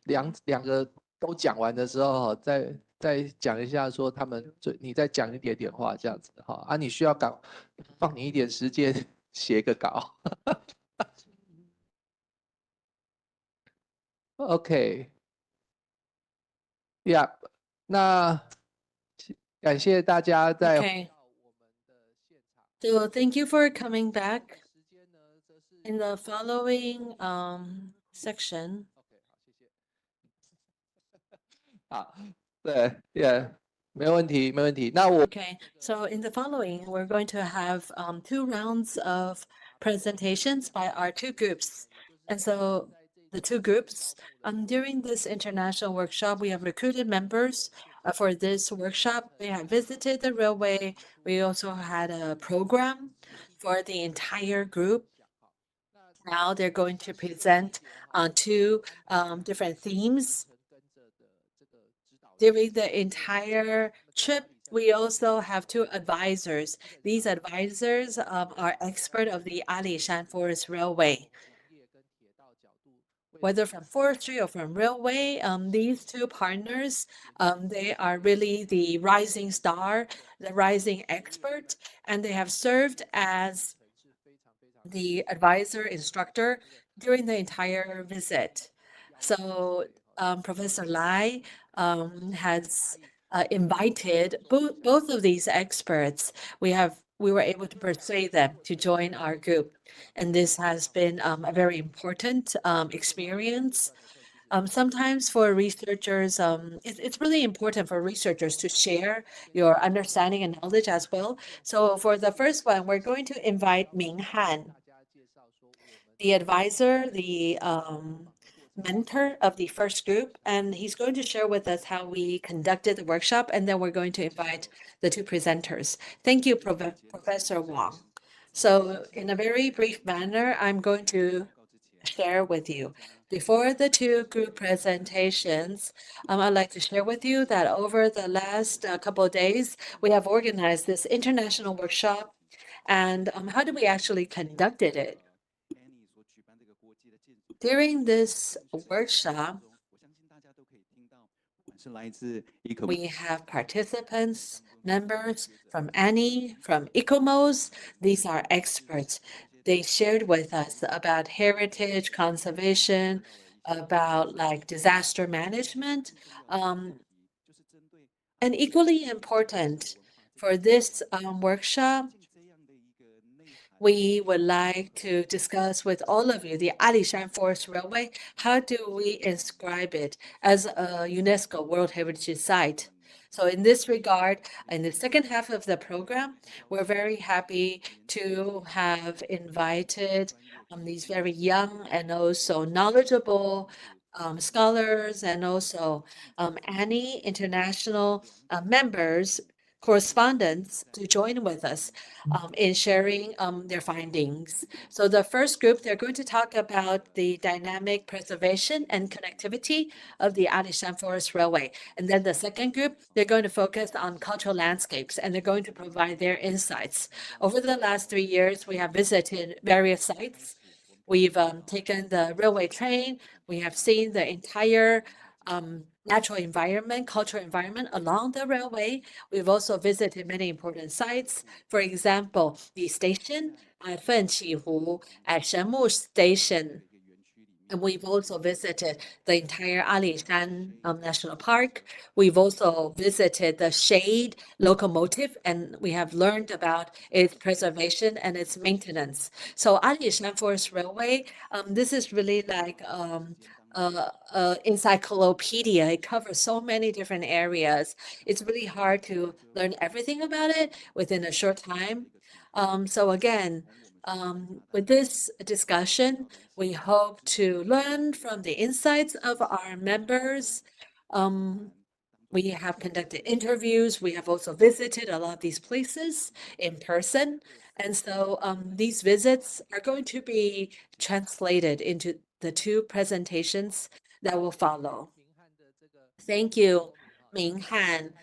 两个都讲完的时候哈，再讲一下说他们你再讲一点点话这样子哈你需要稿，放你一点时间写个稿。OK， 呀，那感谢大家在。Okay. So thank you for coming back. In the following section. 好，对 ，Yeah， 没问题，没问题。那我 Okay, so in the following, we're going to have 2 rounds of presentations by our 2 groups. And so the 2 groups, during this international workshop, we have recruited members for this workshop. They have visited the railway. We also had a program for the entire group. Now they're going to present on 2 different themes. During the entire trip, we also have 2 advisors. These advisors are experts of the Alishan Forest Railway. Whether from forestry or from railway, these 2 partners, they are really the rising star, the rising expert, and they have served as the advisor instructor during the entire visit. So Professor Lai has invited both of these experts. We were able to persuade them to join our group, and this has been a very important experience. Sometimes for researchers, it's really important for researchers to share your understanding and knowledge as well. So for the first one, we're going to invite Ming Han, the advisor, the mentor of the first group, and he's going to share with us how we conducted the workshop, and then we're going to invite the 2 presenters. Thank you, Professor Wang. So in a very brief manner, I'm going to share with you. Before the 2 group presentations, I'd like to share with you that over the last couple of days, we have organized this international workshop, and how do we actually conducted it? During this workshop, We have participants, members from ANI, from ICOMOS. These are experts. They shared with us about heritage conservation, about like disaster management. And equally important for this workshop, we would like to discuss with all of you the Alishan Forest Railway. How do we inscribe it as a UNESCO World Heritage Site? So in this regard, in the second half of the program, we're very happy to have invited these very young and also knowledgeable scholars and also ANI international members, correspondents to join with us in sharing their findings. So the first group, they're going to talk about the dynamic preservation and connectivity of the Alishan Forest Railway. And then the second group, they're going to focus on cultural landscapes, and they're going to provide their insights. Over the last 3 years, we have visited various sites. We've taken the railway train. We have seen the entire natural environment, cultural environment along the railway. We've also visited many important sites. For example, the station at Fenqihu, at Shenmu Station. And we've also visited the entire Alishan National Park. We've also visited the Shade locomotive, and we have learned about its preservation and its maintenance. So Alishan Forest Railway, this is really like encyclopedia. It covers so many different areas. It's really hard to learn everything about it within a short time. So again, with this discussion, we hope to learn from the insights of our members. We have conducted interviews. We have also visited a lot of these places in person. And so these visits are going to be translated into the 2 presentations that will follow. Thank you, Ming Han,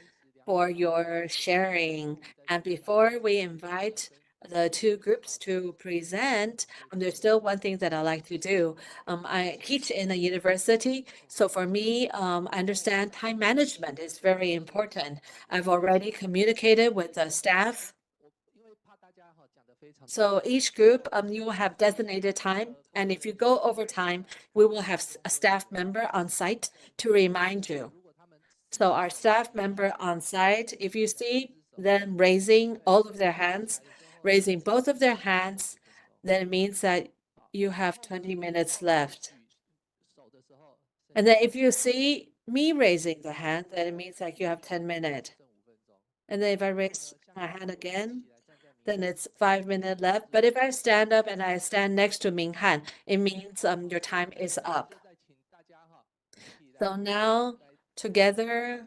for your sharing. And before we invite the 2 groups to present, there's still one thing that I like to do. I teach in a university, so for me, I understand time management is very important. I've already communicated with the staff. So each group, you will have designated time, and if you go over time, we will have a staff member on site to remind you. So our staff member on site, if you see them raising all of their hands, raising both of their hands, then it means that you have 20 minutes left. And then if you see me raising the hand, then it means like you have 10 minutes. And then if I raise my hand again, then it's 5 minutes left. But if I stand up and I stand next to Ming Han, it means your time is up. So now, together,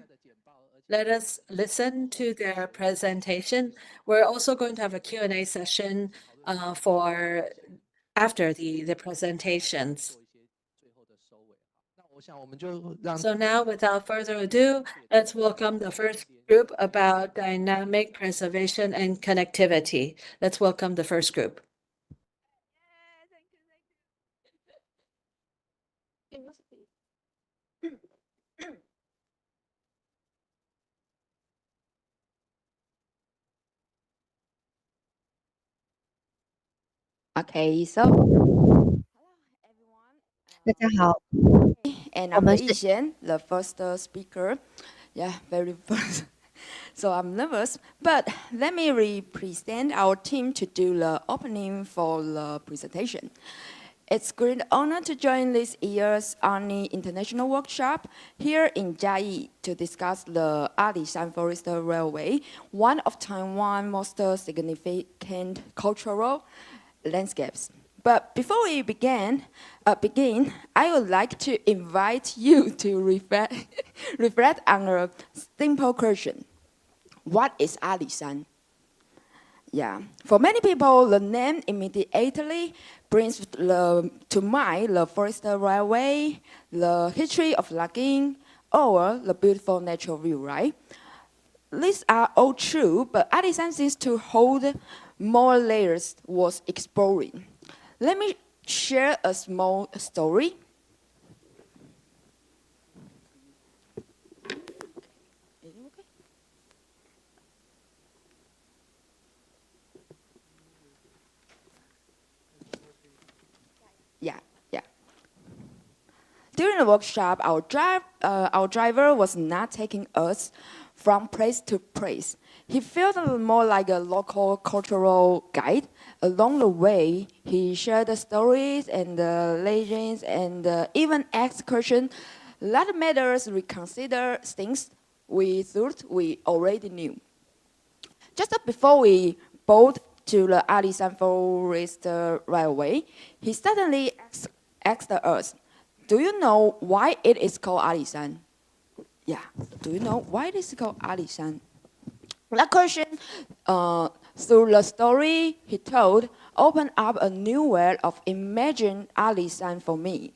let us listen to their presentation. We're also going to have a Q&A session for after the presentations. So now, without further ado, let's welcome the first group about dynamic preservation and connectivity. Let's welcome the first group. Okay, so 大家好， and 我 I'm 们 Yi 是 Xian, the first speaker. Yeah, very first. So I'm nervous, but let me represent our team to do the opening for the presentation. It's a great honor to join this year's ANI International Workshop here in Jiayi to discuss the Alishan Forest Railway, one of Taiwan's most significant cultural landscapes. But before we begin, I would like to invite you to reflect on a simple question. What is Alishan? Yeah, for many people, the name immediately brings to mind the forest railway, the history of logging, or the beautiful natural view, right? These are all true, but Alishan seems to hold more layers worth exploring. Let me share a small story. During the workshop, our driver was not taking us from place to place. He felt more like a local cultural guide. Along the way, he shared the stories and the legends and even asked questions that made us reconsider things we thought we already knew. Just before we boarded to the Alisan Forest Railway, he suddenly asked us, "Do you know why it is called Alisan?" Yeah, do you know why it is called Alisan? That question, through the story he told, opened up a new world of imagined Alisan for me.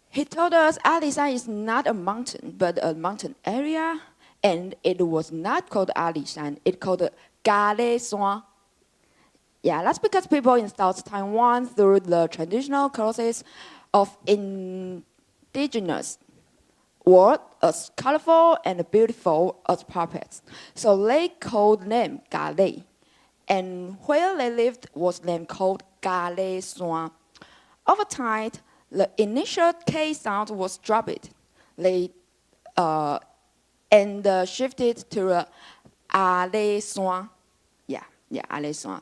He told us Alisan is not a mountain, but a mountain area, and it was not called Alisan, it's called Galesan. Yeah, that's because people in South Taiwan, through the traditional process of indigenous world as colorful and beautiful as puppets. So they called them Gale. And where they lived was then called Gale Soin. Over time, the initial K sound was dropped. They shifted to the Ale Soin. Yeah, Ale Soin.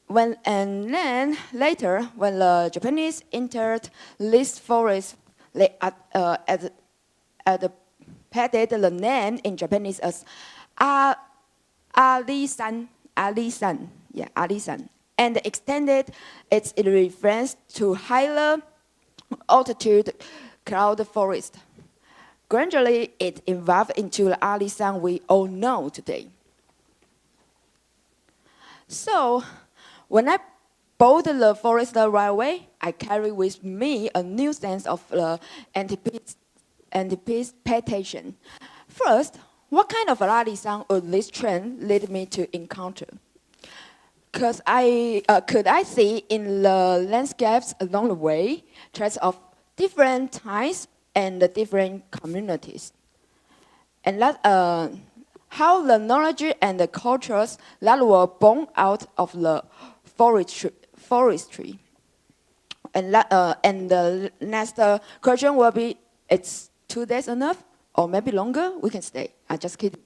And then later, when the Japanese entered this forest, they added the name in Japanese as Alisan, yeah, Alisan, and extended its reference to higher altitude cloud forest. Gradually, it evolved into the Alisan we all know today. So, when I board the forest railway, I carry with me a new sense of anticipation. First, what kind of Alisan would this train lead me to encounter? Could I see in the landscapes along the way traces of different times and different communities? And that, how the knowledge and the cultures that were born out of the forestry. And the next question will be, it's 2 days enough? Or maybe longer? We can stay. I just kidding.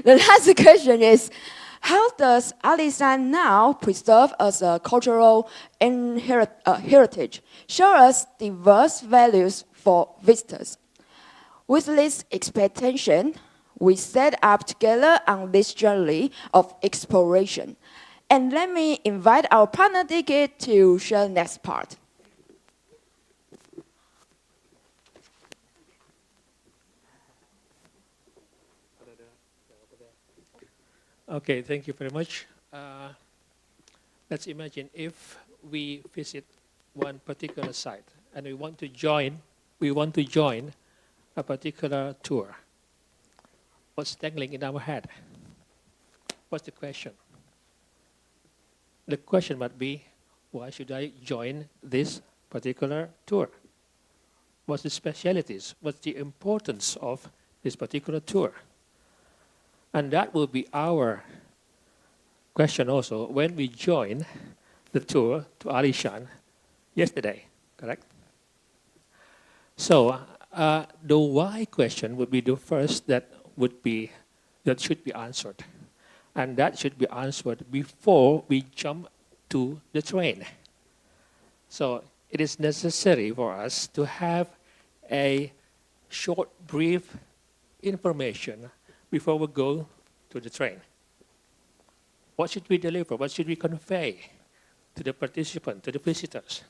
The last question is, how does Alisan now preserve as a cultural heritage, show us diverse values for visitors? With this expectation, we set up together on this journey of exploration. And let me invite our partner Dicky to share the next part. Okay, thank you very much. Let's imagine if we visit one particular site and we want to join a particular tour. What's dangling in our head? What's the question? The question might be, why should I join this particular tour? What's the specialities? What's the importance of this particular tour? And that will be our question also when we join the tour to Alishan yesterday, correct? So the why question would be the first that should be answered. And that should be answered before we jump to the train. So it is necessary for us to have a short, brief information before we go to the train. What should we deliver? What should we convey to the participants, to the visitors?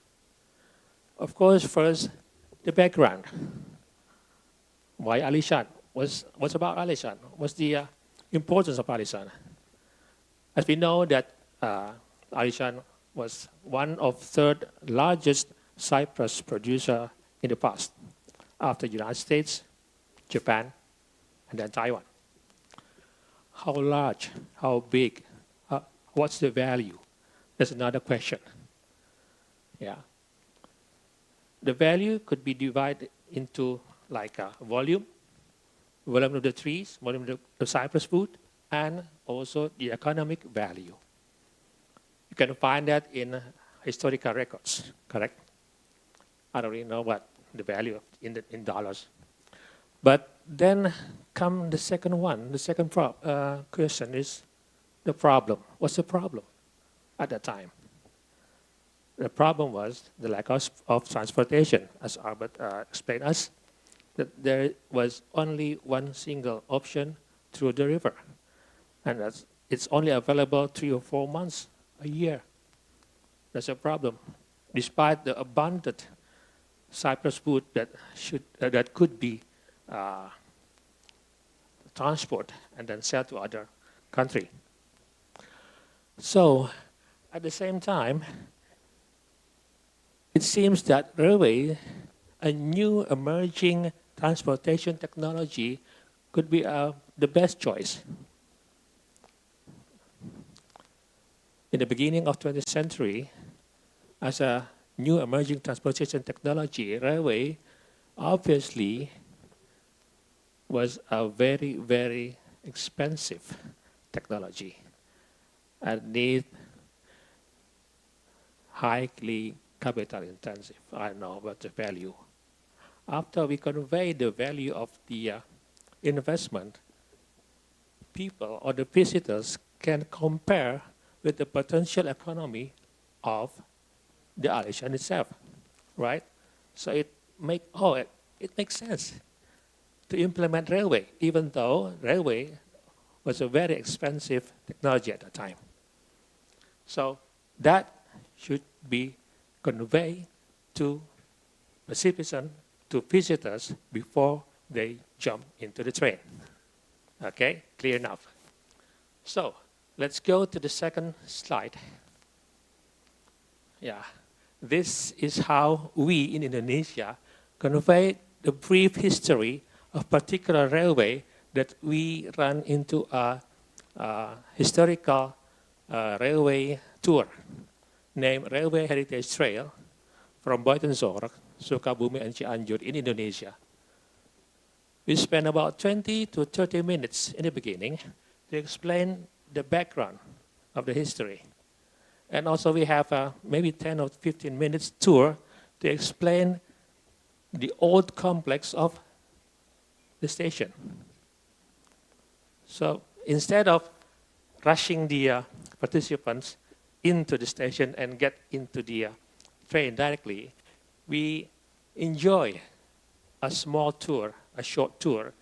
Of course, first, the background. Why Alishan? What's about Alishan? What's the importance of Alishan? As we know that Alishan was one of third largest cypress producer in the past, after the United States, Japan, and then Taiwan. How large, how big, what's the value? That's another question. Yeah. The value could be divided into like volume of the trees, volume of the cypress fruit, and also the economic value. You can find that in historical records, correct? I don't really know what the value of in dollars. But then come the second one. The second question is the problem. What's the problem at that time? The problem was the lack of transportation, as Albert explained us, that there was only one single option through the river. And it's only available 3 or 4 months a year. That's a problem. Despite the abundant cypress wood that could be transport and then sell to other country. So at the same time, it seems that railway, a new emerging transportation technology, could be the best choice. In the beginning of 20th century, as a new emerging transportation technology, railway obviously was a very, very expensive technology and need highly capital intensive. I don't know about the value. After we convey the value of the investment, people or the visitors can compare with the potential economy of the Alishan itself, right? So it makes sense to implement railway, even though railway was a very expensive technology at the time. So that should be conveyed to the citizen, to visitors, before they jump into the train. Okay, clear enough. So let's go to the second slide. Yeah, this is how we in Indonesia convey the brief history of particular railway that we run into a historical railway tour named Railway Heritage Trail from Buitenzorg, Sukabumi, and Cianjur in Indonesia. We spent about 20 to 30 minutes in the beginning to explain the background of the history. And also we have maybe 10 or 15 minutes tour to explain the old complex of the station. So instead of rushing the participants into the station and get into the train directly, we enjoy a small tour, a short tour,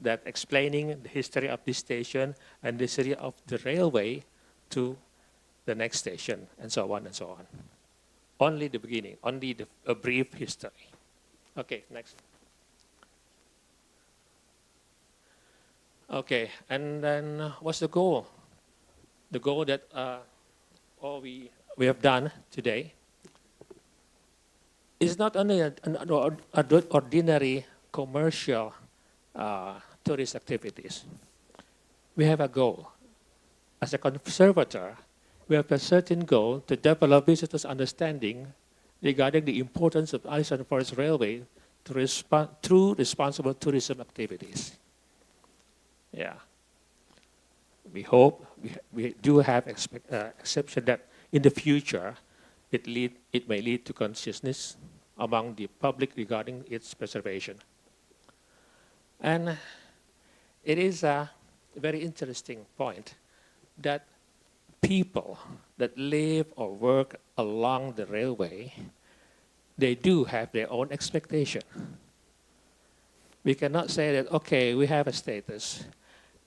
that explaining the history of this station and the history of the railway to the next station, and so on and so on. Only the beginning, only a brief history. Okay, next. Okay, and then what's the goal? The goal that all we have done today is not only an ordinary commercial tourist activities. We have a goal. As a conservator, we have a certain goal to develop visitors' understanding regarding the importance of Alishan Forest Railway through responsible tourism activities. Yeah. We hope, we do have exception that in the future, it may lead to consciousness among the public regarding its preservation. And it is a very interesting point that people that live or work along the railway, they do have their own expectation. We cannot say that, okay, we have a status.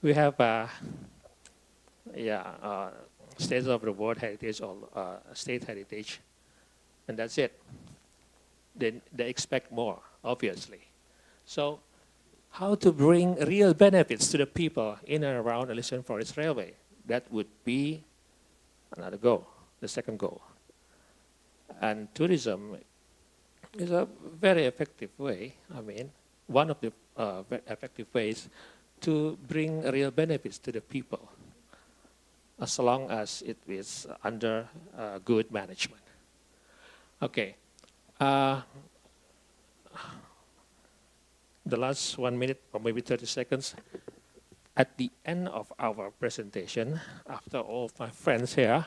We have a status of the World Heritage or State Heritage, and that's it. Then they expect more, obviously. So how to bring real benefits to the people in and around Alishan Forest Railway? That would be another goal, the second goal. And tourism is a very effective way, one of the effective ways to bring real benefits to the people, as long as it is under good management. Okay. The last 1 minute or maybe 30 seconds. At the end of our presentation, after all my friends here,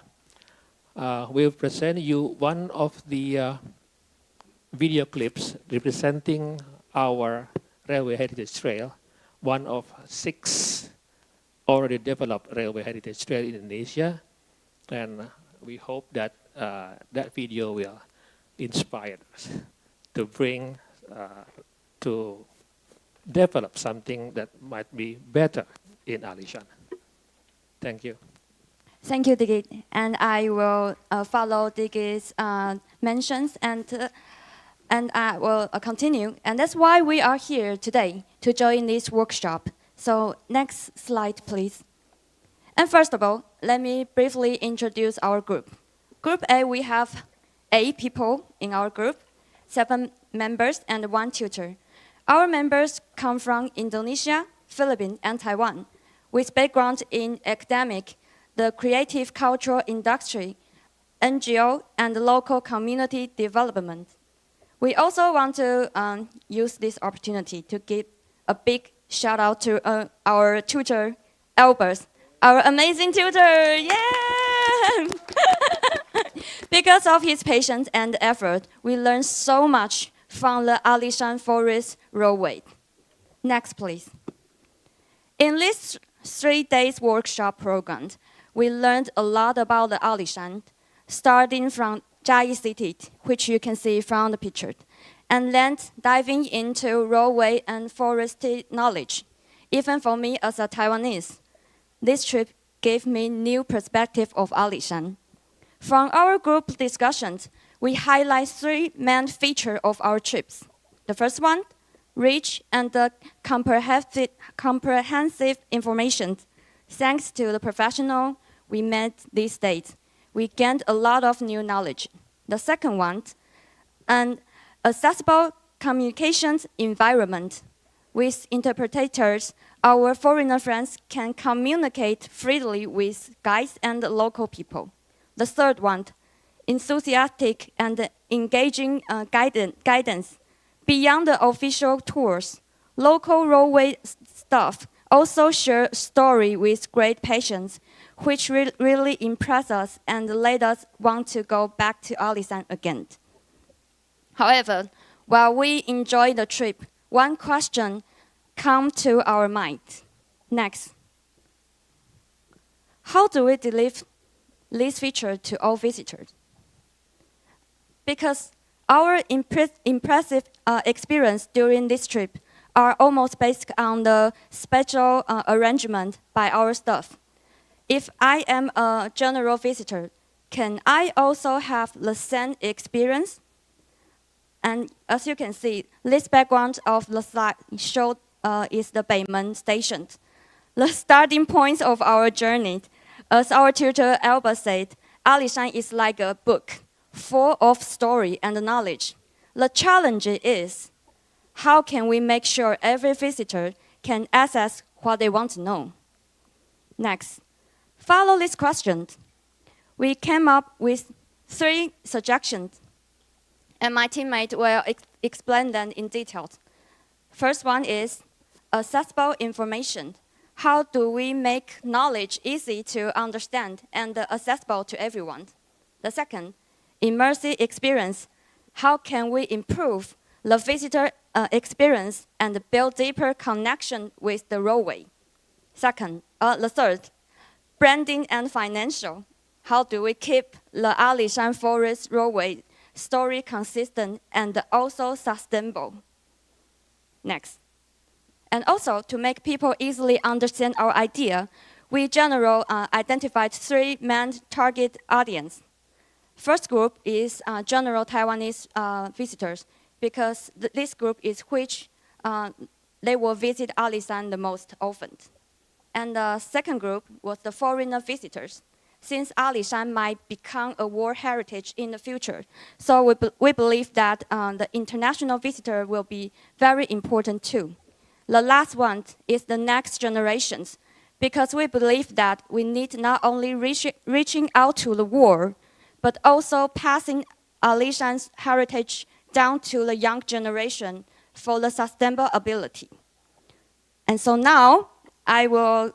we'll present you one of the video clips representing our railway heritage trail, one of 6 already developed railway heritage trail in Indonesia. And we hope that that video will inspire us to bring, to develop something that might be better in Alishan. Thank you. Thank you, Digit. And I will follow Digit's mentions and I will continue. And that's why we are here today, to join this workshop. So next slide, please. And first of all, let me briefly introduce our group. Group A, we have 8 people in our group, 7 members and 1 tutor. Our members come from Indonesia, Philippines, and Taiwan, with background in academic, the creative cultural industry, NGO, and local community development. We also want to use this opportunity to give a big shout out to our tutor, Albert, our amazing tutor, yeah! Because of his patience and effort, we learned so much from the Alishan Forest Roadway. Next, please. In this 3 days workshop program, we learned a lot about the Alishan, starting from嘉义City, which you can see from the picture, and then diving into roadway and forestry knowledge. Even for me as a Taiwanese, this trip gave me new perspective of Alishan. From our group discussions, we highlight 3 main features of our trips. The first one, rich and comprehensive information. Thanks to the professional we met these days, we gained a lot of new knowledge. The second one, an accessible communications environment. With interpreters, our foreigner friends can communicate freely with guides and local people. The third one, enthusiastic and engaging guidance. Beyond the official tours, local roadway staff also share story with great patience, which really impressed us and led us want to go back to Alishan again. However, while we enjoy the trip, one question comes to our mind. Next. How do we deliver this feature to all visitors? Because our impressive experience during this trip are almost based on the special arrangement by our staff. If I am a general visitor, can I also have the same experience? And as you can see, this background of the slide showed is the Beimen station. The starting point of our journey, as our tutor Albert said, Alishan is like a book, full of story and knowledge. The challenge is, how can we make sure every visitor can access what they want to know? Next, follow this question. We came up with 3 suggestions, and my teammate will explain them in detail. First one is accessible information. How do we make knowledge easy to understand and accessible to everyone? The second, immersive experience. How can we improve the visitor experience and build deeper connection with the roadway? The third, branding and financial. How do we keep the Alishan Forest Roadway story consistent and also sustainable? Next. And also, to make people easily understand our idea, we generally identified 3 main target audience. First group is general Taiwanese visitors, because this group is which they will visit Alishan the most often. And the second group was the foreigner visitors, since Alishan might become a World Heritage in the future. So we believe that the international visitor will be very important too. The last one is the next generations, because we believe that we need not only reaching out to the world, but also passing Alishan's heritage down to the young generation for the sustainable ability. And so now, I will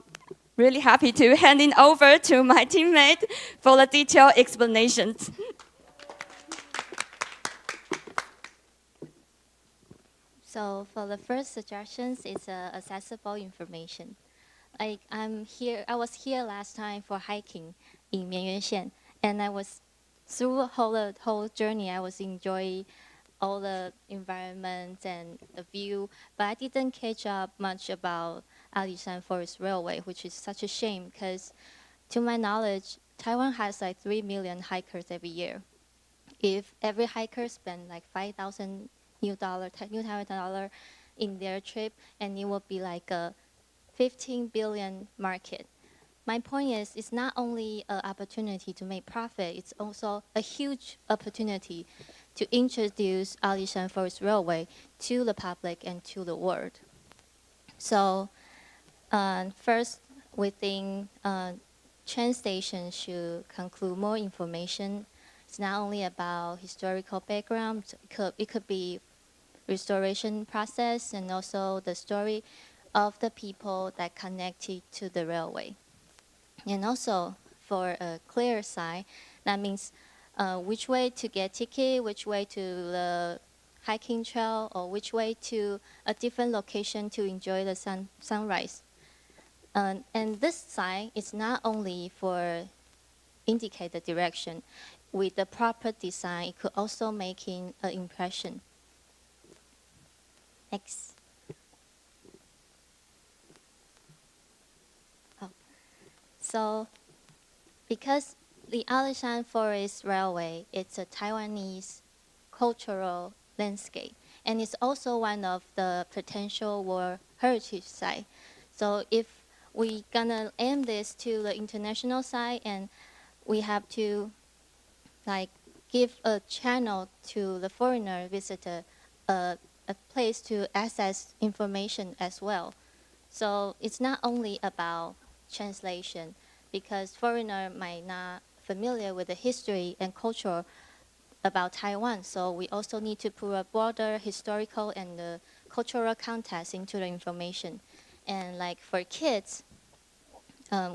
really happy to hand it over to my teammate for the detailed explanations. So for the first suggestions, it's accessible information. Like I was here last time for hiking in Mianyuan, and I was through the whole journey. I was enjoying all the environment and the view, but I didn't catch up much about Alishan Forest Railway, which is such a shame because, to my knowledge, Taiwan has like 3 million hikers every year. If every hiker spend like 5,000 new Taiwan dollar in their trip, and it will be like a 15 billion market. My point is, it's not only an opportunity to make profit, it's also a huge opportunity to introduce Alishan Forest Railway to the public and to the world. So first, we think train stations should conclude more information. It's not only about historical background, it could be restoration process and also the story of the people that connected to the railway. And also for a clear sign, that means which way to get ticket, which way to the hiking trail, or which way to a different location to enjoy the sunrise. And this sign is not only for indicate the direction. With the proper design, it could also make an impression. Next. So, because the Alishan Forest Railway, it's a Taiwanese cultural landscape, and it's also one of the potential World Heritage Site. So if we gonna aim this to the international side, and we have to like give a channel to the foreigner visitor, a place to access information as well. So it's not only about translation, because foreigner might not familiar with the history and culture about Taiwan. So we also need to put a broader historical and cultural context into the information. And like for kids,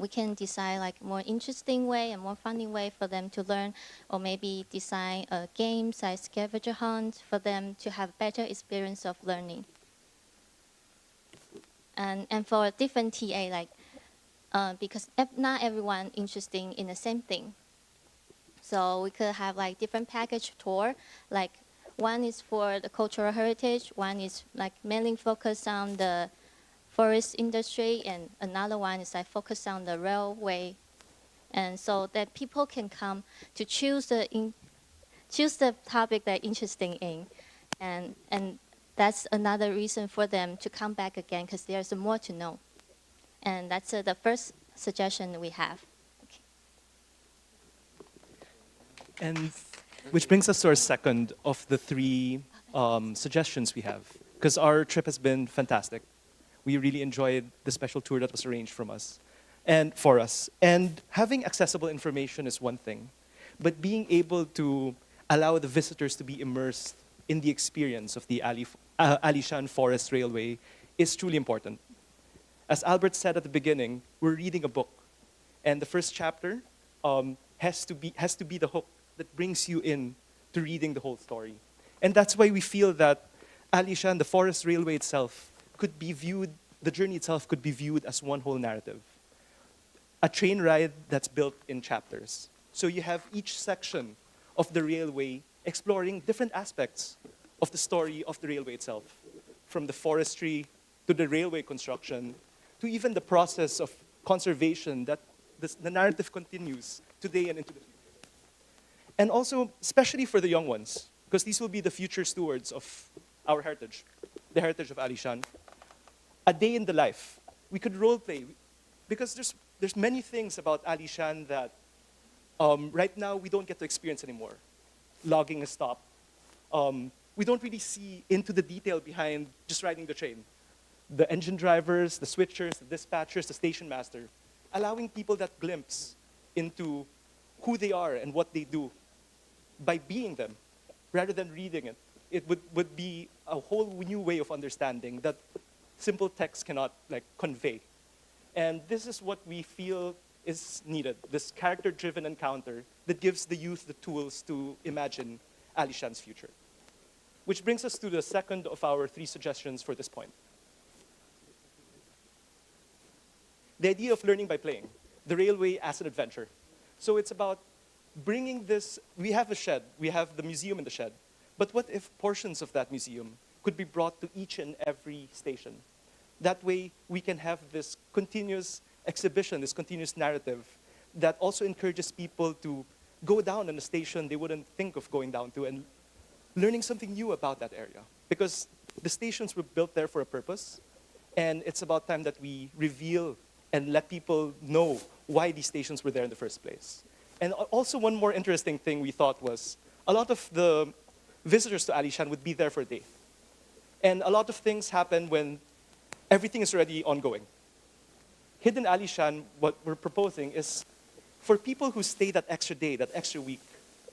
we can design like more interesting way and more funny way for them to learn, or maybe design a game like scavenger hunt for them to have better experience of learning. And for a different TA, like because not everyone interested in the same thing. So we could have like different package tour, like one is for the cultural heritage, one is like mainly focused on the forest industry, and another one is like focused on the railway. And so that people can come to choose the topic they're interested in. And that's another reason for them to come back again, because there's more to know. And that's the first suggestion we have. Okay. And which brings us to our second of the three suggestions we have, because our trip has been fantastic. We really enjoyed the special tour that was arranged for us. And having accessible information is one thing, but being able to allow the visitors to be immersed in the experience of the Alishan Forest Railway is truly important. As Albert said at the beginning, we're reading a book, and the first chapter has to be the hook that brings you in to reading the whole story. And that's why we feel that Alishan, the Forest Railway itself, could be viewed, the journey itself could be viewed as one whole narrative. A train ride that's built in chapters. So you have each section of the railway exploring different aspects of the story of the railway itself, from the forestry to the railway construction, to even the process of conservation that the narrative continues today and into the future. And also, especially for the young ones, because these will be the future stewards of our heritage, the heritage of Alishan. A day in the life. We could role play, because there's many things about Alishan that right now we don't get to experience anymore. Logging a stop. We don't really see into the detail behind just riding the train. The engine drivers, the switchers, the dispatchers, the station master, allowing people that glimpse into who they are and what they do by being them, rather than reading it. It would be a whole new way of understanding that simple text cannot convey. And this is what we feel is needed, this character-driven encounter that gives the youth the tools to imagine Alishan's future. Which brings us to the second of our 3 suggestions for this point. The idea of learning by playing, the railway as an adventure. So it's about bringing this, we have a shed, we have the museum in the shed, but what if portions of that museum could be brought to each and every station? That way we can have this continuous exhibition, this continuous narrative that also encourages people to go down on a station they wouldn't think of going down to and learning something new about that area. Because the stations were built there for a purpose, and it's about time that we reveal and let people know why these stations were there in the first place. And also one more interesting thing we thought was a lot of the visitors to Alishan would be there for a day. And a lot of things happen when everything is already ongoing. Hidden Alishan, what we're proposing is for people who stay that extra day, that extra week,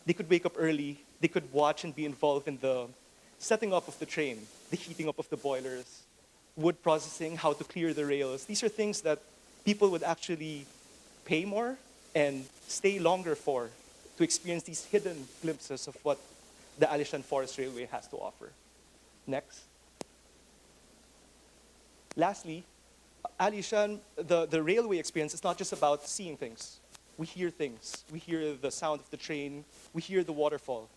they could wake up early, they could watch and be involved in the setting up of the train, the heating up of the boilers, wood processing, how to clear the rails. These are things that people would actually pay more and stay longer for to experience these hidden glimpses of what the Alishan Forest Railway has to offer. Next. Lastly, Alishan, the railway experience is not just about seeing things. We hear things. We hear the sound of the train. We hear the waterfall.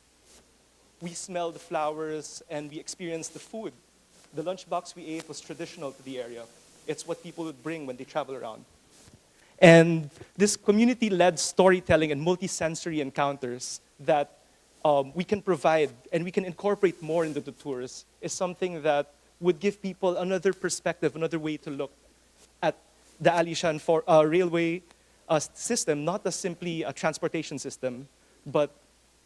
We smell the flowers and we experience the food. The lunchbox we ate was traditional to the area. It's what people would bring when they travel around. And this community-led storytelling and multi-sensory encounters that we can provide and we can incorporate more into the tours is something that would give people another perspective, another way to look at the Alishan railway system, not as simply a transportation system, but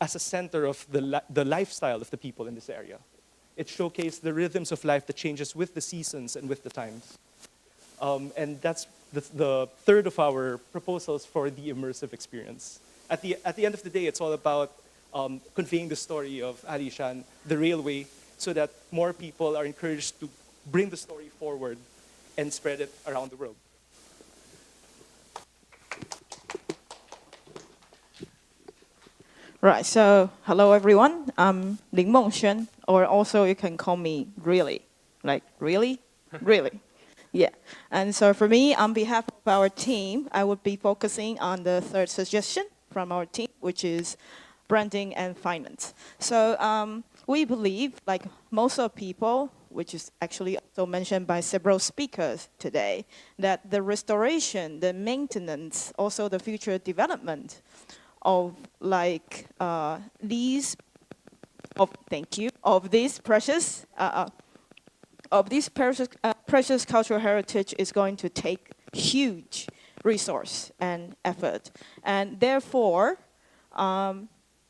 as a center of the lifestyle of the people in this area. It showcased the rhythms of life that changes with the seasons and with the times. And that's the third of our proposals for the immersive experience. At the end of the day, it's all about conveying the story of Alishan, the railway, so that more people are encouraged to bring the story forward and spread it around the world. Right, so hello everyone. I'm Lin Mengxuan, or also you can call me Really. Like, really? Really. Yeah, and so for me, on behalf of our team, I would be focusing on the third suggestion from our team, which is branding and finance. So we believe, like most of people, which is actually also mentioned by several speakers today, that the restoration, the maintenance, also the future development of like these precious cultural heritage is going to take huge resource and effort, and therefore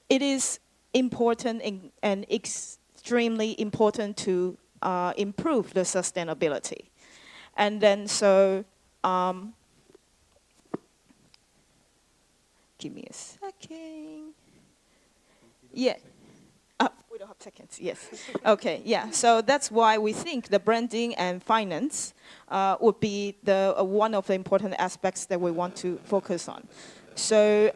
it is important and extremely important to improve the sustainability. And then so give me a second. Yeah. We don't have seconds, yes. Okay, yeah. So that's why we think the branding and finance would be one of the important aspects that we want to focus on. So,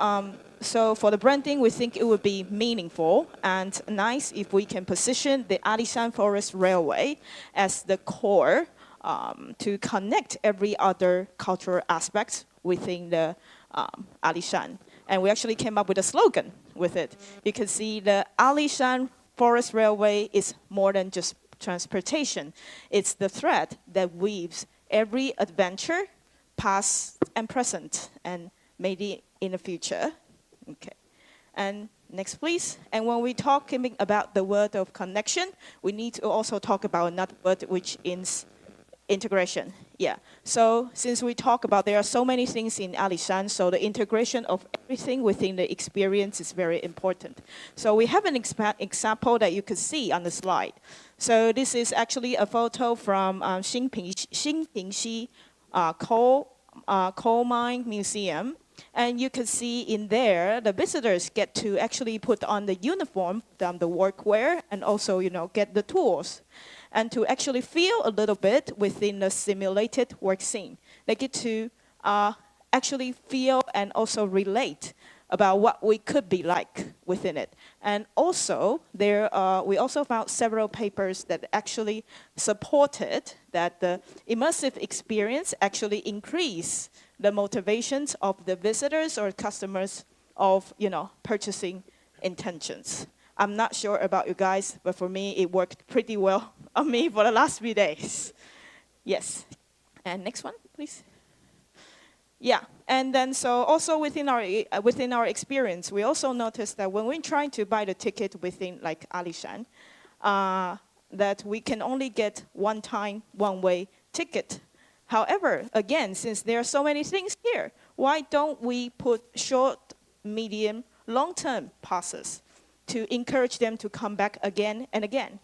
so for the branding, we think it would be meaningful and nice if we can position the Alishan Forest Railway as the core to connect every other cultural aspect within the Alishan. And we actually came up with a slogan with it. You can see the Alishan Forest Railway is more than just transportation. It's the thread that weaves every adventure, past and present, and maybe in the future. Okay. And next, please. And when we talking about the word of connection, we need to also talk about another word, which is integration. Yeah. So since we talk about there are so many things in Alishan, so the integration of everything within the experience is very important. So we have an example that you could see on the slide. So this is actually a photo from Xinpingxi Coal Mine Museum. And you can see in there, the visitors get to actually put on the uniform, the workwear, and also, get the tools. And to actually feel a little bit within the simulated work scene. They get to actually feel and also relate about what we could be like within it. And also, we also found several papers that actually supported that the immersive experience actually increase the motivations of the visitors or customers of, purchasing intentions. I'm not sure about you guys, but for me, it worked pretty well on me for the last few days. Yes. And next one, please. Yeah, and then so also within our experience, we also noticed that when we're trying to buy the ticket within like Alishan, that we can only get one-time, one-way ticket. However, again, since there are so many things here, why don't we put short, medium, long-term passes to encourage them to come back again and again?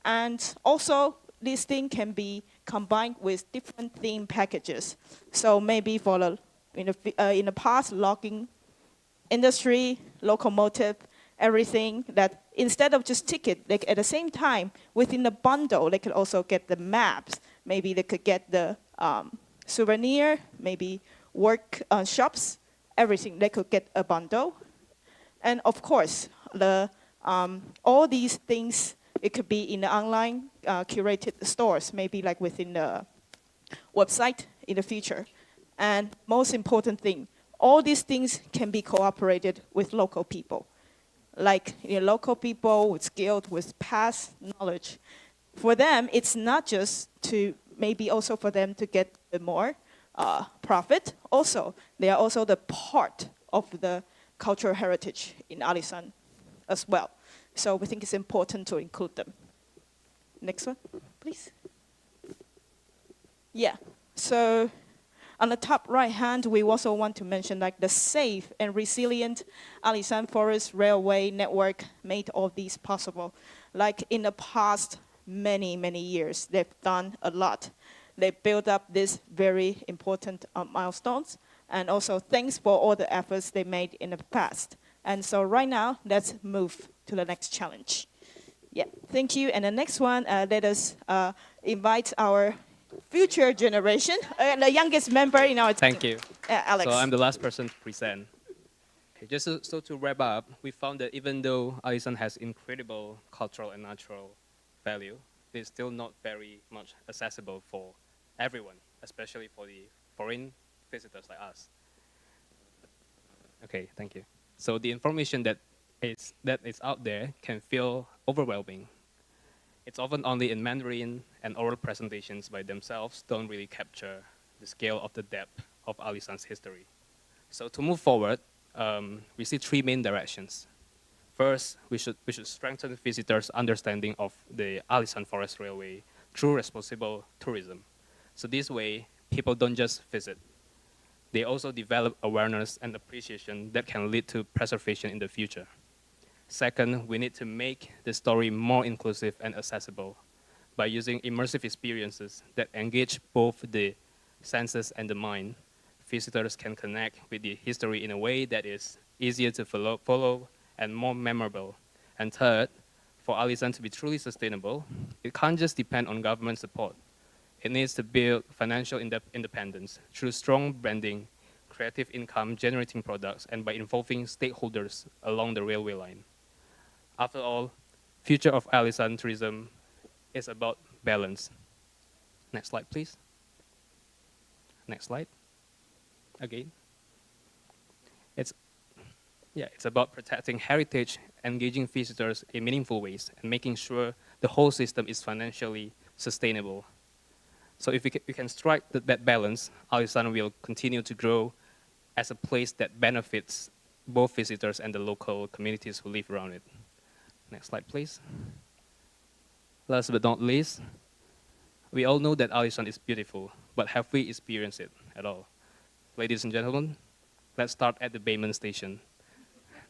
And also, this thing can be combined with different theme packages. So maybe for the, in the past, logging industry, locomotive, everything, that instead of just ticket, like at the same time, within the bundle, they could also get the maps. Maybe they could get the souvenir, maybe work shops, everything. They could get a bundle. And of course, all these things, it could be in the online curated stores, maybe like within the website in the future. And most important thing, all these things can be cooperated with local people. Like local people with skilled, with past knowledge. For them, it's not just to, maybe also for them to get more profit. Also, they are also the part of the cultural heritage in Alisan as well. So we think it's important to include them. Next one, please. Yeah, so on the top right hand, we also want to mention like the safe and resilient Alisan Forest Railway network made all these possible. Like in the past many, many years, they've done a lot. They built up these very important milestones. And also thanks for all the efforts they made in the past. And so right now, let's move to the next challenge. Yeah, thank you. And the next one, let us invite our future generation, the youngest member in our team. Thank you. Alex. So I'm the last person to present. Okay, just so to wrap up, we found that even though Alisan has incredible cultural and natural value, it's still not very much accessible for everyone, especially for the foreign visitors like us. Okay, thank you. So the information that is out there can feel overwhelming. It's often only in Mandarin, and oral presentations by themselves don't really capture the scale of the depth of Alisan's history. So to move forward, we see three main directions. First, we should strengthen visitors' understanding of the Alisan Forest Railway through responsible tourism. So this way, people don't just visit. They also develop awareness and appreciation that can lead to preservation in the future. Second, we need to make the story more inclusive and accessible by using immersive experiences that engage both the senses and the mind. Visitors can connect with the history in a way that is easier to follow and more memorable. And third, for Alisan to be truly sustainable, it can't just depend on government support. It needs to build financial independence through strong branding, creative income-generating products, and by involving stakeholders along the railway line. After all, future of Alisan tourism is about balance. Next slide, please. Next slide. Again. It's about protecting heritage, engaging visitors in meaningful ways, and making sure the whole system is financially sustainable. So if we can strike that balance, Alisan will continue to grow as a place that benefits both visitors and the local communities who live around it. Next slide, please. Last but not least, we all know that Alisan is beautiful, but have we experienced it at all? Ladies and gentlemen, let's start at the Bayman station.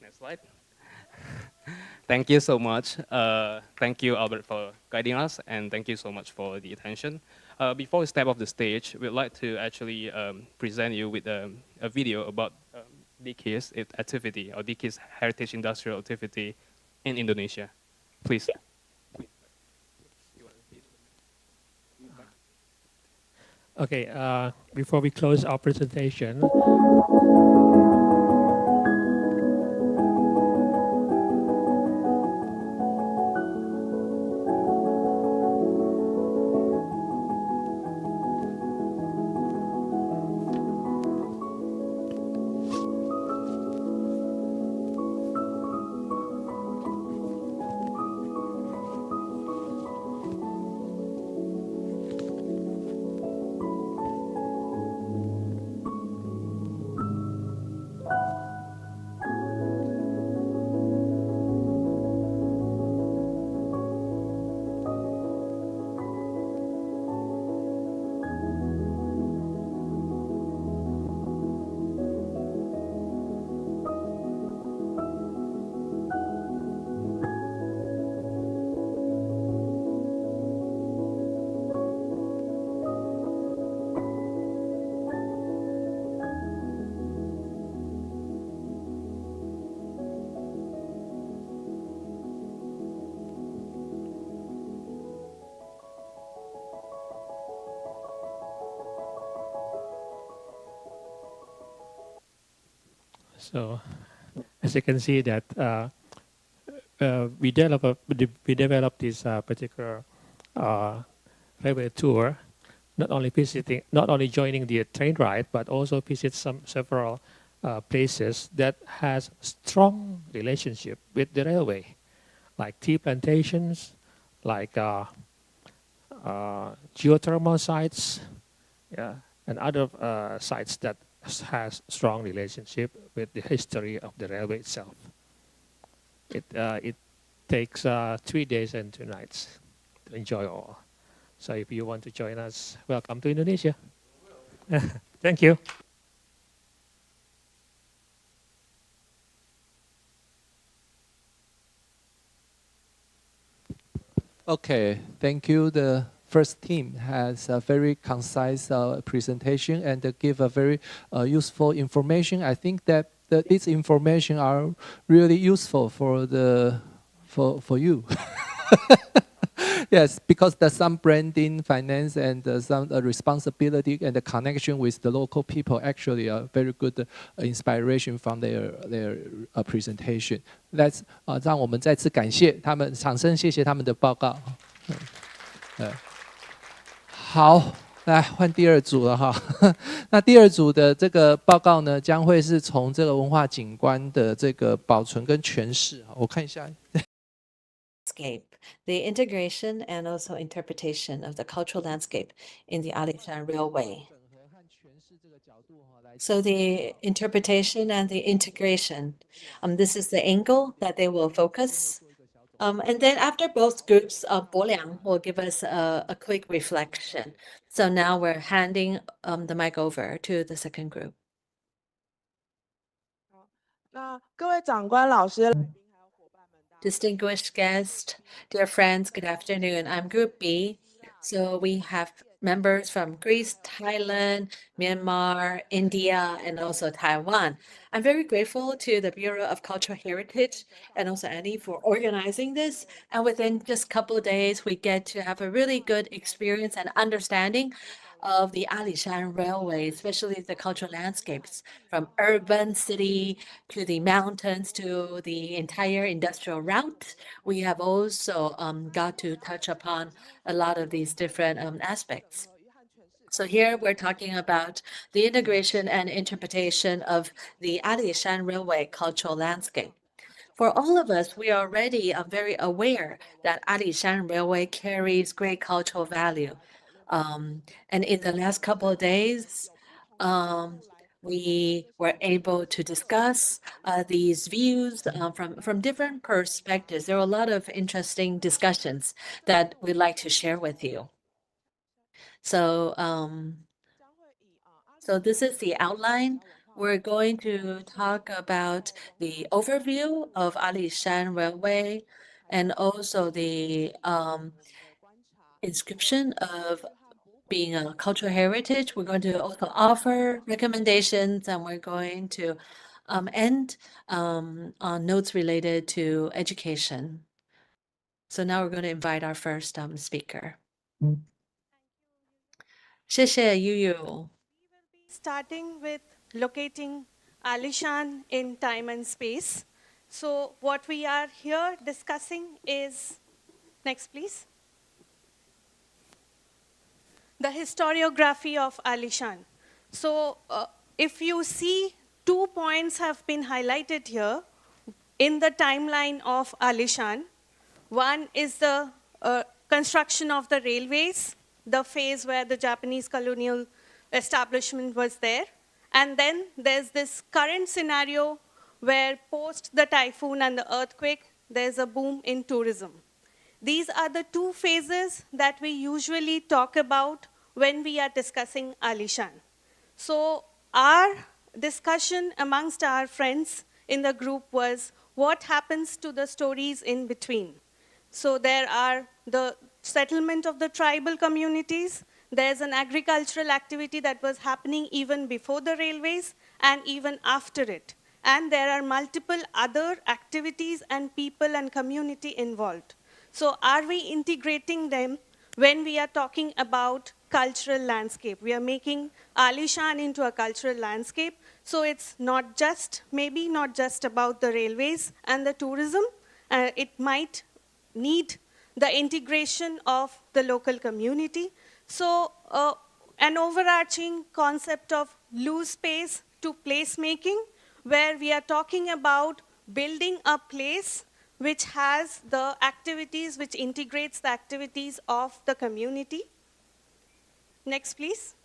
Next slide. Thank you so much. Thank you, Albert, for guiding us, and thank you so much for the attention. Before we step off the stage, we'd like to actually present you with a video about DKIS activity, or DKIS Heritage Industrial Activity in Indonesia. Please. Okay, before we close our presentation, So as you can see that we developed this particular railway tour, not only joining the train ride, but also visit several places that has strong relationship with the railway, like tea plantations, like geothermal sites, yeah, and other sites that has strong relationship with the history of the railway itself. It takes 3 days and 2 nights to enjoy all. So if you want to join us, welcome to Indonesia. Thank you. Okay, thank you. The first team has a very concise presentation and give a very useful information. I think that these information are really useful for you. Yes, because there's some branding, finance, and some responsibility and the connection with the local people actually a very good inspiration from their presentation. Let's 让我们再次感谢他们，掌声谢谢他们的报告。好，来换第二组了哈。那第二组的这个报告呢，将会是从这个文化景观的这个保存跟诠释。我看一下。The integration and also interpretation of the cultural landscape in the Alishan Railway. So the interpretation and the integration, this is the angle that they will focus. And then after both groups, Bo Liang will give us a quick reflection. So now we're handing the mic over to the second group. 那各位长官、老师。Distinguished guests, dear friends, good afternoon. I'm Group B. So we have members from Greece, Thailand, Myanmar, India, and also Taiwan. I'm very grateful to the Bureau of Cultural Heritage and also ANIH for organizing this. And within just a couple of days, we get to have a really good experience and understanding of the Alishan Railway, especially the cultural landscapes from urban city to the mountains to the entire industrial route. We have also got to touch upon a lot of these different aspects. So here we're talking about the integration and interpretation of the Alishan Railway cultural landscape. For all of us, we are already very aware that Alishan Railway carries great cultural value. And in the last couple of days, we were able to discuss these views from different perspectives. There were a lot of interesting discussions that we'd like to share with you. So, so this is the outline. We're going to talk about the overview of Alishan Railway and also the inscription of being a cultural heritage. We're going to also offer recommendations, and we're going to end on notes related to education. So now we're going to invite our first speaker. 谢谢 Yu. Starting with locating Alishan in time and space. So what we are here discussing is, next please, the historiography of Alishan. So if you see, 2 points have been highlighted here in the timeline of Alishan. One is the construction of the railways, the phase where the Japanese colonial establishment was there. And then there's this current scenario where post the typhoon and the earthquake, there's a boom in tourism. These are the 2 phases that we usually talk about when we are discussing Alishan. So our discussion amongst our friends in the group was what happens to the stories in between. So there are the settlement of the tribal communities. There's an agricultural activity that was happening even before the railways and even after it. And there are multiple other activities and people and community involved. So are we integrating them when we are talking about cultural landscape. We are making Alishan into a cultural landscape. So it's not just, maybe not just about the railways and the tourism. It might need the integration of the local community. So an overarching concept of loose space to placemaking, where we are talking about building a place which has the activities, which integrates the activities of the community. Next, please.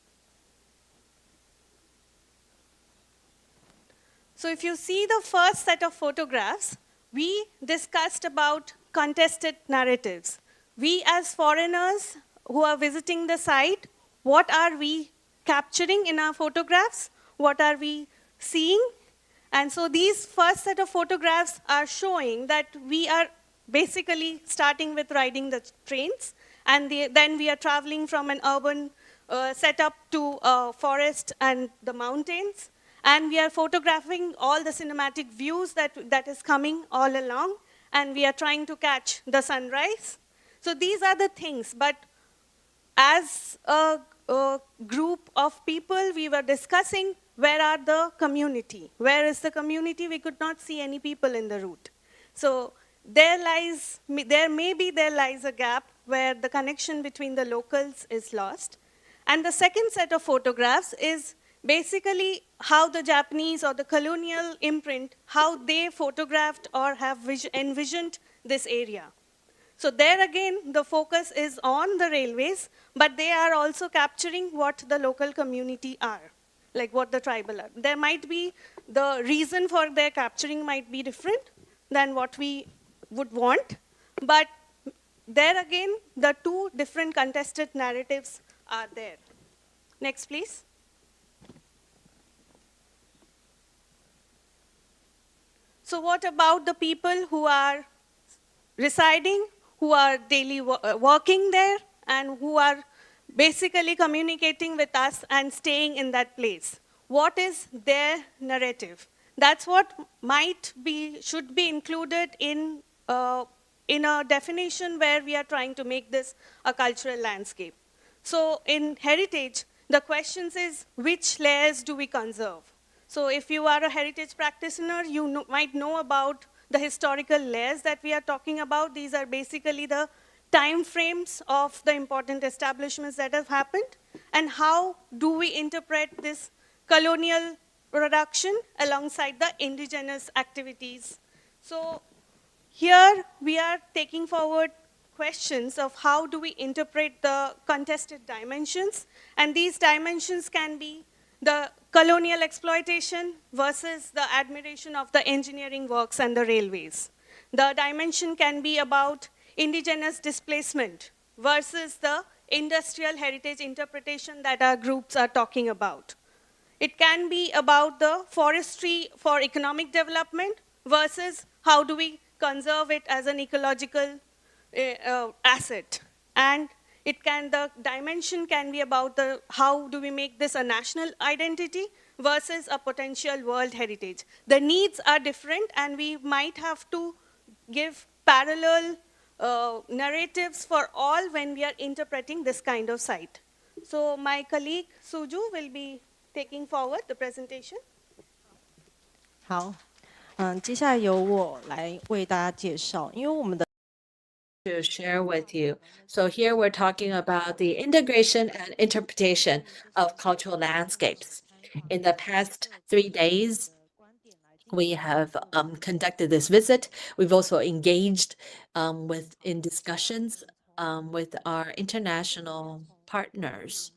So if you see the first set of photographs, we discussed about contested narratives. We as foreigners who are visiting the site, what are we capturing in our photographs? What are we seeing? And so these first set of photographs are showing that we are basically starting with riding the trains, and then we are traveling from an urban setup to forest and the mountains, and we are photographing all the cinematic views that is coming all along, and we are trying to catch the sunrise. So these are the things, but as a group of people, we were discussing where are the community? Where is the community? We could not see any people in the route. So there lies a gap where the connection between the locals is lost. And the second set of photographs is basically how the Japanese or the colonial imprint, how they photographed or have envisioned this area. So there again, the focus is on the railways, but they are also capturing what the local community are, like what the tribal are. There might be, the reason for their capturing might be different than what we would want, but there again, the two different contested narratives are there. Next, please. So what about the people who are residing, who are daily working there, and who are basically communicating with us and staying in that place? What is their narrative? That's what should be included in a definition where we are trying to make this a cultural landscape. So in heritage, the question is, which layers do we conserve? So if you are a heritage practitioner, you might know about the historical layers that we are talking about. These are basically the time frames of the important establishments that have happened, and how do we interpret this colonial production alongside the indigenous activities. So here we are taking forward questions of how do we interpret the contested dimensions, and these dimensions can be the colonial exploitation versus the admiration of the engineering works and the railways. The dimension can be about indigenous displacement versus the industrial heritage interpretation that our groups are talking about. It can be about the forestry for economic development versus how do we conserve it as an ecological asset. And the dimension can be about how do we make this a national identity versus a potential world heritage. The needs are different, and we might have to give parallel narratives for all when we are interpreting this kind of site. So my colleague Suju will be taking forward the presentation. 好，接下来由我来为大家介绍，因为我们的 to share with you. So here we're talking about the integration and interpretation of cultural landscapes. In the past 3 days, we have conducted this visit. We've also engaged in discussions with our international partners.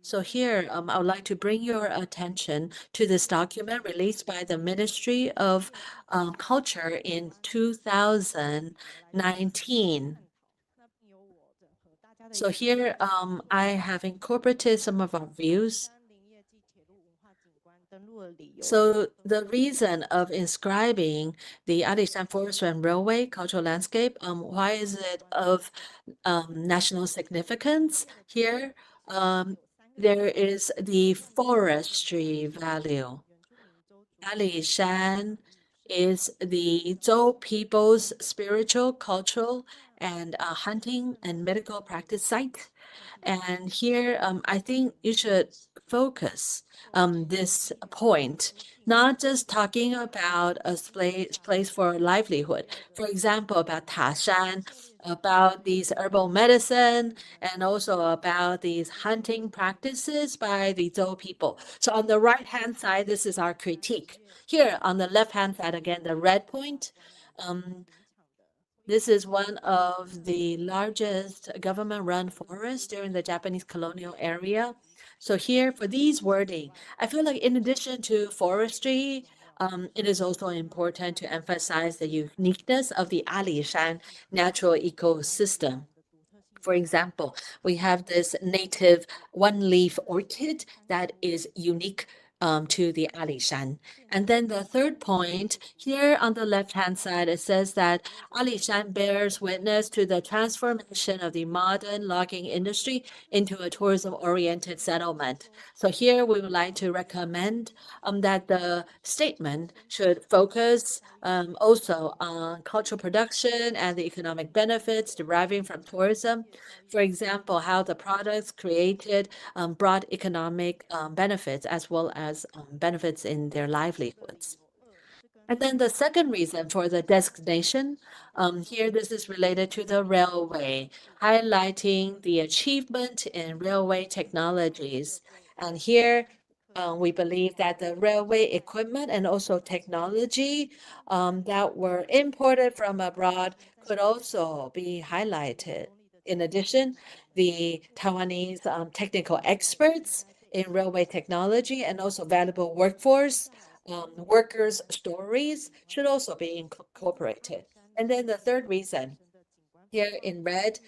So here, I would like to bring your attention to this document released by the Ministry of Culture in 2019. So here, I have incorporated some of our views. So the reason of inscribing the Alishan Forest and Railway cultural landscape, why is it of national significance here? There is the forestry value. Alishan is the Zhou people's spiritual, cultural, and hunting and medical practice site. And here, I think you should focus this point, not just talking about a place for livelihood. For example, about Tashan, about these herbal medicine, and also about these hunting practices by the Zhou people. So on the right-hand side, this is our critique. Here on the left-hand side, again, the red point, this is one of the largest government-run forests during the Japanese colonial area. So here, for these wording, I feel like in addition to forestry, it is also important to emphasize the uniqueness of the Alishan natural ecosystem. For example, we have this native one-leaf orchid that is unique to the Alishan. And then the third point, here on the left-hand side, it says that Alishan bears witness to the transformation of the modern logging industry into a tourism-oriented settlement. So here we would like to recommend that the statement should focus also on cultural production and the economic benefits deriving from tourism. For example, how the products created brought economic benefits as well as benefits in their livelihoods. And then the second reason for the designation, here this is related to the railway, highlighting the achievement in railway technologies. And here we believe that the railway equipment and also technology that were imported from abroad could also be highlighted. In addition, the Taiwanese technical experts in railway technology and also valuable workforce workers' stories should also be incorporated. And then the third reason, here in red,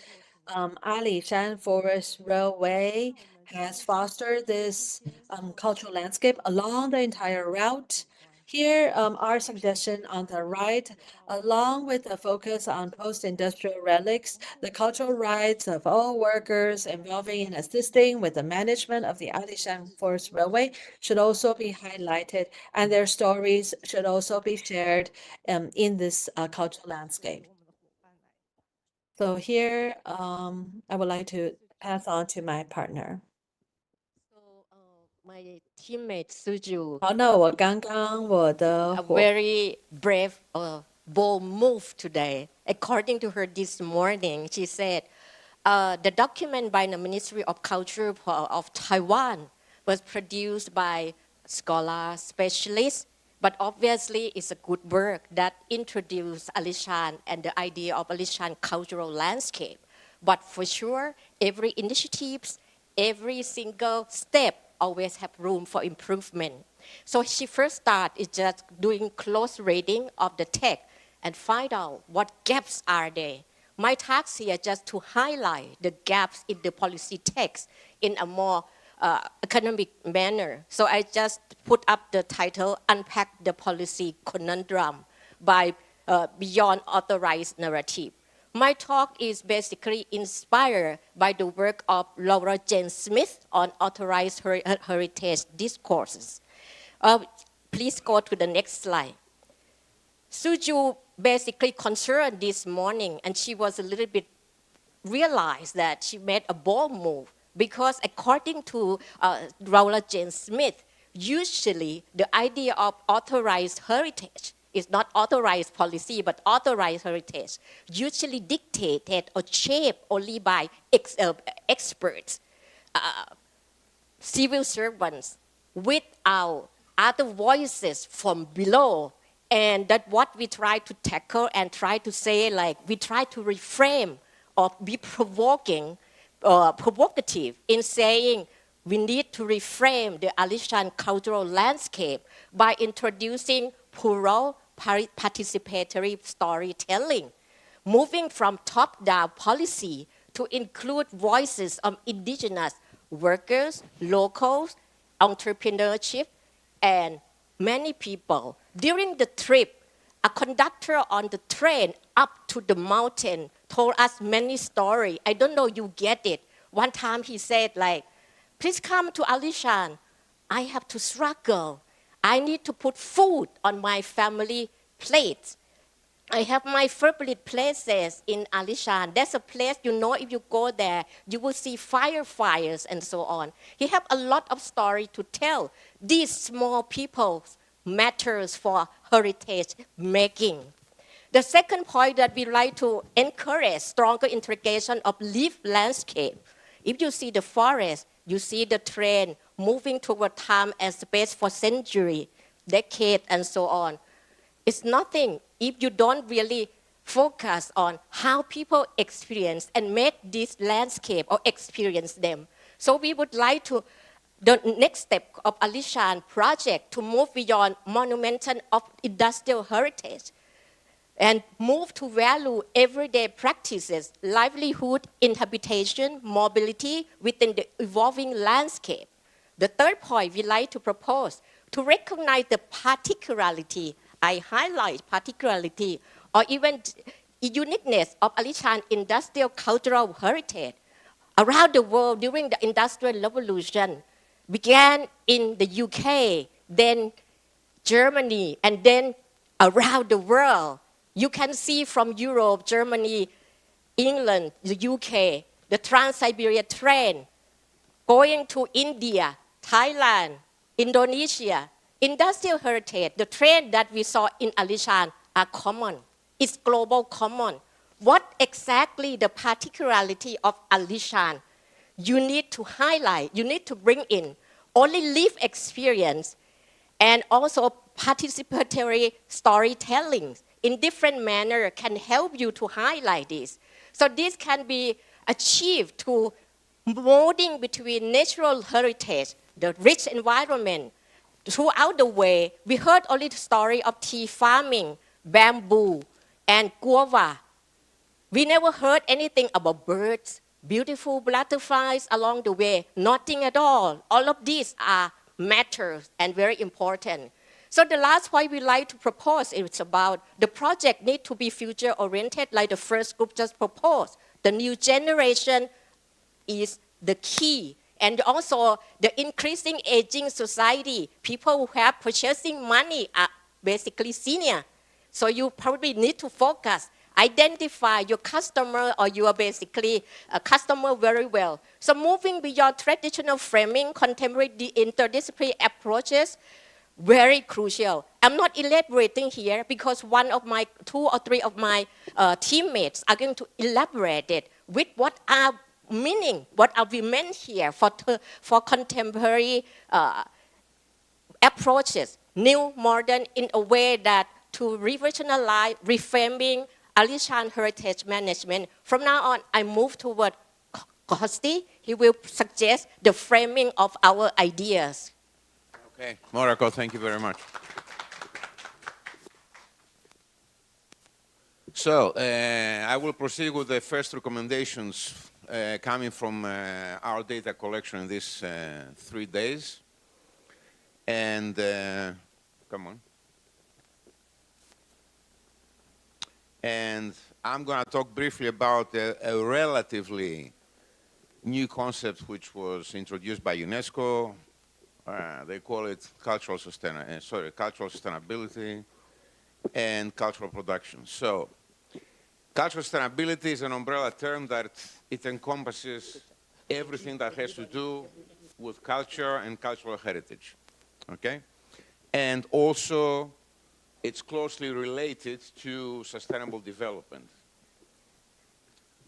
Alishan Forest Railway has fostered this cultural landscape along the entire route. Here, our suggestion on the right, along with the focus on post-industrial relics, the cultural rights of all workers involving in assisting with the management of the Alishan Forest Railway should also be highlighted, and their stories should also be shared in this cultural landscape. So here, I would like to pass on to my partner. My teammate Suju 好，那我刚刚我的 a very brave, bold move today. According to her this morning, she said, the document by the Ministry of Culture of Taiwan was produced by scholars, specialists, but obviously it's a good work that introduced Alishan and the idea of Alishan cultural landscape. But for sure, every initiative, every single step always have room for improvement. So she first started just doing close reading of the text and find out what gaps are there. My task here just to highlight the gaps in the policy text in a more economic manner. So I just put up the title, Unpack the Policy Conundrum by Beyond Authorized Narrative. My talk is basically inspired by the work of Laura Jane Smith on authorized heritage discourses. Please go to the next slide. Suju basically concerned this morning, and she was a little bit realized that she made a bold move because according to Laura Jane Smith, usually the idea of authorized heritage is not authorized policy, but authorized heritage, usually dictated or shaped only by experts, civil servants, without other voices from below. And that's what we try to tackle and try to say, like, we try to reframe or be provocative in saying we need to reframe the Alishan cultural landscape by introducing plural participatory storytelling, moving from top-down policy to include voices of indigenous workers, locals, entrepreneurship, and many people. During the trip, a conductor on the train up to the mountain told us many stories. I don't know you get it. One time he said, like, please come to Alishan. I have to struggle. I need to put food on my family plate. I have my favorite places in Alishan. That's a place, you know, if you go there, you will see fires and so on. He have a lot of story to tell. These small people matters for heritage making. The second point that we like to encourage stronger integration of lived landscape. If you see the forest, you see the train moving toward time and space for century, decade, and so on. It's nothing if you don't really focus on how people experience and make this landscape or experience them. So we would like to, the next step of Alishan project to move beyond monumental of industrial heritage and move to value everyday practices, livelihood, inhabitation, mobility within the evolving landscape. The third point we like to propose, to recognize the particularity, I highlight particularity, or even uniqueness of Alishan industrial cultural heritage. Around the world during the Industrial Revolution began in the UK, then Germany, and then around the world. You can see from Europe, Germany, England, the UK, the Trans-Siberia train, going to India, Thailand, Indonesia. Industrial heritage, the train that we saw in Alishan are common. It's global common. What exactly the particularity of Alishan? You need to highlight, you need to bring in only lived experience and also participatory storytelling in different manner can help you to highlight this. So this can be achieved through molding between natural heritage, the rich environment. Throughout the way, we heard only the story of tea farming, bamboo, and guava. We never heard anything about birds, beautiful butterflies along the way, nothing at all. All of these are matters and very important. So the last point we like to propose is about the project need to be future oriented like the first group just proposed. The new generation is the key. And also the increasing aging society, people who have purchasing money are basically senior. So you probably need to focus, identify your customer or you are basically a customer very well. So moving beyond traditional framing, contemporary interdisciplinary approaches, very crucial. I'm not elaborating here because one of my, 2 or 3 of my teammates are going to elaborate it with what are meaning, what are we meant here for contemporary approaches, new, modern, in a way that to revisionalize, reframing Alishan heritage management. From now on, I move toward Kosti. He will suggest the framing of our ideas. Okay, Morako, thank you very much. So, I will proceed with the first recommendations coming from our data collection in these 3 days. And, come on. And I'm going to talk briefly about a relatively new concept which was introduced by UNESCO. They call it cultural sustainability and cultural production. So, cultural sustainability is an umbrella term that it encompasses everything that has to do with culture and cultural heritage, okay? And also, it's closely related to sustainable development.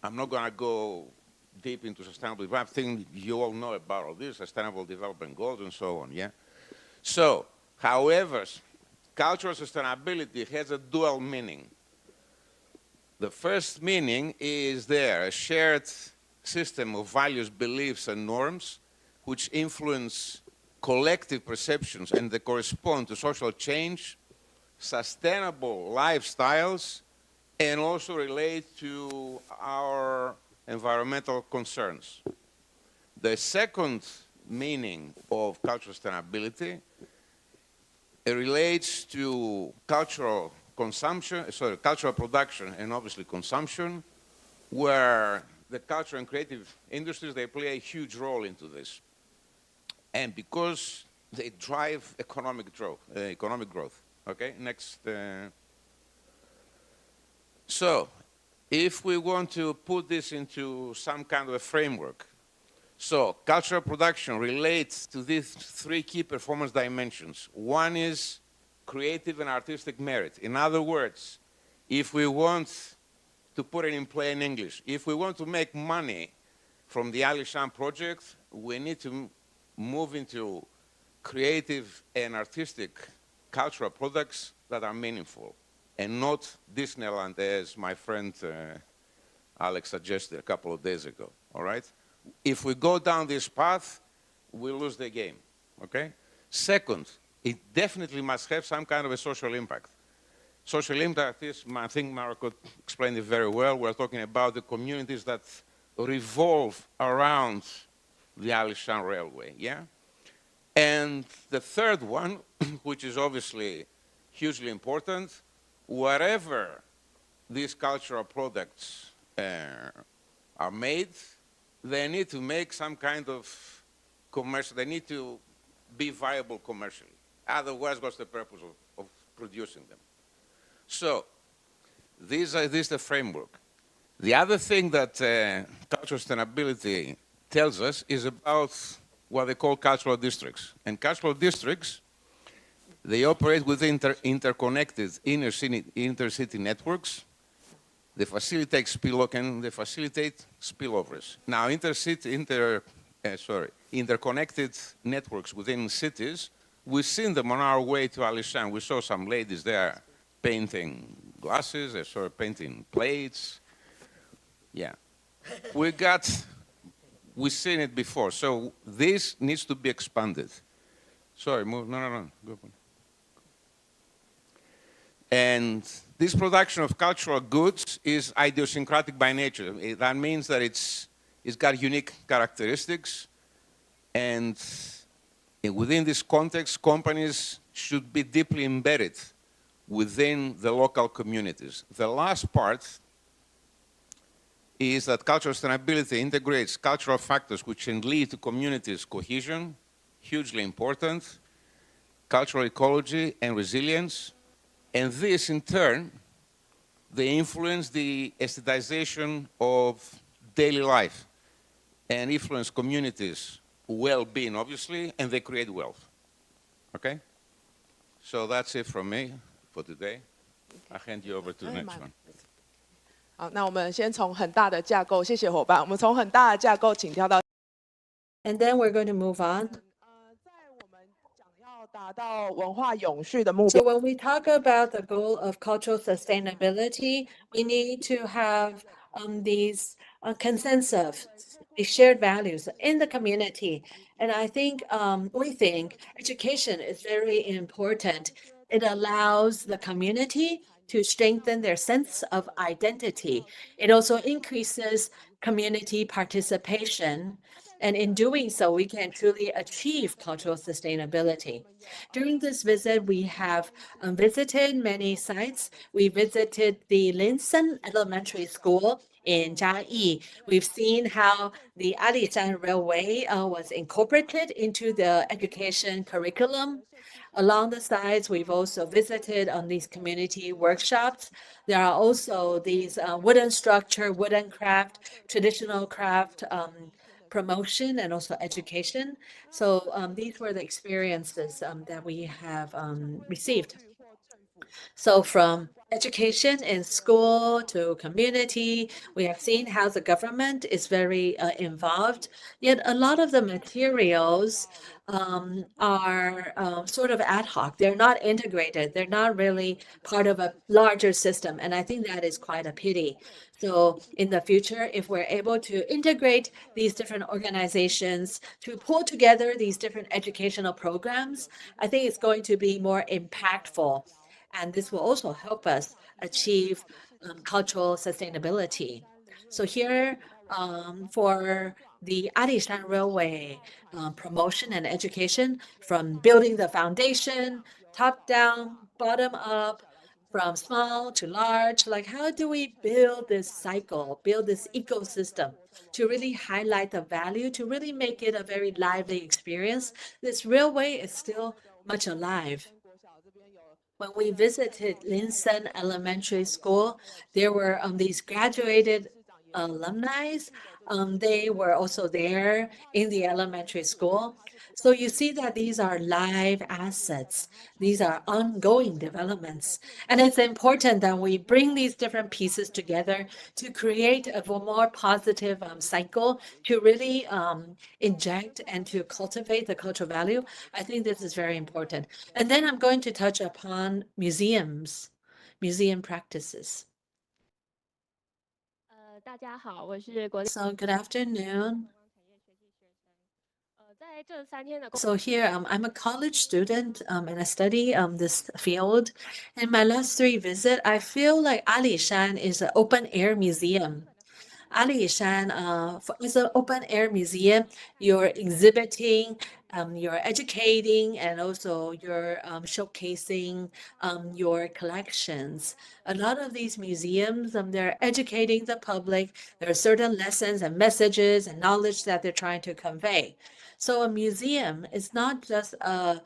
I'm not going to go deep into sustainable development. I think you all know about all this, sustainable development goals and so on, yeah? So, however, cultural sustainability has a dual meaning. The first meaning is there, a shared system of values, beliefs, and norms which influence collective perceptions and they correspond to social change, sustainable lifestyles, and also relate to our environmental concerns. The second meaning of cultural sustainability relates to cultural production and obviously consumption, where the cultural and creative industries, they play a huge role into this. And because they drive economic growth. Okay, next. So, if we want to put this into some kind of a framework, so cultural production relates to these three key performance dimensions. One is creative and artistic merit. In other words, if we want to put it in plain English, if we want to make money from the Alishan project, we need to move into creative and artistic cultural products that are meaningful and not Disneyland, as my friend Alex suggested a couple of days ago, all right? If we go down this path, we lose the game, okay? Second, it definitely must have some kind of a social impact. Social impact is, I think Marco explained it very well, we're talking about the communities that revolve around the Alishan Railway, yeah? And the third one, which is obviously hugely important, wherever these cultural products are made, they need to make some kind of commercial, they need to be viable commercially. Otherwise, what's the purpose of producing them? So, this is the framework. The other thing that cultural sustainability tells us is about what they call cultural districts. And cultural districts, they operate within interconnected intercity networks. They facilitate spillovers. Now, interconnected networks within cities, we've seen them on our way to Alishan. We saw some ladies there painting glasses, they saw painting plates. Yeah. We've seen it before. So this needs to be expanded. Sorry, move, no. Go on. And this production of cultural goods is idiosyncratic by nature. That means that it's got unique characteristics, and within this context, companies should be deeply embedded within the local communities. The last part is that cultural sustainability integrates cultural factors which can lead to communities' cohesion, hugely important, cultural ecology and resilience, and this, in turn, they influence the aestheticization of daily life and influence communities' well-being, obviously, and they create wealth. Okay? So that's it from me for today. I hand you over to the next one. 好，那我们先从很大的架构，谢谢伙伴。我们从很大的架构，请跳到。And then we're going to move on. 在我们想要达到文化永续的目标。 So when we talk about the goal of cultural sustainability, we need to have these consensus, these shared values in the community. And I think we think education is very important. It allows the community to strengthen their sense of identity. It also increases community participation. And in doing so, we can truly achieve cultural sustainability. During this visit, we have visited many sites. We visited the Linsen Elementary School in Jiayi. We've seen how the Alishan Railway was incorporated into the education curriculum. Along the sides, we've also visited on these community workshops. There are also these wooden structure, wooden craft, traditional craft promotion, and also education. So these were the experiences that we have received. So from education in school to community, we have seen how the government is very involved. Yet a lot of the materials are sort of ad hoc. They're not integrated. They're not really part of a larger system. And I think that is quite a pity. So in the future, if we're able to integrate these different organizations, to pull together these different educational programs, I think it's going to be more impactful. And this will also help us achieve cultural sustainability. So here, for the Alishan Railway promotion and education, from building the foundation, top down, bottom up, from small to large, like how do we build this cycle, build this ecosystem to really highlight the value, to really make it a very lively experience? This railway is still much alive. When we visited Linsen Elementary School, there were these graduated alumni. They were also there in the elementary school. So you see that these are live assets. These are ongoing developments. And it's important that we bring these different pieces together to create a more positive cycle, to really inject and to cultivate the cultural value. I think this is very important. And then I'm going to touch upon museums, museum practices. 大家好，我是国立。So good afternoon. 在这3天的 So here, I'm a college student, and I study this field. In my last 3 visits, I feel like Alishan is an open-air museum. Alishan, is an open-air museum. You're exhibiting, you're educating, and also you're showcasing your collections. A lot of these museums, they're educating the public. There are certain lessons and messages and knowledge that they're trying to convey. So a museum is not just a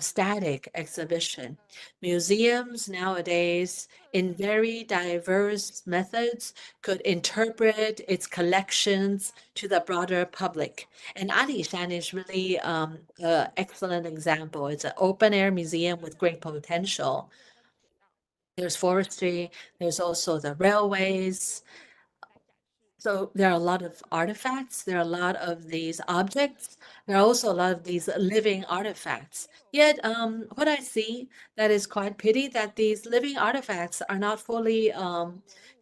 static exhibition. Museums nowadays, in very diverse methods, could interpret its collections to the broader public. And Alishan is really an excellent example. It's an open-air museum with great potential. There's forestry, there's also the railways. So there are a lot of artifacts, there are a lot of these objects, there are also a lot of these living artifacts. Yet, what I see that is quite pity that these living artifacts are not fully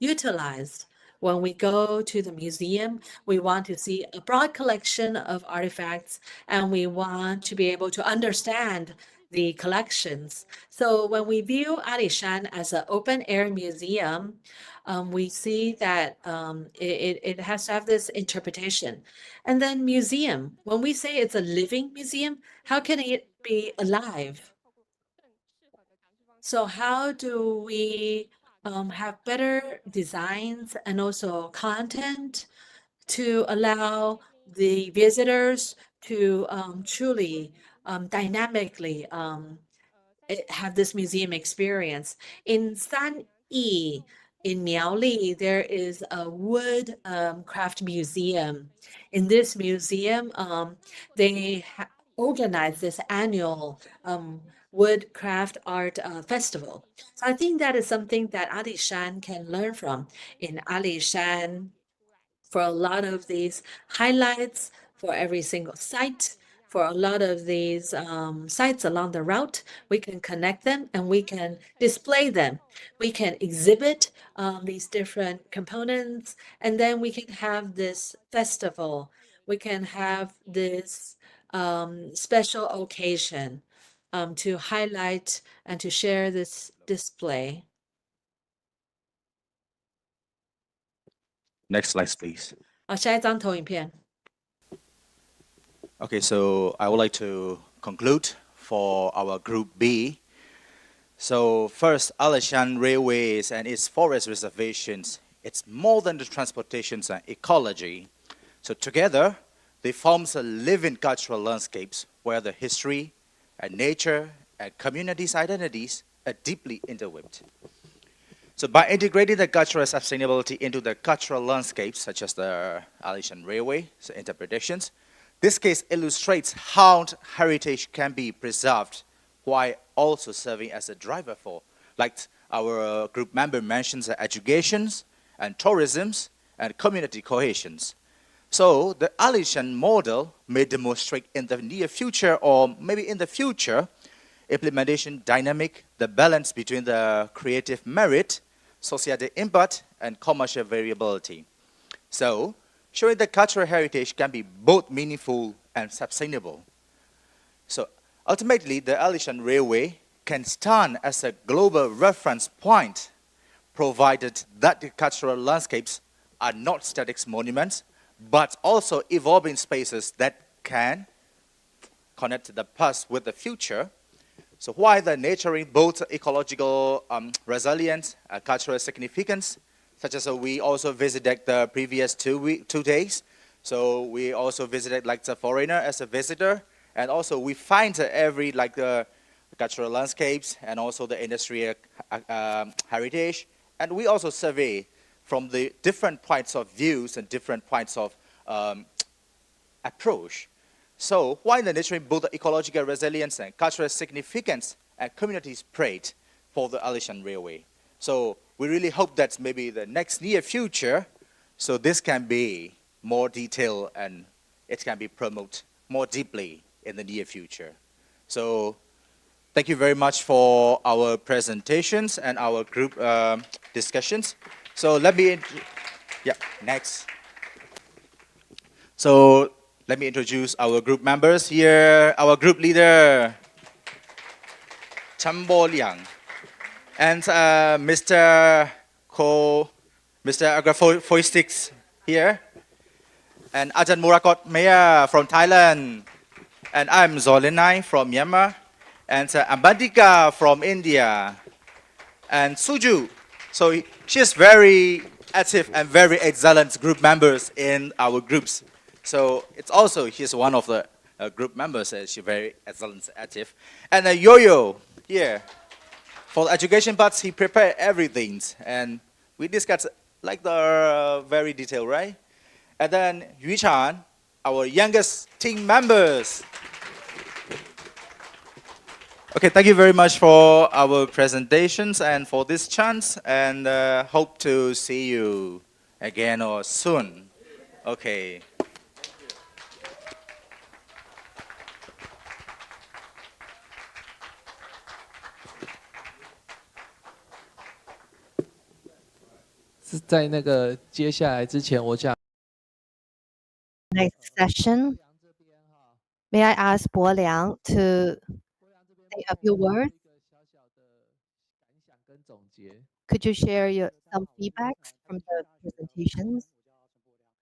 utilized. When we go to the museum, we want to see a broad collection of artifacts, and we want to be able to understand the collections. So when we view Alishan as an open-air museum, we see that it has to have this interpretation. And then museum, when we say it's a living museum, how can it be alive? So how do we have better designs and also content to allow the visitors to truly dynamically have this museum experience? In Sanyi, in Miaoli, there is a wood craft museum. In this museum, they organize this annual wood craft art festival. So I think that is something that Alishan can learn from. In Alishan, for a lot of these highlights, for every single site, for a lot of these sites along the route, we can connect them and we can display them. We can exhibit these different components, and then we can have this festival. We can have this special occasion to highlight and to share this display. Next slide, please. 下一张投影片。 Okay, so I would like to conclude for our Group B. So first, Alishan Railways and its forest reservations, it's more than the transportations and ecology. So together, they form a living cultural landscapes where the history and nature and communities' identities are deeply interweaved. So by integrating the cultural sustainability into the cultural landscapes, such as the Alishan Railway, so interpretations, this case illustrates how heritage can be preserved while also serving as a driver for, like our group member mentions, educations and tourisms and community cohesions. So the Alishan model may demonstrate in the near future or maybe in the future implementation dynamic, the balance between the creative merit, societal impact, and commercial variability. So showing that cultural heritage can be both meaningful and sustainable. So ultimately, the Alishan Railway can stand as a global reference point, provided that the cultural landscapes are not static monuments, but also evolving spaces that can connect the past with the future. So while the nurturing both ecological resilience and cultural significance, such as we also visited the previous 2 days. So we also visited like the foreigner as a visitor, and also we find every like cultural landscapes, and also the industrial heritage. And we also survey from the different points of views and different points of approach. So why the nature both the ecological resilience and cultural significance and community spread for the Alishan Railway. So we really hope that maybe the next near future, so this can be more detailed and it can be promoted more deeply in the near future. So thank you very much for our presentations and our group discussions. So let me, next. So let me introduce our group members here. Our group leader, Chambo Liang, and Mr. Agrafoistics here, and Ajahn Murakot Meya from Thailand, and I'm Zolenai from Myanmar, and Ambadika from India, and Suju. So she's very active and very excellent group members in our groups. So it's also, she's one of the group members, and she's very excellent, active. And Yo-Yo here, for the education parts, he prepared everything, and we discussed like the very detailed, right? And then Yu Chan, our youngest team members. Okay, thank you very much for our presentations and for this chance, and hope to see you again or soon. Okay. 是在那个接下来之前，我想 Next session, may I ask Bo Liang to say a few words? Could you share some feedbacks from the presentations?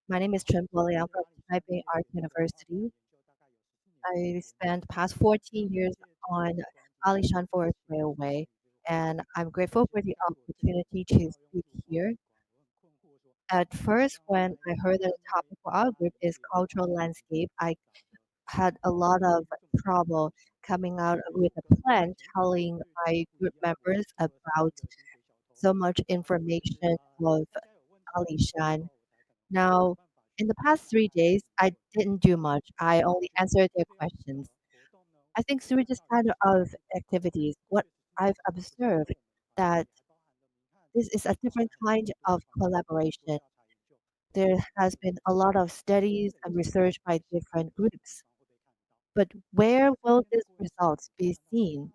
My name is Chen Bo Liang from Taipei Art University. I spent past 14 years on Alishan Forest Railway, and I'm grateful for the opportunity to speak here. At first, when I heard that the topic for our group is cultural landscape, I had a lot of trouble coming out with a plan telling my group members about so much information of Alishan. Now, in the past 3 days, I didn't do much. I only answered their questions. I think through this kind of activities, what I've observed that this is a different kind of collaboration. There has been a lot of studies and research by different groups. But where will these results be seen?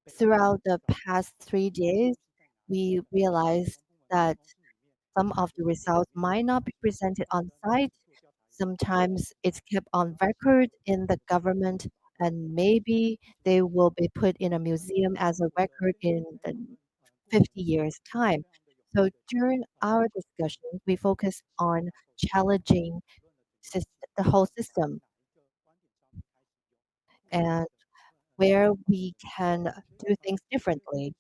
Throughout the past 3 days, we realized that some of the results might not be presented on site. Sometimes it's kept on record in the government, and maybe they will be put in a museum as a record in the 50 years' time. So during our discussion, we focus on challenging the whole system and where we can do things differently.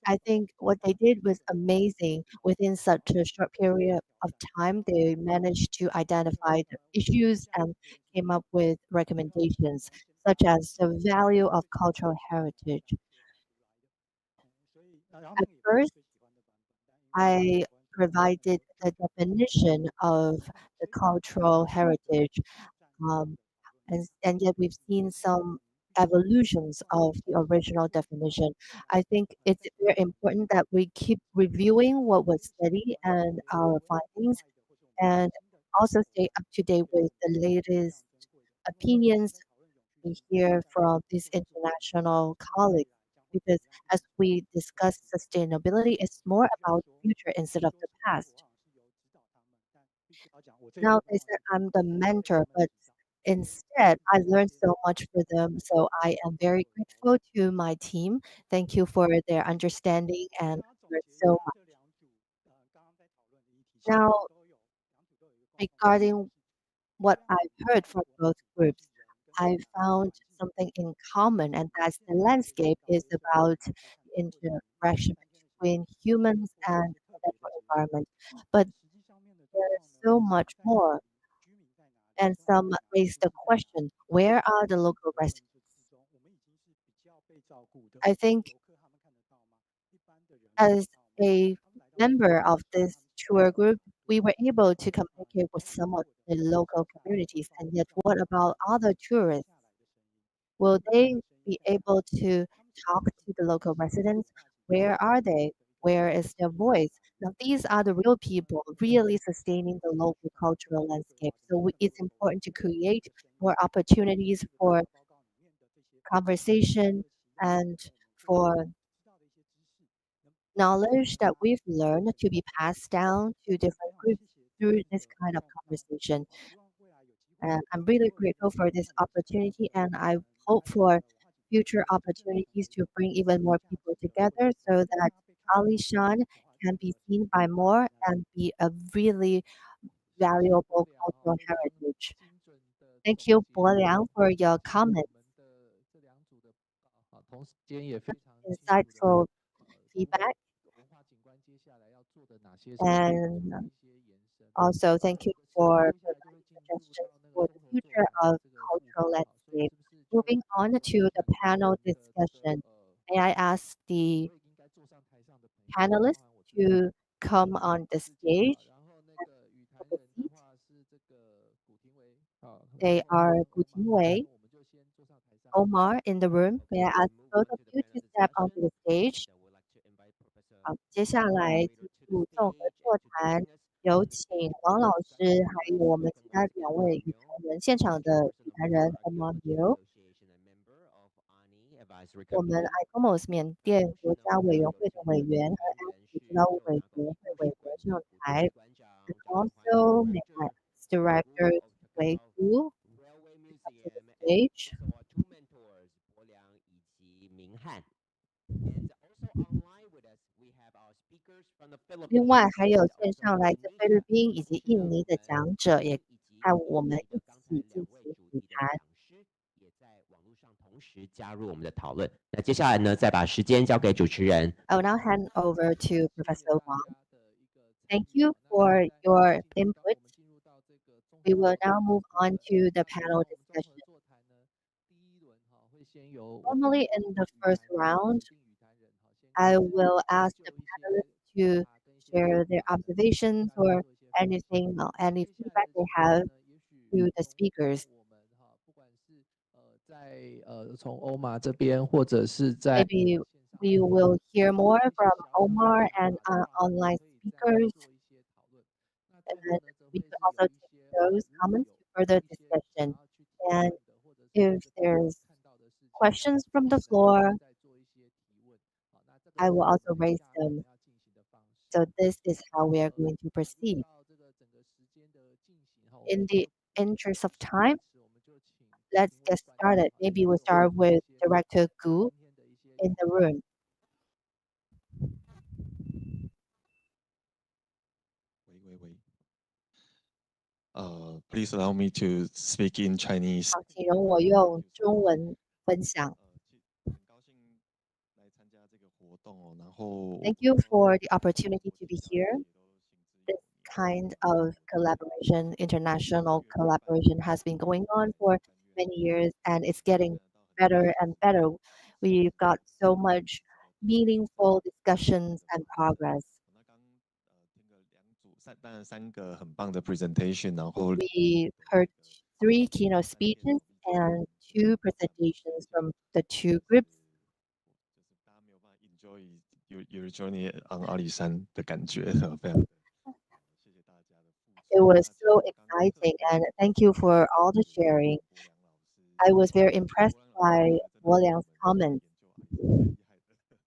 I think what they did was amazing. Within such a short period of time, they managed to identify the issues and came up with recommendations, such as the value of cultural heritage. At first, I provided the definition of the cultural heritage, and yet we've seen some evolutions of the original definition. I think it's very important that we keep reviewing what was studied and our findings, and also stay up to date with the latest opinions we hear from these international colleagues. Because as we discuss sustainability, it's more about the future instead of the past. Now they said I'm the mentor, but instead I learned so much from them. So I am very grateful to my team. Thank you for their understanding and learned so much. Now, regarding what I've heard from both groups, I found something in common, and that's the landscape is about interaction between humans and the natural environment. But there's so much more. And some raised the question, where are the local residents? I think as a member of this tour group, we were able to communicate with some of the local communities. And yet, what about other tourists? Will they be able to talk to the local residents? Where are they? Where is their voice? Now, these are the real people really sustaining the local cultural landscape. So it's important to create more opportunities for conversation and for knowledge that we've learned to be passed down to different groups through this kind of conversation. And I'm really grateful for this opportunity, and I hope for future opportunities to bring even more people together so that Alishan can be seen by more and be a really valuable cultural heritage. Thank you, Bo Liang, for your comments. Insightful feedback. And also, thank you for providing suggestions for the future of cultural landscape. Moving on to the panel discussion, may I ask the panelists to come on the stage? They are Gu Tingwei, Omar in the room. May I ask both of you to step onto the stage? 好，接下来进入综合座谈，有请王老师，还有我们其他2位语坛人，现场的语坛人 Omar Liu， 我们 ICOMOS 缅甸国家委员会的委员和 ANIH 指导委员会委员上台 ，and also may I ask Director Wei Gu up to the stage. And 另外还有线上来自菲律宾以及印尼的讲者，也和我们一起进行语谈。也在网络上同时加入我们的讨论。那接下来呢，再把时间交给主持人。I will now hand over to Professor Wang. Thank you for your input. We will now move on to the panel discussion. Normally in the first round, I will ask the panelists to share their observations or anything, any feedback they have to the speakers. 从欧玛这边，或者是在 Maybe we will hear more from Omar and online speakers. And then we could also take those comments to further discussion. And if there's questions from the floor, I will also raise them. So this is how we are going to proceed. In the interest of time, let's get started. Maybe we'll start with Director Gu in the room. Please allow me to speak in Chinese. 好，请容我用中文分享。Thank you for the opportunity to be here. This kind of collaboration, international collaboration, has been going on for many years, and it's getting better and better. We've got so much meaningful discussions and progress. 3个很棒的 presentation， 然后 We heard 3 keynote speeches and 2 presentations from the 2 groups. enjoy your journey on 阿里山的感觉，非常。 It was so exciting, and thank you for all the sharing. I was very impressed by Bo Liang's comments.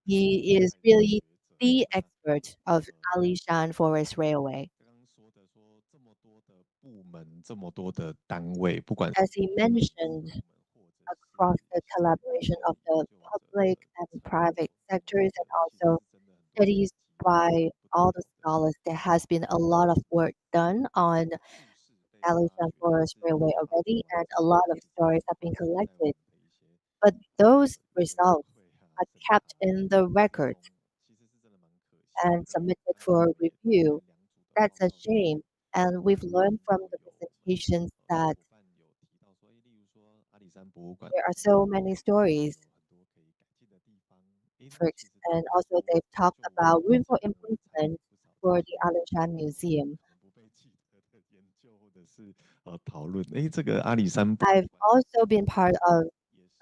He is really the expert of Alishan Forest Railway. 部门这么多的单位，不管 As he mentioned, across the collaboration of the public and private sectors, and also studies by all the scholars, there has been a lot of work done on Alishan Forest Railway already, and a lot of stories have been collected. But those results are kept in the record and submitted for review. That's a shame. And we've learned from the presentations that there are so many stories. And also they've talked about room for improvement for the Alishan Museum. I've also been part of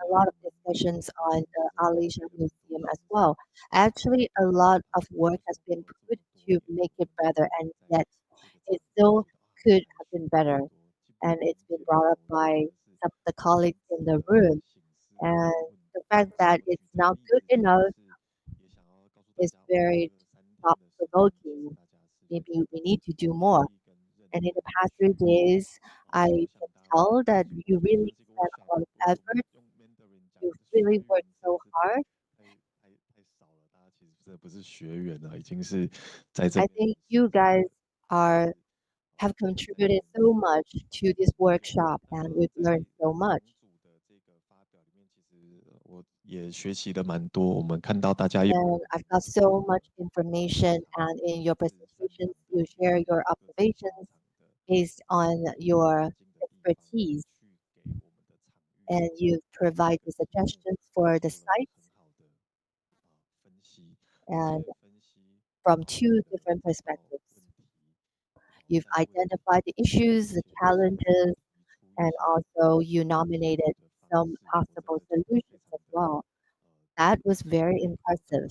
a lot of discussions on the Alishan Museum as well. Actually, a lot of work has been put to make it better, and yet it still could have been better. And it's been brought up by some of the colleagues in the room. And the fact that it's not good enough is very thought-provoking. Maybe we need to do more. And in the past 3 days, I can tell that you really spent a lot of effort. You really worked so hard. I think you guys have contributed so much to this workshop, and we've learned so much. And I've got so much information, and in your presentations, you share your observations based on your expertise, and you provide the suggestions for the sites, and from 2 different perspectives. You've identified the issues, the challenges, and also you nominated some possible solutions as well. That was very impressive.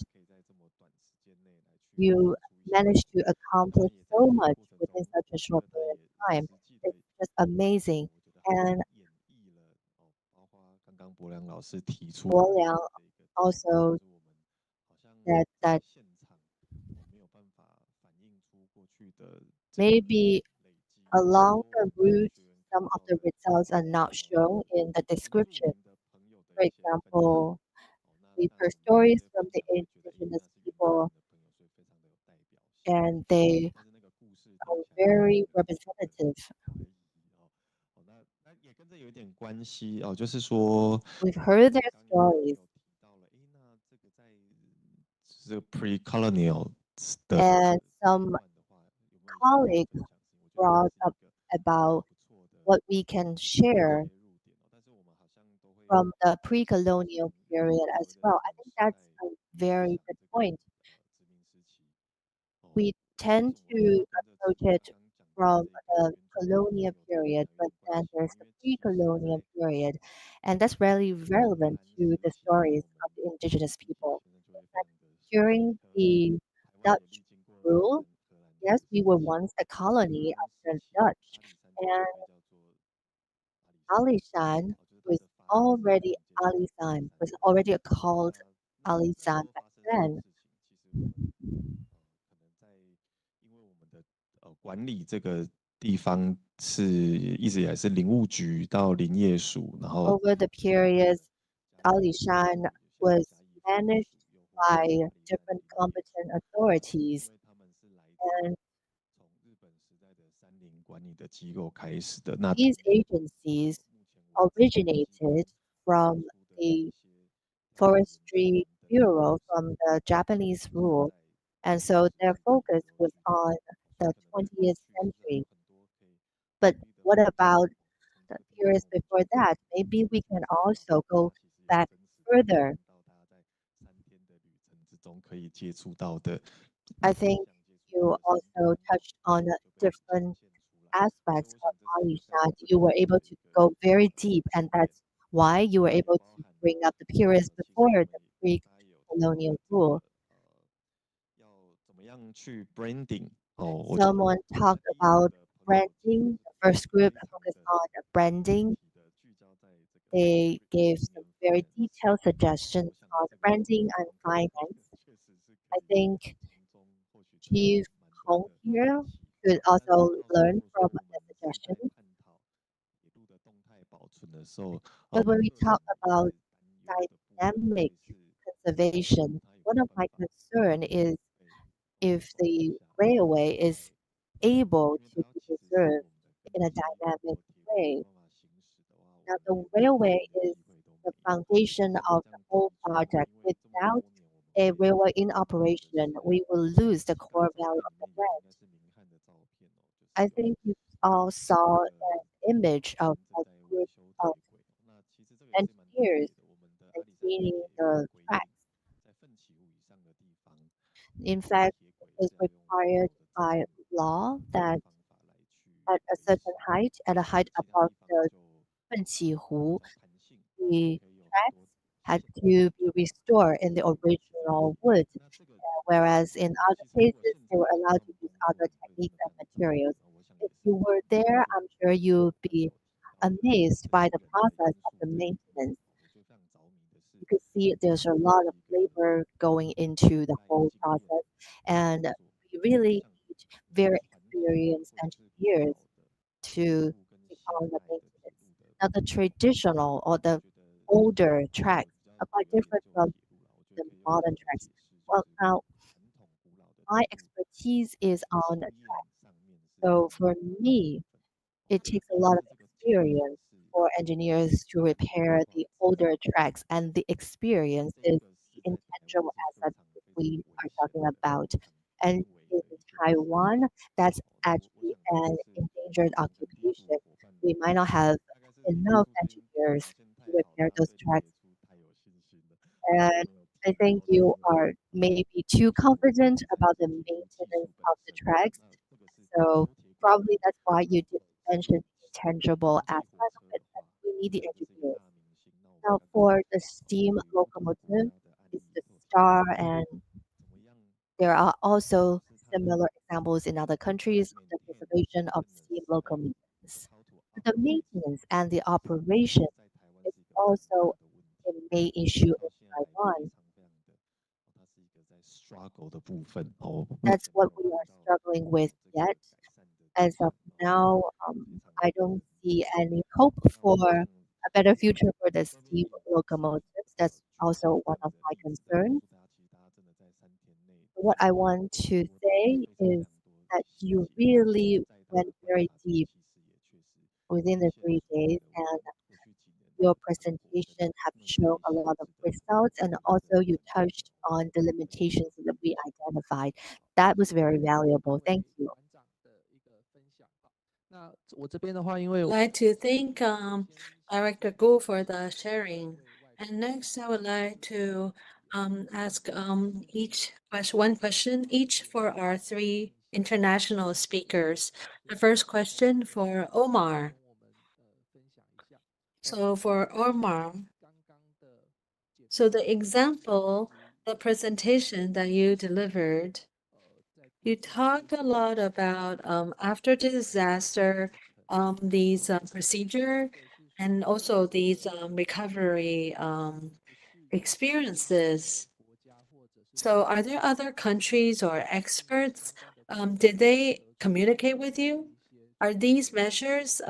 You managed to accomplish so much within such a short period of time. It's just amazing. And Bo Liang also said that maybe along the route, some of the results are not shown in the description. For example, we've heard stories from the indigenous people, and they are very representative. We've heard their stories. And some colleagues brought up about what we can share from the pre-colonial period as well. I think that's a very good point. We tend to approach it from the colonial period, but then there's the pre-colonial period, and that's really relevant to the stories of the indigenous people. In fact, during the Dutch rule, yes, we were once a colony of the Dutch, and Alishan was already called Alishan back then. Over the periods, Alishan was managed by different competent authorities, and these agencies originated from the Forestry Bureau from the Japanese rule, and so their focus was on the 20th century. But what about the periods before that? Maybe we can also go back further. I think you also touched on different aspects of Alishan. You were able to go very deep, and that's why you were able to bring up the periods before the pre-colonial rule. Someone talked about branding. The first group focused on branding. They gave some very detailed suggestions on branding and finance. I think Chief Hong here could also learn from the suggestions. But when we talk about dynamic conservation, one of my concern is if the railway is able to be preserved in a dynamic way. Now, the railway is the foundation of the whole project. Without a railway in operation, we will lose the core value of the brand. I think you all saw an image of a group of engineers maintaining the tracks. In fact, it is required by law that at a certain height, at a height above the Funqi Hu, the tracks had to be restored in the original wood, whereas in other cases, they were allowed to use other techniques and materials. If you were there, I'm sure you'd be amazed by the process of the maintenance. You could see there's a lot of labor going into the whole process, and we really need very experienced engineers to take on the maintenance. Now, the traditional or the older tracks are quite different from the modern tracks. Well, now, my expertise is on the track. So for me, it takes a lot of experience for engineers to repair the older tracks, and the experience is the intangible asset we are talking about. And in Taiwan, that's actually an endangered occupation. We might not have enough engineers to repair those tracks. And I think you are maybe too confident about the maintenance of the tracks. So probably that's why you didn't mention the tangible aspect of it. But we need the engineers. Now for the steam locomotive, it's the star, and there are also similar examples in other countries of the preservation of steam locomotives. The maintenance and the operation is also a main issue in Taiwan. That's what we are struggling with yet. As of now, I don't see any hope for a better future for the steam locomotives. That's also one of my concerns. What I want to say is that you really went very deep within the 3 days, and your presentation have shown a lot of results, and also you touched on the limitations that we identified. That was very valuable. Thank you. I'd like to thank Director Gu for the sharing. And next, I would like to ask one question each for our 3 international speakers. The first question for Omar. So for Omar, so the example, the presentation that you delivered, you talked a lot about after disaster, these procedure and also these recovery experiences. So are there other countries or experts? Did they communicate with you? Are these measures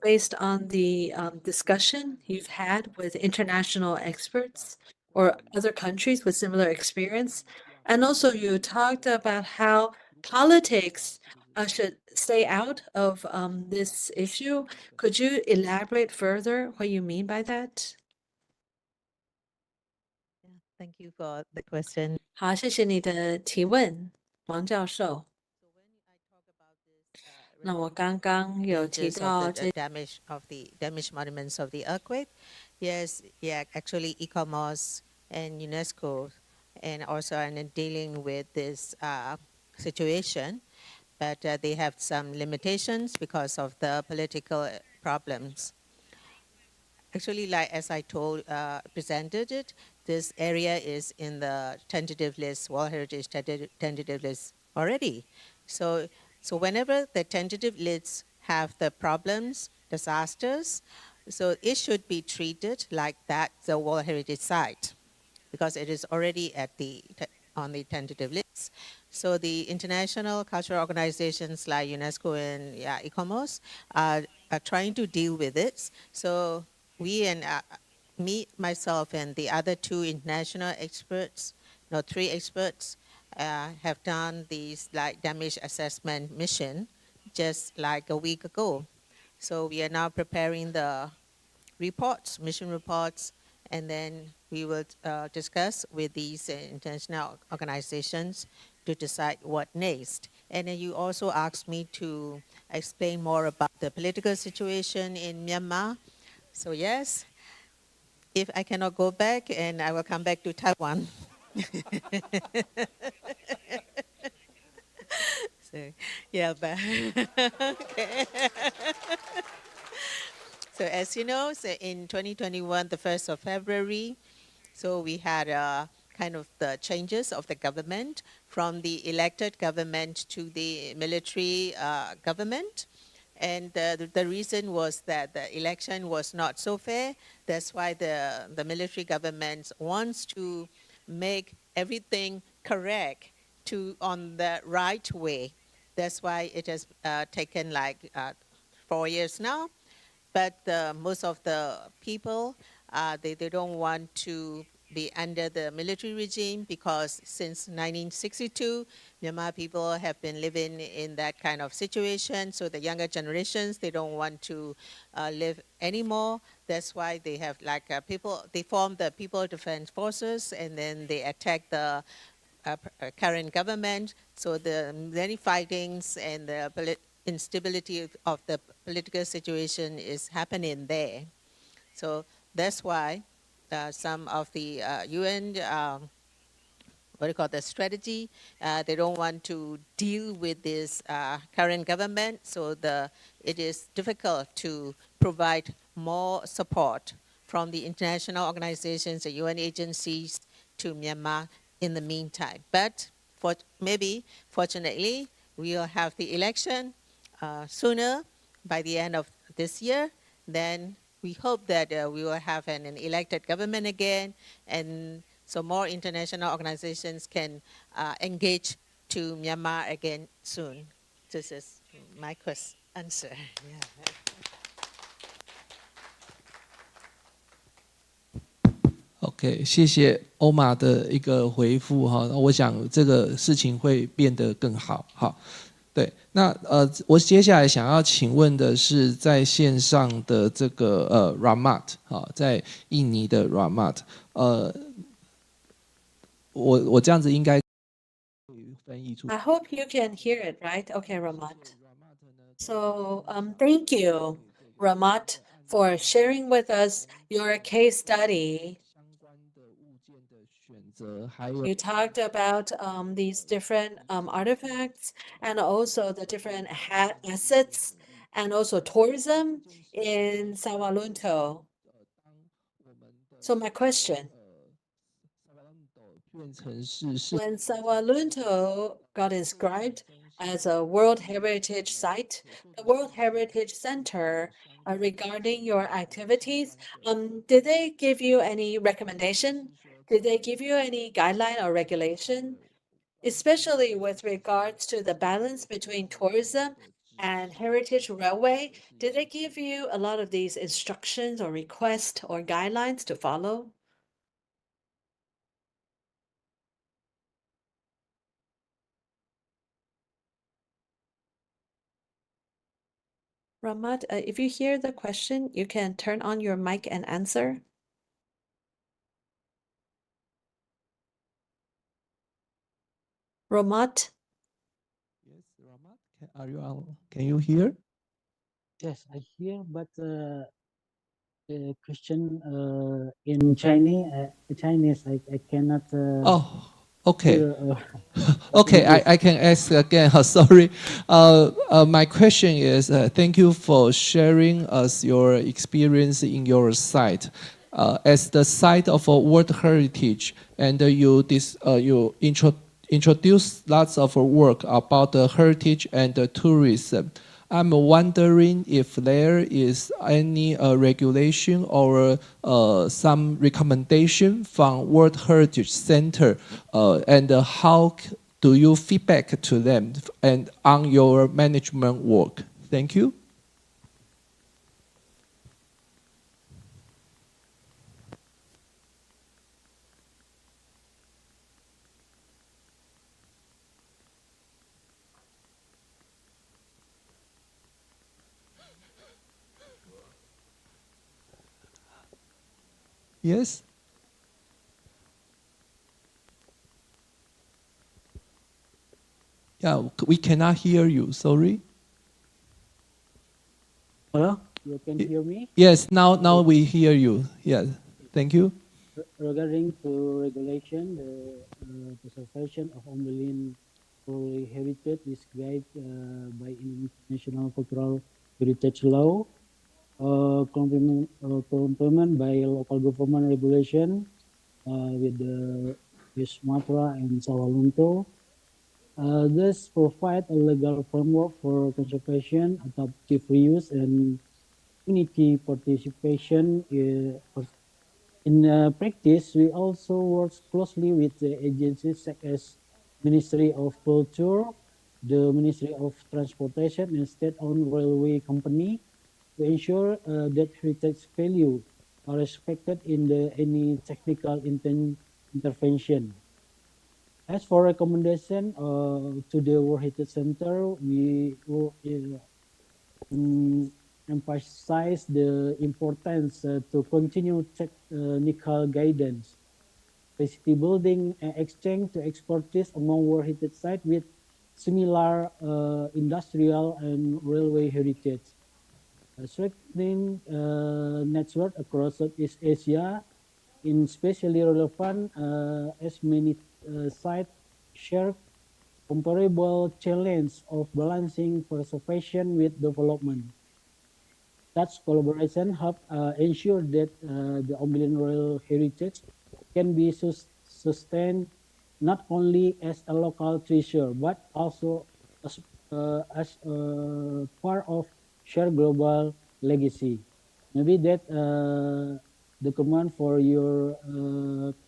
based on the discussion you've had with international experts or other countries with similar experience? And also you talked about how politics should stay out of this issue. Could you elaborate further what you mean by that? Thank you for the question. 好，谢谢你的提问，王教授。那我刚刚有提 Just 到 of the damaged monuments of the earthquake. Yes, yeah, actually ICOMOS and UNESCO and also are dealing with this situation, but they have some limitations because of the political problems. Actually, like as I presented it, this area is in the tentative list, World Heritage tentative list already. So whenever the tentative lists have the problems, disasters, so it should be treated like that, the World Heritage Site, because it is already on the tentative list. So the international cultural organizations like UNESCO and ICOMOS are trying to deal with it. So we and myself and the other 2 international experts, 3 experts, have done these like damage assessment mission just like a week ago. So we are now preparing the reports, mission reports, and then we will discuss with these international organizations to decide what next. And then you also asked me to explain more about the political situation in Myanmar. So yes, if I cannot go back, and I will come back to Taiwan. So, yeah, but okay. So as you know, so in 2021, the 1st of February, so we had kind of the changes of the government from the elected government to the military government. And the reason was that the election was not so fair. That's why the military government wants to make everything correct on the right way. That's why it has taken like 4 years now. But most of the people, they don't want to be under the military regime because since 1962, Myanmar people have been living in that kind of situation. So the younger generations, they don't want to live anymore. That's why they have like they form the People Defense Forces and then they attack the current government. So the many fightings and the instability of the political situation is happening there. So that's why some of the UN, what do you call the strategy, they don't want to deal with this current government. So it is difficult to provide more support from the international organizations, the UN agencies to Myanmar in the meantime. But maybe, fortunately, we will have the election sooner by the end of this year. Then we hope that we will have an elected government again, and so more international organizations can engage to Myanmar again soon. This is my answer. Yeah. OK， 谢谢欧玛的一个回复哈，我想这个事情会变得更好。好，对，那我接下来想要请问的是，在线上的这个Rahmat 哈，在印尼的 Rahmat， 我这样子应该翻译出。I hope you can hear it, right? Okay, Ramat. So thank you, Ramat, for sharing with us your case study. You talked about these different artifacts and also the different assets and also tourism in Sawalunto. So my question, when Sawalunto got inscribed as a World Heritage Site, the World Heritage Center, regarding your activities, did they give you any recommendation? Did they give you any guideline or regulation, especially with regards to the balance between tourism and heritage railway? Did they give you a lot of these instructions or requests or guidelines to follow? Ramat, if you hear the question, you can turn on your mic and answer. Ramat? Yes, Ramat, can you hear? Yes, I hear, but question in Chinese, I cannot. Oh, okay. Hear, Okay, I can ask again. Sorry. My question is, thank you for sharing us your experience in your site. As the site of a World Heritage, and you introduce lots of work about the heritage and the tourism. I'm wondering if there is any regulation or some recommendation from World Heritage Center, and how do you feedback to them and on your management work? Thank you. Yes. Yeah, we cannot hear you. Sorry. Hello, you can hear me? Yes, now we hear you. Yes, thank you. Regarding to regulation, the preservation of Ombilin World Heritage is guided by international cultural heritage law, complement by local government regulation with the Sumatra and Sawalunto. This provide a legal framework for conservation, adaptive reuse, and community participation. In practice, we also work closely with the agencies such as Ministry of Culture, the Ministry of Transportation, and state-owned railway company to ensure that heritage value are respected in any technical intervention. As for recommendation to the World Heritage Center, we will emphasize the importance to continue technical guidance, capacity building, and exchange to expertise among World Heritage sites with similar industrial and railway heritage. Strengthening network across Southeast Asia is especially relevant as many sites share comparable challenge of balancing preservation with development. Such collaboration help ensure that the Ombilin Royal Heritage can be sustained not only as a local treasure, but also as part of shared global legacy. Maybe that the command for your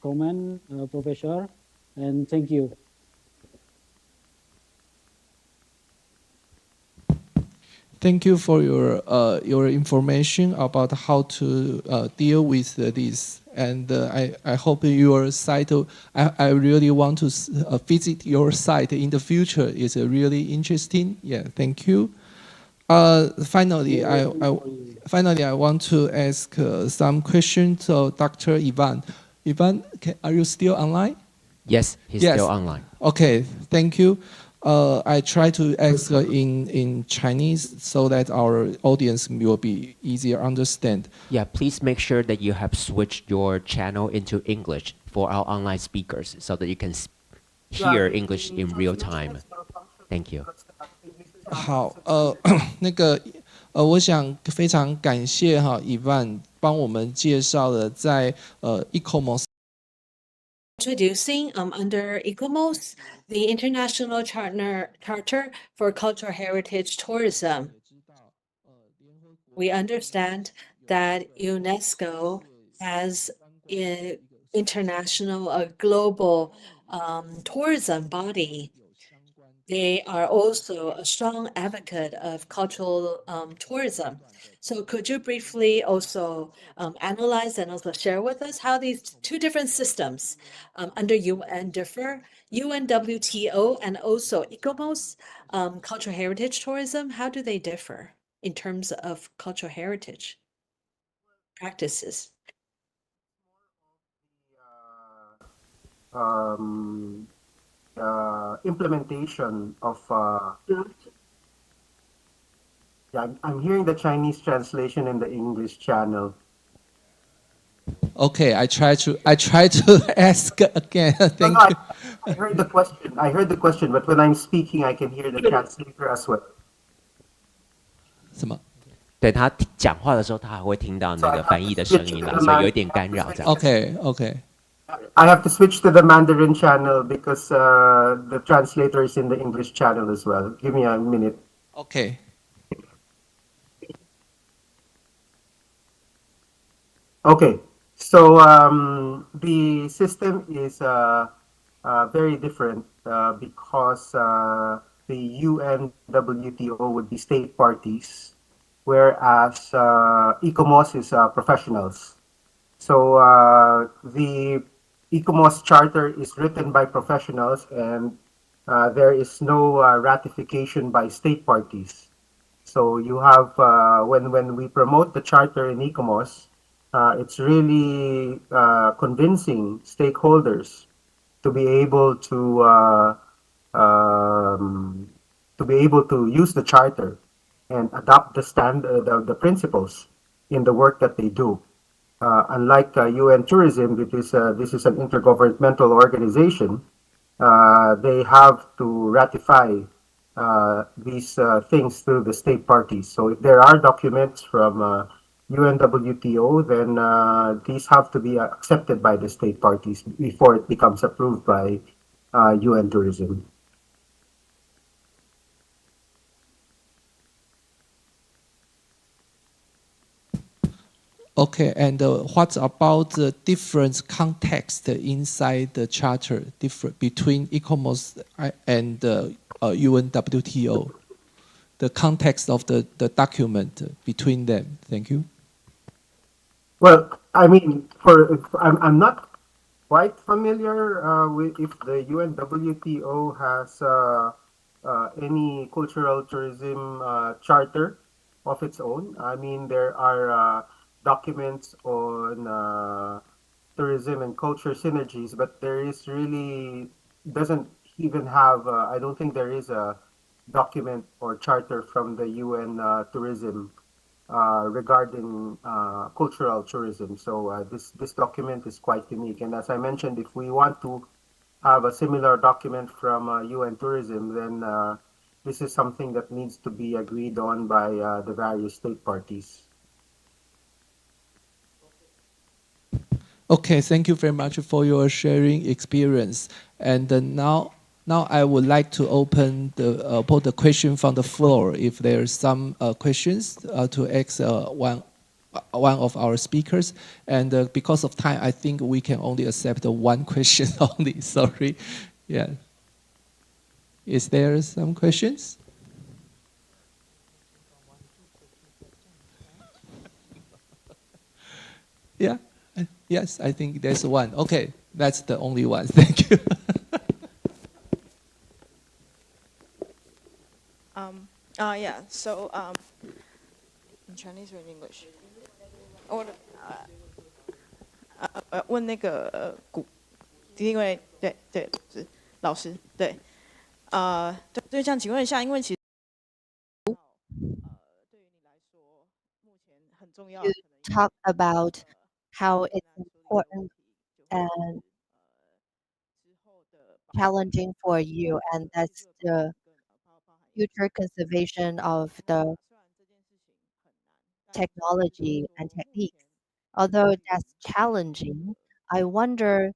comment, Professor, and thank you. Thank you for your information about how to deal with this, and I hope your site. I really want to visit your site in the future. It's really interesting. Yeah, thank you. Finally, I want to ask some questions to Dr. Ivan. Ivan, are you still online? Yes, he's still online. Okay, thank you. I try to ask in Chinese so that our audience will be easier understand. Yeah, please make sure that you have switched your channel into English for our online speakers so that you can hear English in real time. Thank you. 好，我想非常感谢Ivan 帮我们介绍了在ICOMOS。Introducing under ICOMOS, the International Charter for Cultural Heritage Tourism. We understand that UNESCO has an international, global tourism body. They are also a strong advocate of cultural tourism. So could you briefly also analyze and also share with us how these two different systems under UN differ, UNWTO and also ICOMOS, cultural heritage tourism, how do they differ in terms of cultural heritage practices? Implementation of yeah, I'm hearing the Chinese translation in the English channel. Okay, I try to ask again. Thank you. I heard the question. I heard the question, but when I'm speaking, I can hear the translator as well. 什么？对他讲话的时候，他还会听到那个翻译的声音啦，所以有一点干扰这样。Okay. I have to switch to the Mandarin channel because the translator is in the English channel as well. Give me a minute. Okay. Okay. So the system is very different because the UNWTO would be state parties, whereas ICOMOS is professionals. So the ICOMOS charter is written by professionals, and there is no ratification by state parties. So you have, when we promote the charter in ICOMOS, it's really convincing stakeholders to be able to to be able to use the charter and adopt the principles in the work that they do. Unlike UN Tourism, this is an intergovernmental organization, they have to ratify these things through the state parties. So if there are documents from UNWTO, then these have to be accepted by the state parties before it becomes approved by UN Tourism. Okay, and what about the different context inside the charter, different between ICOMOS and UNWTO? The context of the document between them. Thank you. Well, I mean, I'm not quite familiar with if the UNWTO has any cultural tourism charter of its own. I mean, there are documents on tourism and culture synergies, but there is really doesn't even have. I don't think there is a document or charter from the UN tourism regarding cultural tourism. So this document is quite unique. And as I mentioned, if we want to have a similar document from UN tourism, then this is something that needs to be agreed on by the various state parties. Okay, thank you very much for your sharing experience. And now I would like to open put the question from the floor. If there are some questions to ask one of our speakers, and because of time, I think we can only accept one question only. Sorry, yeah. Is there some questions? Yeah. Yes, I think there's one. Okay, that's the only one. Thank you. Yeah. So in Chinese or in English? 问那个因为对是老师对对，想请问一下，因为其实对于你来说，目前很重要。To talk about how it's important and challenging for you, and that's the future conservation of the technology and techniques. Although that's challenging, I wonder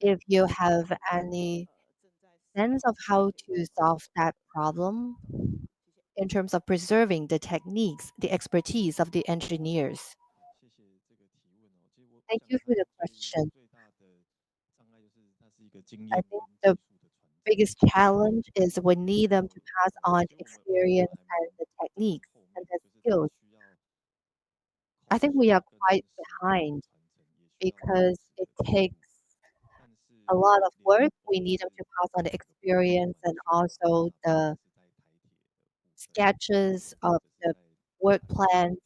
if you have any sense of how to solve that problem in terms of preserving the techniques, the expertise of the engineers. Thank you for the question. I think the biggest challenge is we need them to pass on experience and the techniques and the skills. I think we are quite behind because it takes a lot of work. We need them to pass on the experience and also the sketches of the work plans.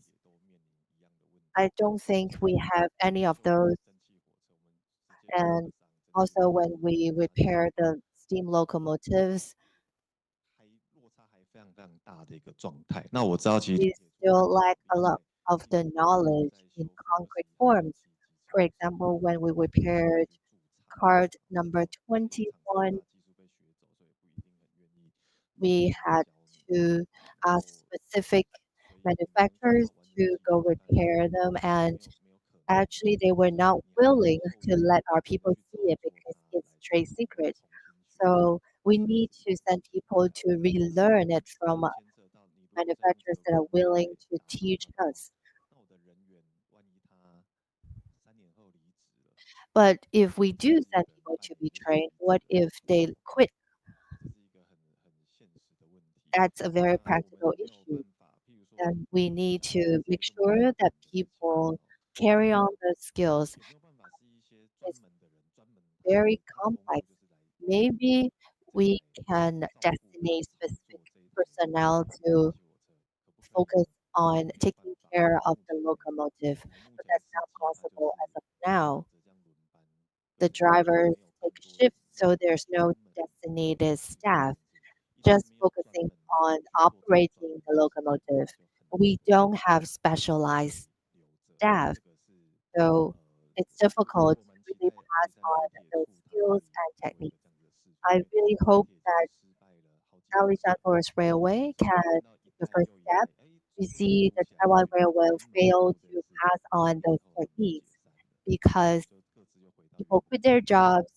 I don't think we have any of those. And also when we repair the steam locomotives, we still lack a lot of the knowledge in concrete forms. For example, when we repaired card number 21, we had to ask specific manufacturers to go repair them, and actually they were not willing to let our people see it because it's trade secret. So we need to send people to relearn it from manufacturers that are willing to teach us. But if we do send people to be trained, what if they quit? That's a very practical issue. And we need to make sure that people carry on the skills. It's very complex. Maybe we can designate specific personnel to focus on taking care of the locomotive, but that's not possible as of now. The drivers take shifts So there's no designated staff just focusing on operating the locomotive. We don't have specialized staff, so it's difficult to really pass on those skills and techniques. I really hope that Alishan Forest Railway can take the first step. We see the Taiwan Railway fail to pass on those techniques because people quit their jobs,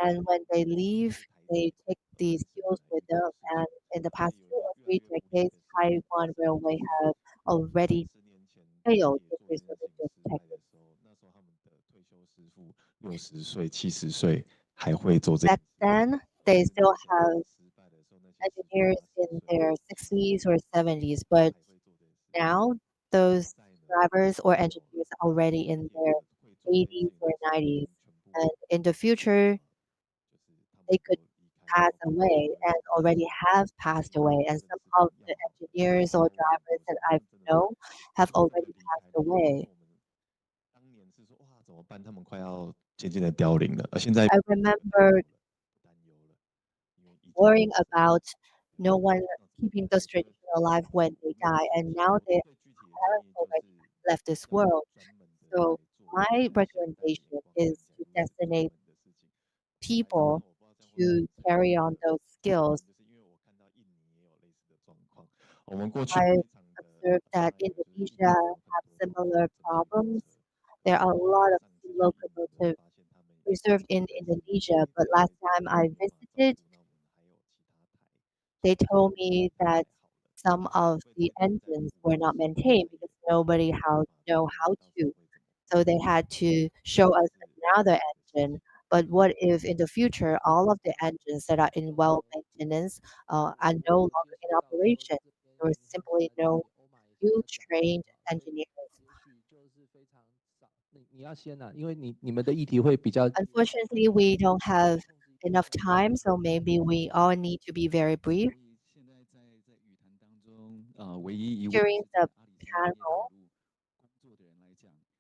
and when they leave, they take these skills with them. And in the past 2 or 3 decades, Taiwan Railway have already failed to preserve those techniques. 60岁、70岁还会做这。 Back then, they still have engineers in their 60s or 70s, but now those drivers or engineers are already in their 80s or 90s. And in the future, they could pass away and already have passed away. And some of the engineers or drivers that I've known have already passed away. 怎么办？他们快要渐渐的凋零了，而现在 I remember worrying about no one keeping those traditions alive when they die, and now they have already left this world. So my recommendation is to designate people to carry on those skills. 我们过去 I observed that Indonesia have similar problems. There are a lot of locomotives preserved in Indonesia, but last time I visited, they told me that some of the engines were not maintained because nobody know how to. So they had to show us another engine. But what if in the future all of the engines that are in well maintenance are no longer in operation? There is simply no new trained engineers. 你要先因为你们的议题会比较。Unfortunately, we don't have enough time, so maybe we all need to be very brief. During the panel,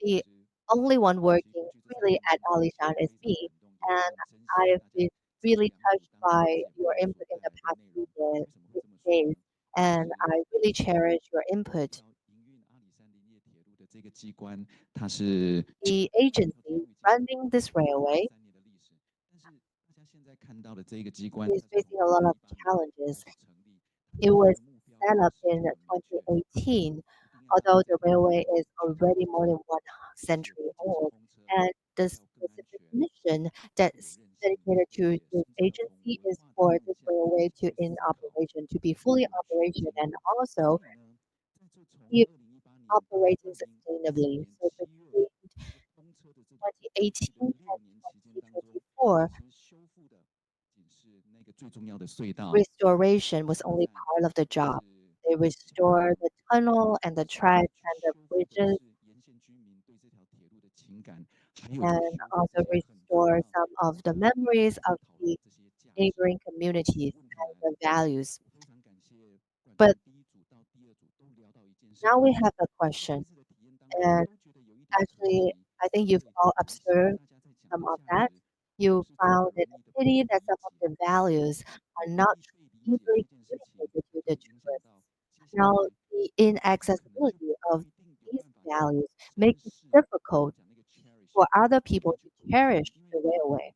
the only one working really at Alishan is me, and I've been really touched by your input in the past 2 days, and I really cherish your input. The agency running this railway is facing a lot of challenges. It was set up in 2018, although the railway is already more than 1 century old, and the specific mission that's dedicated to this agency is for this railway to be fully operational and also be operating sustainably. So between 2018 and 2024, restoration was only part of the job. They restored the tunnel and the tracks and the bridges, and also restore some of the memories of the neighboring communities and the values. But now we have a question, and actually, I think you've all observed some of that. You found it a pity that some of the values are not easily communicated to the tourists. Now, the inaccessibility of these values makes it difficult for other people to cherish the railway.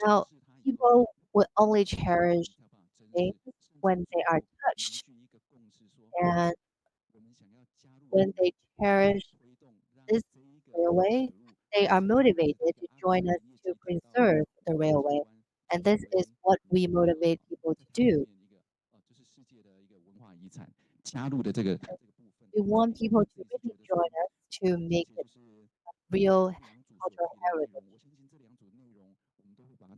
Now, people will only cherish things when they are touched, and when they cherish this railway, they are motivated to join us to preserve the railway. And this is what we motivate people to do. We want people to really join us to make it a real cultural heritage.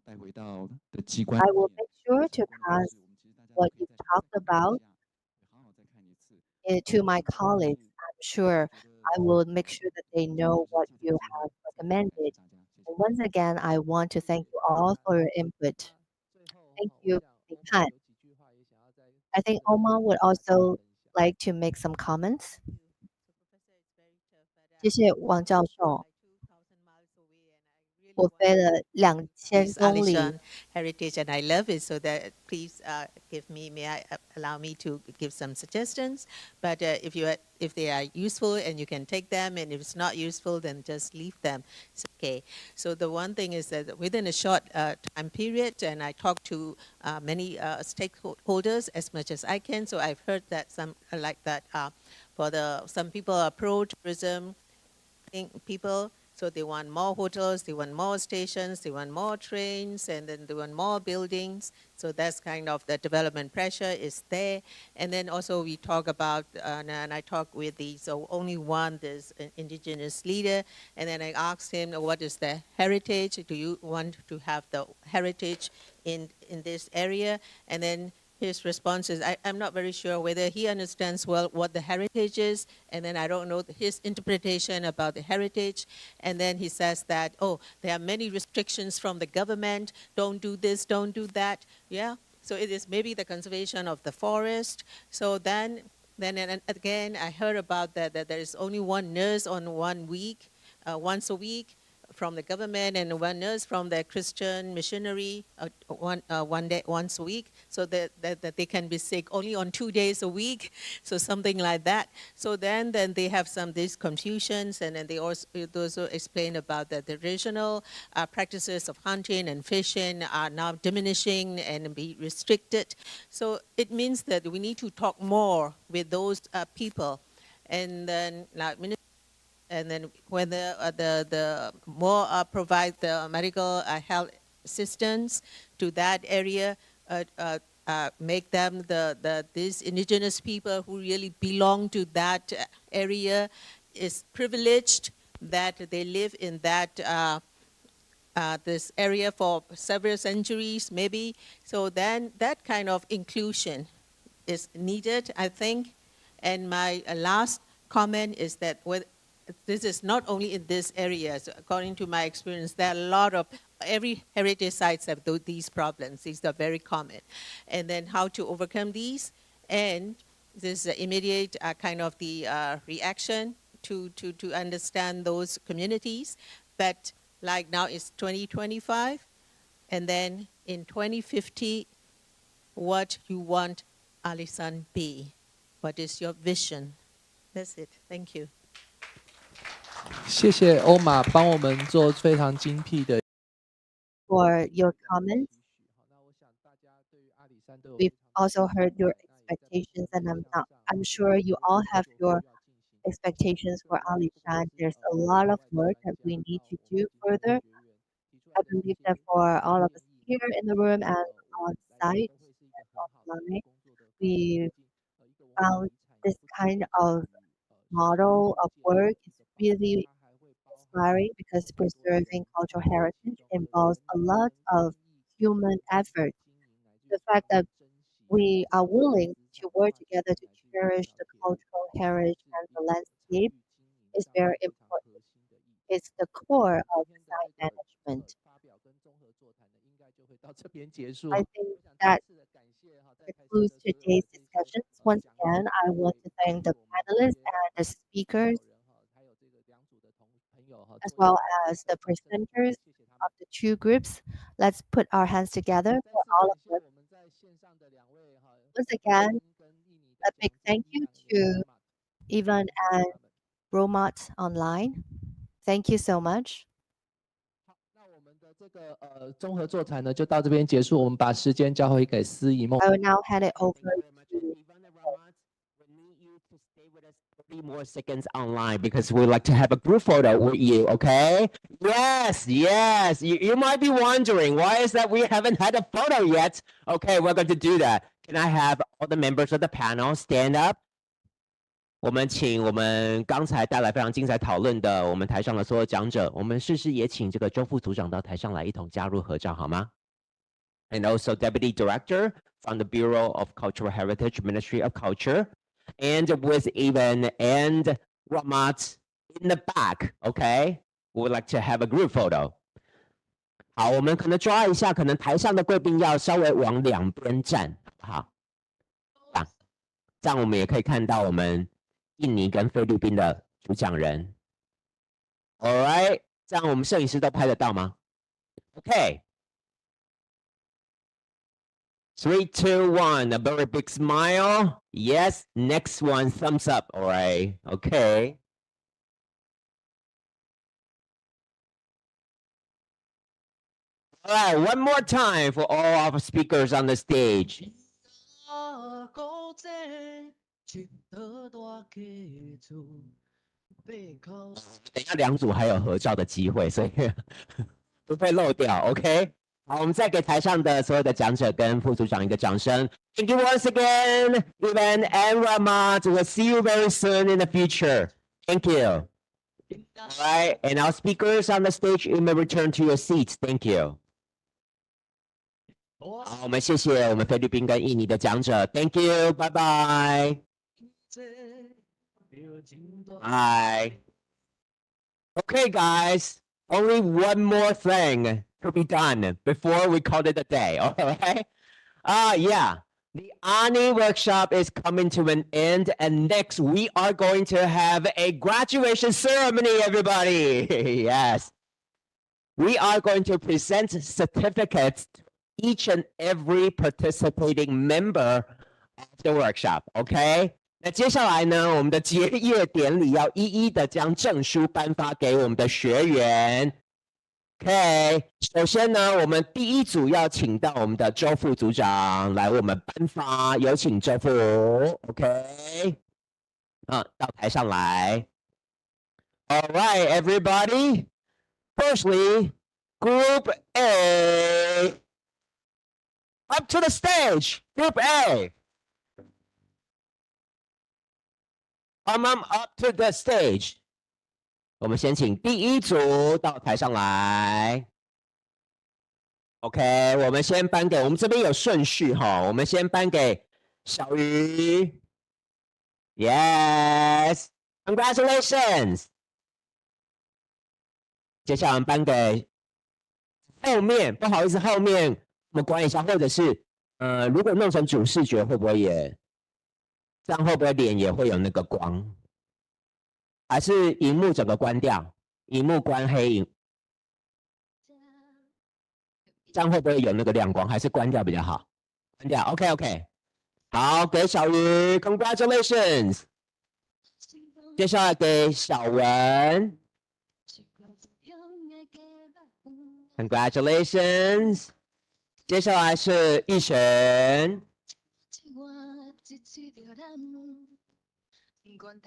I will make sure to pass what you've talked about to my colleagues. I'm sure I will make sure that they know what you have recommended. And once again, I want to thank you all for your input. Thank you, Han. I think Oma would also like to make some comments. 谢谢王教授。我飞了2000公里。 Alishan heritage, and I love it. So that please allow me to give some suggestions. But if they are useful and you can take them, and if it's not useful, then just leave them. It's okay. So the one thing is that within a short time period, and I talked to many stakeholders as much as I can. So I've heard that some like that some people are pro-tourism people. So they want more hotels, they want more stations, they want more trains, and then they want more buildings. So that's kind of the development pressure is there. And then also we talk about, and I talk with so only one, there's an indigenous leader. And then I asked him, what is the heritage? Do you want to have the heritage in this area? And then his response is, I'm not very sure whether he understands well what the heritage is, and then I don't know his interpretation about the heritage. And then he says that, oh, there are many restrictions from the government, don't do this, don't do that. Yeah, so it is maybe the conservation of the forest. So then and again, I heard about that there is only one nurse on 1 week, once a week, from the government, and one nurse from the Christian missionary once a week, so that they can be sick only on 2 days a week, so something like that. So then they have these confusions, and then they also explain about the regional practices of hunting and fishing are now diminishing and be restricted. So it means that we need to talk more with those people, and then and then when the more provide the medical health assistance to that area, make them these indigenous people who really belong to that area is privileged, that they live in that this area for several centuries maybe. So then that kind of inclusion is needed, I think. And my last comment is that this is not only in this area. So according to my experience, there are a lot of, every heritage sites have these problems. These are very common. And then how to overcome these, and this immediate kind of the reaction to understand those communities. But like now it's 2025, and then in 2050, what you want Alisan be? What is your vision? That's it. Thank you. 谢谢欧玛帮我们做非常精辟的。For your comments. We've also heard your expectations, and I'm sure you all have your expectations for Alishan. There's a lot of work that we need to do further. I believe that for all of us here in the room and on site and online, we found this kind of model of work is really inspiring, because preserving cultural heritage involves a lot of human effort. The fact that we are willing to work together to cherish the cultural heritage and the landscape is very important. It's the core of site management. I think that concludes today's discussions. Once again, I want to thank the panelists and the speakers, as well as the presenters of the two groups. Let's put our hands together for all of them. Once again, a big thank you to Ivan and Romat online. Thank you so much. 这个综合座谈呢就到这边结束，我们把时间交回给司仪梦。I will now hand it over to 30 more seconds online, because we like to have a group photo with you, okay? Yes. You might be wondering, why is that we haven't had a photo yet? Okay, we're going to do that. Can I have all the members of the panel stand up? 我们请我们刚才带来非常精彩讨论的我们台上的所有讲者，我们是不是也请这个周副组长到台上来一同加入合照好吗？ And also Deputy Director from the Bureau of Cultural Heritage, Ministry of Culture, and with Ivan and Ramat in the back, okay? We would like to have a group photo. 好，我们可能抓一下，可能台上的贵宾要稍微往两边站，好，这样我们也可以看到我们印尼跟菲律宾的主讲人。All right， 这样我们摄影师都拍得到吗？ Okay. 3, 2, 1. A very big smile. Yes. Next one. Thumbs up. All right. Okay. All right. One more time for all our speakers on the stage. 等一下两组还有合照的机会，所以不会漏掉。OK。好，我们再给台上的所有的讲者跟副组长一个掌声。Thank you once again, Ivan and Ramad. We'll see you very soon in the future. Thank you. All right, and our speakers on the stage, you may return to your seats. Thank you. 好，我们谢谢我们菲律宾跟印尼的讲者。Thank you. Bye bye. Bye. Okay, guys. Only one more thing to be done before we call it a day. All right. Yeah. The ANIH workshop is coming to an end, and next we are going to have a graduation ceremony, everybody. Yes. We are going to present certificates to each and every participating member of the workshop. Okay. 那接下来呢，我们的结业典礼要一一的将证书颁发给我们的学员。OK， 首先呢，我们第一组要请到我们的周副组长来为我们颁发，有请周副。OK， 到台上来。All right, everybody. Firstly, Group A, up to the stage. Group A. Come up to the stage. 我们先请第一组到台上来。OK， 我们先颁给我们这边有顺序哈，我们先颁给小鱼。Yes, congratulations. 接下来我们颁给后面，不好意思，后面我们关一下，或者是如果弄成主视觉会不会也？这样会不会脸也会有那个光？还是荧幕整个关掉？荧幕关黑影，这样会不会有那个亮光？还是关掉比较好？关掉 ，OK。好，给小鱼 ，Congratulations。接下来给小文 ，Congratulations。接下来是逸璇。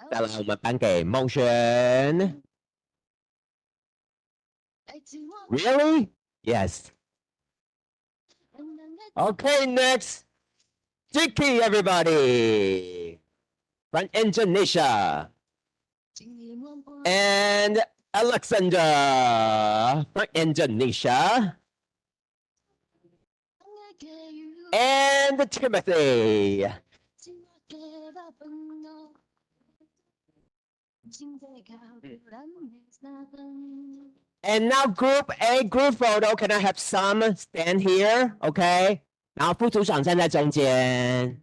再来，我们颁给孟璇。Really? Yes. Okay, next. Dicky, everybody. From Indonesia. And Alexander from Indonesia. And Timothy. And now group A, group photo. Can I have some stand here? Okay. 然后副组长站在中间。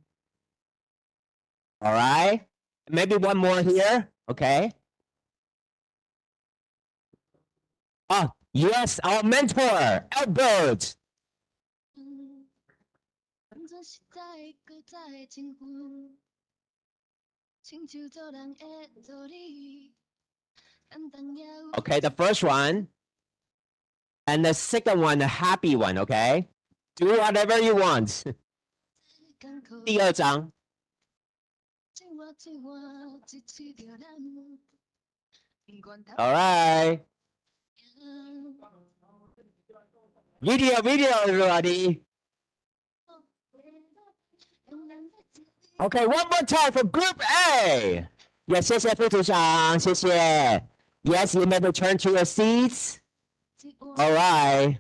All right. Maybe one more here. Okay. Oh, yes, our mentor, Albert. Okay, the first one. And the second one, the happy one, okay? Do whatever you want. 第二张。All right. Video, everybody. Okay, one more time for Group A. Yes, 谢谢副组长，谢谢。Yes, you may return to your seats. All right.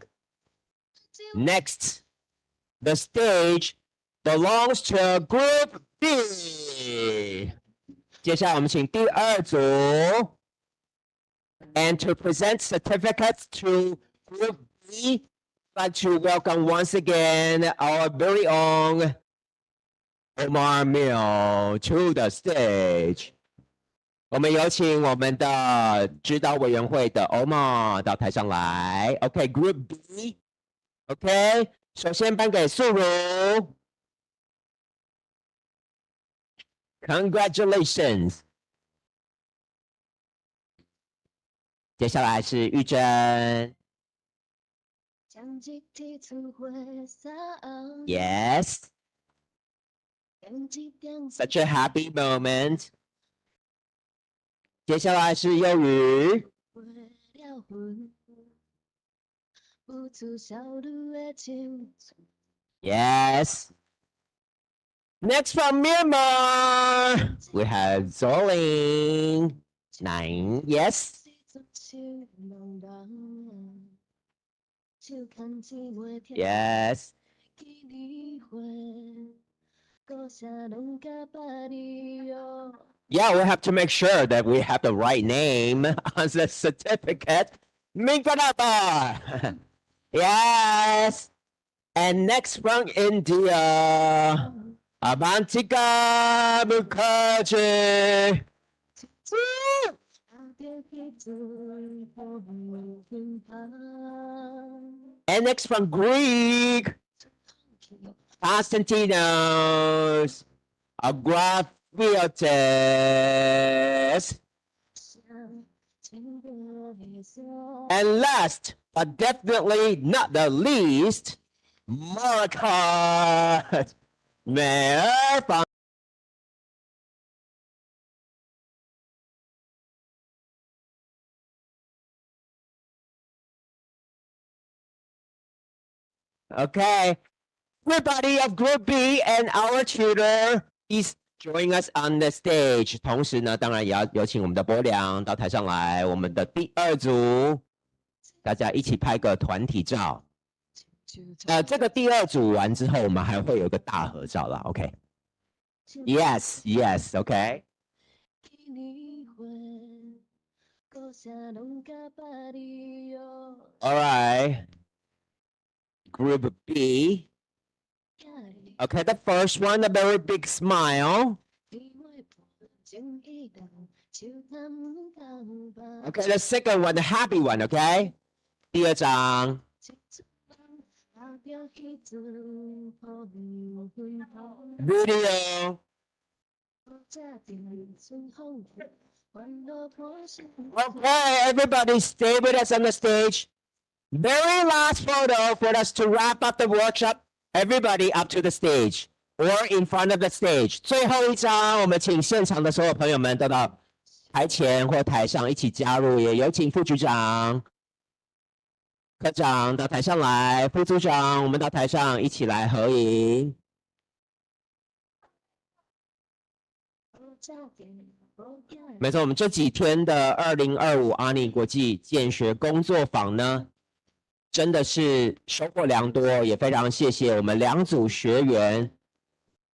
Next, the stage belongs to Group B. 接下来我们请第二组 and to present certificates to Group B, I'd like to welcome once again our very own Omar Mill to the stage. 我们有请我们的指导委员会的 Omar 到台上来。OK，Group B。OK， 首先颁给素如。Congratulations。接下来是玉珍。Yes. Such a happy moment. 接下来是幼语。Yes. Next from Myanmar, we have Zolin. 9. Yes. Yes. Yeah, we have to make sure that we have the right name on the certificate. Minkanapa. Yes. And next from India, Avantika Mukherjee. And next from Greek, Konstantinos Agraphiotis. And last, but definitely not the least, Marcus Mayor from Okay, everybody of Group B and our tutor is joining us on the stage. 同时呢，当然也要有请我们的博良到台上来。我们的第二组，大家一起拍个团体照。这个第二组完之后，我们还会有一个大合照啦。OK。Yes, yes, OK. All right. Group B. Okay, the first one, a very big smile. Okay, the second one, the happy one, okay? 第二张。Video. Okay, everybody stay with us on the stage. Very last photo for us to wrap up the workshop. Everybody up to the stage or in front of the stage. 最后一张，我们请现场的所有朋友们都到台前或台上一起加入，也有请副局长、科长到台上来，副组长，我们到台上一起来合影。没错，我们这几天的2025阿尼国际见学工作坊呢，真的是收获良多，也非常谢谢我们2组学员，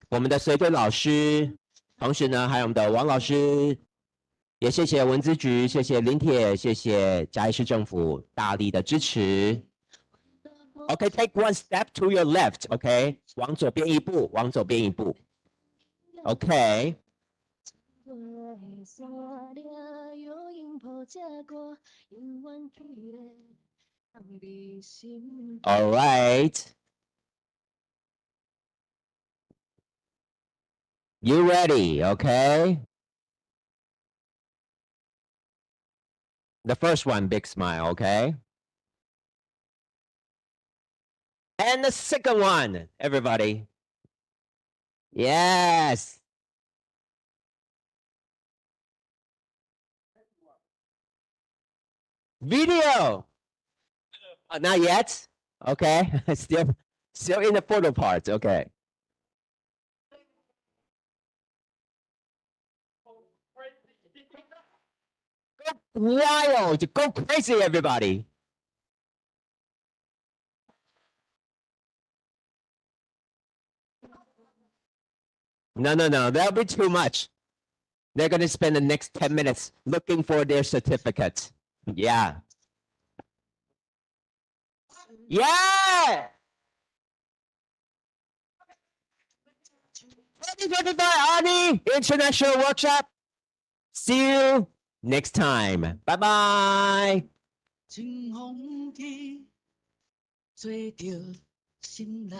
我们的随队老师，同时呢还有我们的王老师，也谢谢文资局，谢谢林铁，谢谢嘉义市政府大力的支持。Okay, take one step to your left. Okay, 往左边一步，往左边一步。Okay. All right. You ready, okay? The first one, big smile, okay? And the second one, everybody. Yes. Video. Not yet. Okay. Still in the photo part. Okay. Go wild. Go crazy, everybody. No. That'll be too much. They're going to spend the next 10 minutes looking for their certificate. Yeah. Yeah! 2025 ANI International Workshop See you next time. Bye bye. 春风起，吹着心内。